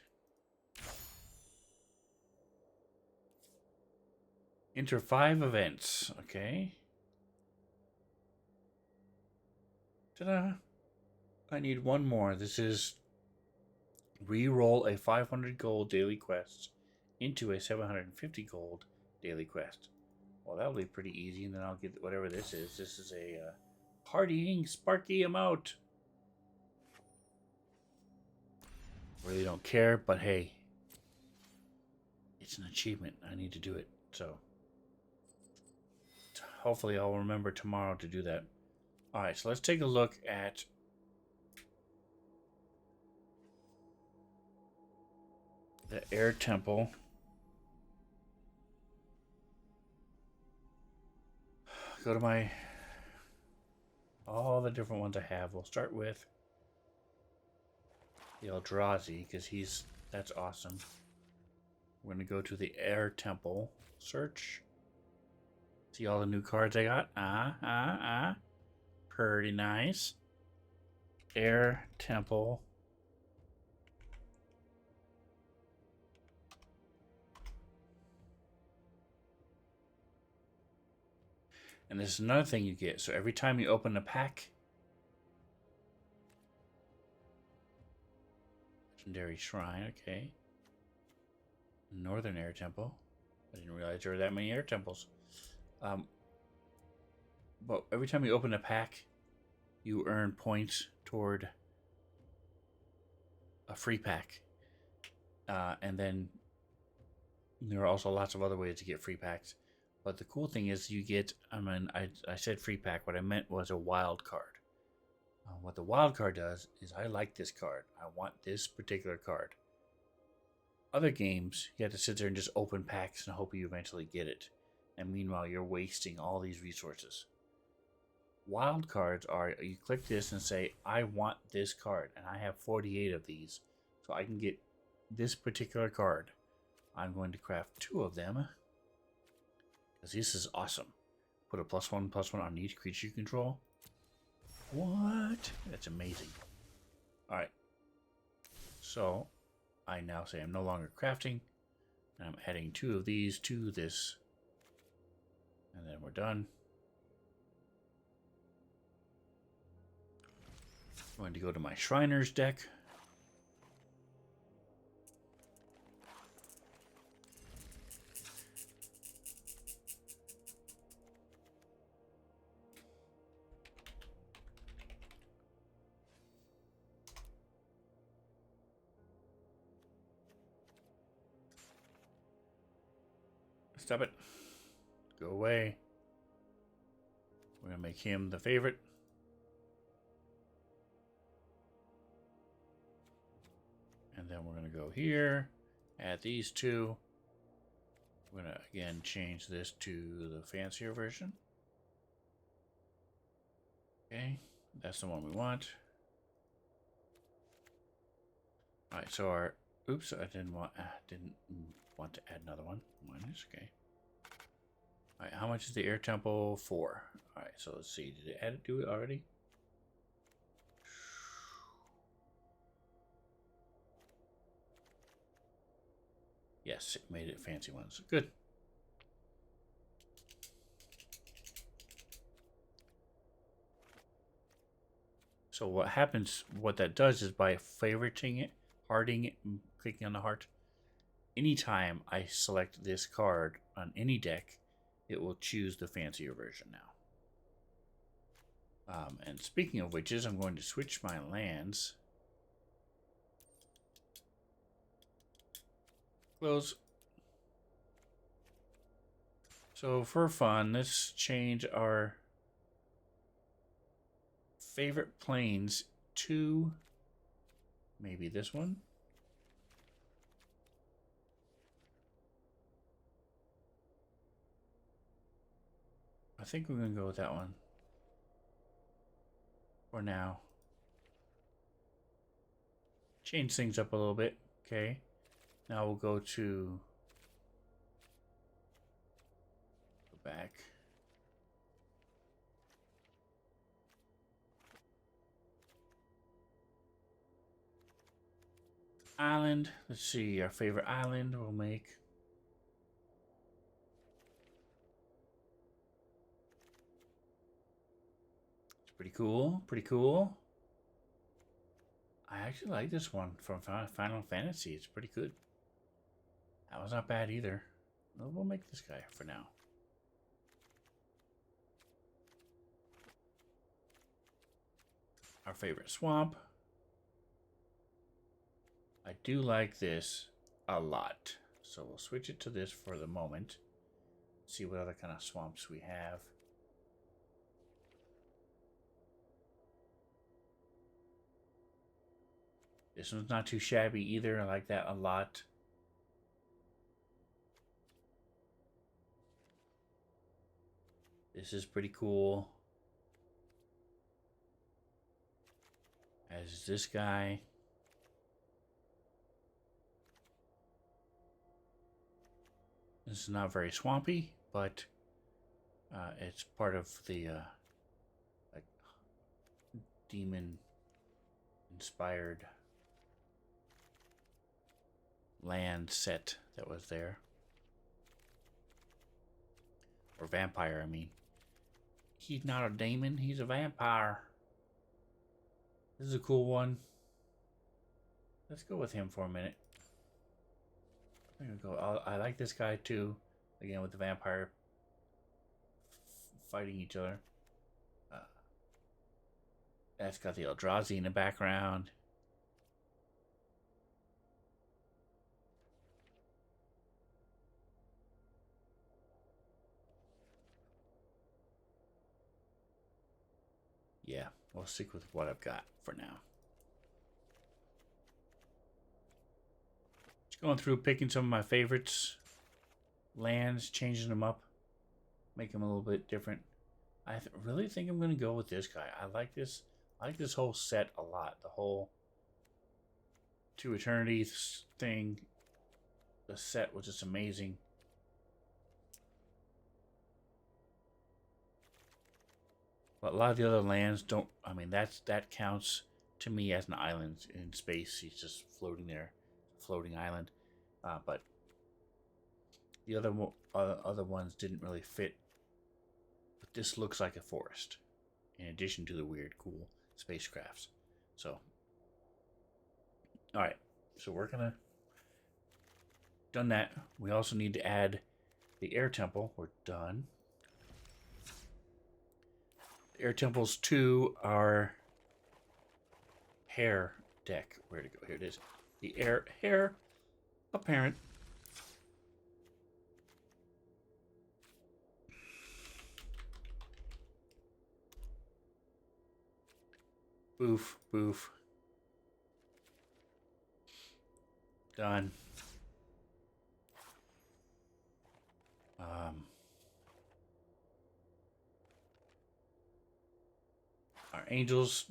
Enter 5 events. Okay. Ta-da! I need one more. This is re-roll a 500 gold daily quest into a 750 gold daily quest. Well, that'll be pretty easy, and then I'll get whatever this is. This is a partying sparky amount. Really don't care, but hey, it's an achievement. I need to do it, so hopefully I'll remember tomorrow to do that. Alright, so let's take a look at the Air Temple. Go to my... all the different ones I have. We'll start with the Eldrazi, because that's awesome. We're going to go to the Air Temple. Search. See all the new cards I got? Pretty nice. Air Temple. And this is another thing you get. So every time you open a pack, Legendary Shrine, okay. Northern Air Temple. I didn't realize there were that many air temples. But every time you open a pack, you earn points toward a free pack. And then there are also lots of other ways to get free packs. But the cool thing is you get, I said free pack. What I meant was a wild card. What the wild card does is I like this card. I want this particular card. Other games, you have to sit there and just open packs and hope you eventually get it. And meanwhile, you're wasting all these resources. Wild cards are, you click this and say, I want this card. And I have 48 of these. So I can get this particular card. I'm going to craft 2 of them. Because this is awesome. Put a +1/+1 on each creature you control. What? That's amazing. Alright. So, I now say I'm no longer crafting. And I'm adding 2 of these to this. And then we're done. I'm going to go to my Shriners deck. Stop it. Go away. We're going to make him the favorite. And then we're going to go here. Add these two. We're going to, again, change this to the fancier version. Okay. That's the one we want. Alright, so our... Oops, I didn't want to add another one. Minus, okay. Alright, how much is the air tempo? 4. Alright, so let's see. Did it do it already? Yes, it made it fancy ones. Good. So what happens, what that does is by favoriting it, hearting it, and clicking on the heart, anytime I select this card on any deck, it will choose the fancier version now. And speaking of which, I'm going to switch my lands. Close. So for fun, let's change our favorite planes to maybe this one. I think we're going to go with that one for now. Change things up a little bit. Okay. Now we'll go back. Island. Let's see, our favorite island we'll make. It's pretty cool. Pretty cool. I actually like this one from Final Fantasy. It's pretty good. That was not bad either. We'll make this guy for now. Our favorite swamp. I do like this a lot. So we'll switch it to this for the moment. See what other kind of swamps we have. This one's not too shabby either. I like that a lot. This is pretty cool. As is this guy. This is not very swampy, but it's part of the like demon-inspired land set that was there. Or vampire, I mean. He's not a demon, he's a vampire. This is a cool one. Let's go with him for a minute. I'm gonna go. I like this guy too. Again, with the vampire fighting each other. That's got the Eldrazi in the background. Yeah, we'll stick with what I've got for now. Just going through, picking some of my favorites. Lands, changing them up. Make them a little bit different. I really think I'm going to go with this guy. I like this whole set a lot. The whole To Eternity thing. The set was just amazing. But a lot of the other lands don't. I mean, that counts to me as an island in space. He's just floating there, floating island. But the other ones didn't really fit. But this looks like a forest, in addition to the weird, cool spacecrafts. So, all right. So we're gonna done that. We also need to add the air temple. We're done. Air temples to our hair deck. Where to go? Here it is. The hair apparent. Boof, boof. Done. Our angels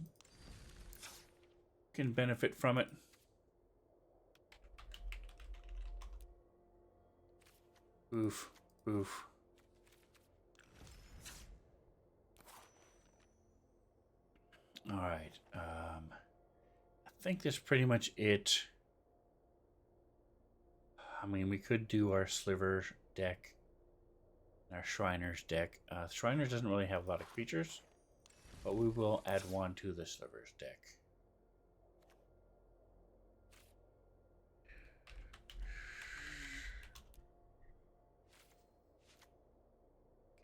can benefit from it. Boof, boof. All right. I think that's pretty much it. I mean, we could do our sliver deck, our Shriner's deck. Shriner's doesn't really have a lot of creatures, but we will add one to the sliver's deck.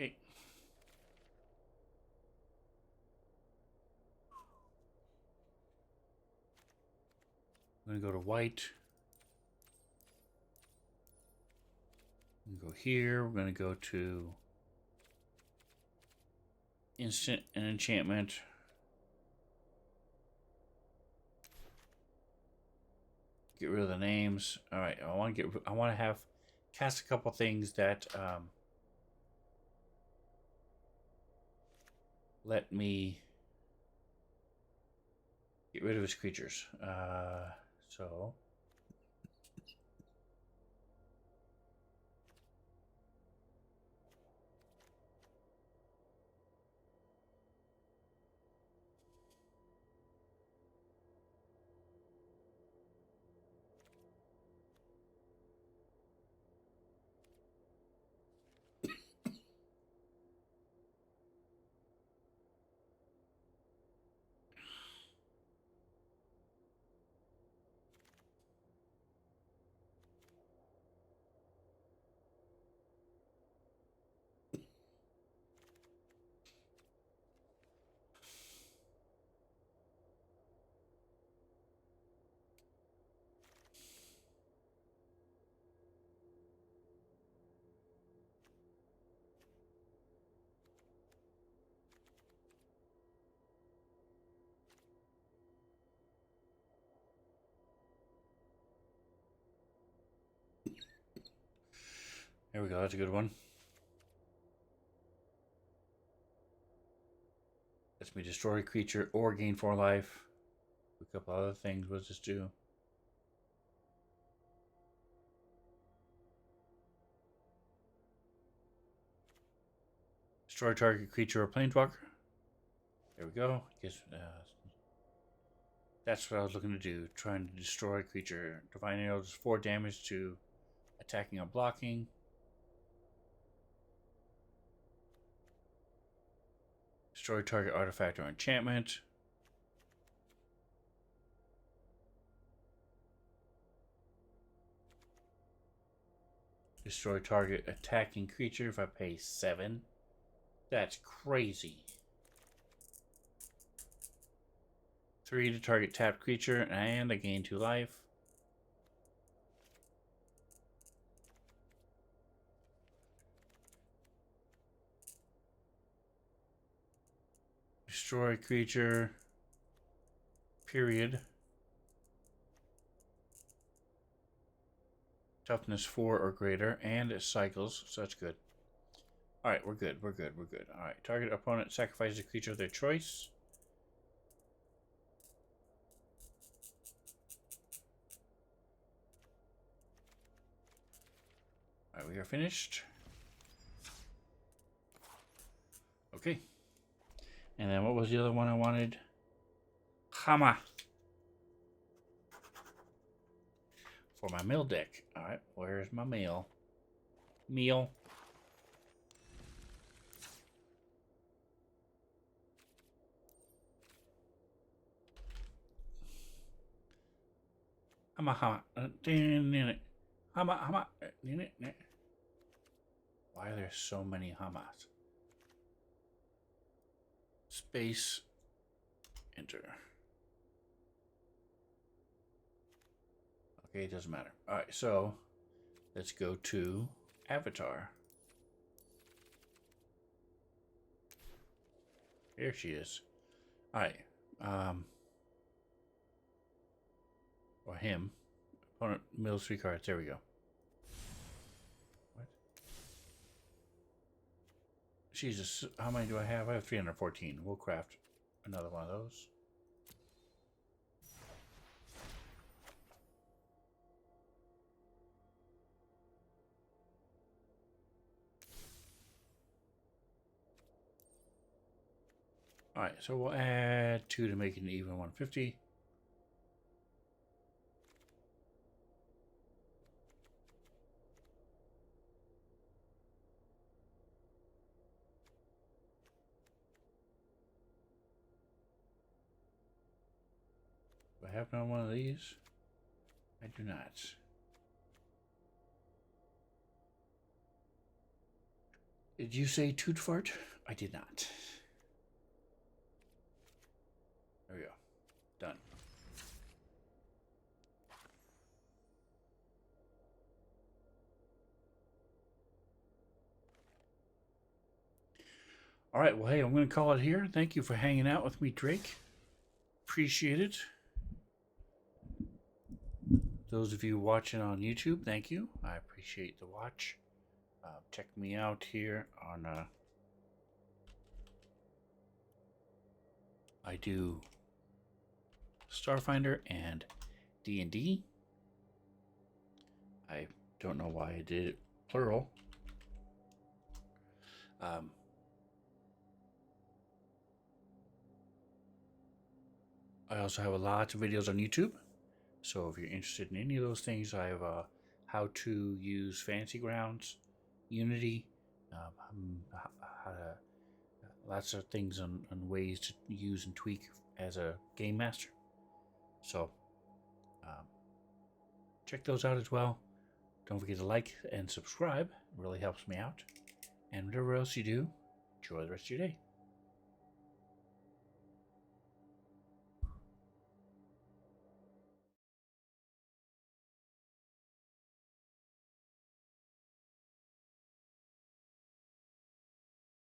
Okay. I'm going to go to white. Go here. We're going to go to instant and enchantment. Get rid of the names. All right. I want to have cast a couple things that let me get rid of his creatures. So. There we go. That's a good one. Lets me destroy a creature or gain 4 life. A couple other things. What does this do? Destroy target creature or planeswalker. There we go. Guess that's what I was looking to do. Trying to destroy a creature. Divine Arrow does 4 damage to attacking or blocking. Destroy target artifact or enchantment. Destroy target attacking creature if I pay 7. That's crazy. 3 to target tapped creature, and I gain 2 life. Destroy creature. Period. Toughness 4 or greater, and it cycles, so that's good. Alright, we're good, we're good, we're good. Alright, target opponent sacrifices a creature of their choice. Alright, we are finished. Okay. And then what was the other one I wanted? Hama. For my mill deck. Alright, where's my meal? Meal. Hama, hama. Hama, hama. Why are there so many hamas? Space. Enter. Okay, it doesn't matter. Alright, so let's go to Avatar. Here she is. Alright, Or him. Opponent mills 3 cards. There we go. What? Jesus, how many do I have? I have 314. We'll craft another one of those. Alright, so we'll add 2 to make it an even 150. Do I have another one of these? I do not. Did you say toot fart? I did not. There we go. Done. All right. Well, hey, I'm going to call it here. Thank you for hanging out with me, Drake. Appreciate it. Those of you watching on YouTube, thank you. I appreciate the watch. Check me out here on... I do Starfinder and D&D. I don't know why I did it plural. I also have lots of videos on YouTube. So if you're interested in any of those things, I have how to use Fantasy Grounds, Unity, how to, lots of things on ways to use and tweak as a game master. So check those out as well. Don't forget to like and subscribe. It really helps me out. And whatever else you do, enjoy the rest of your day.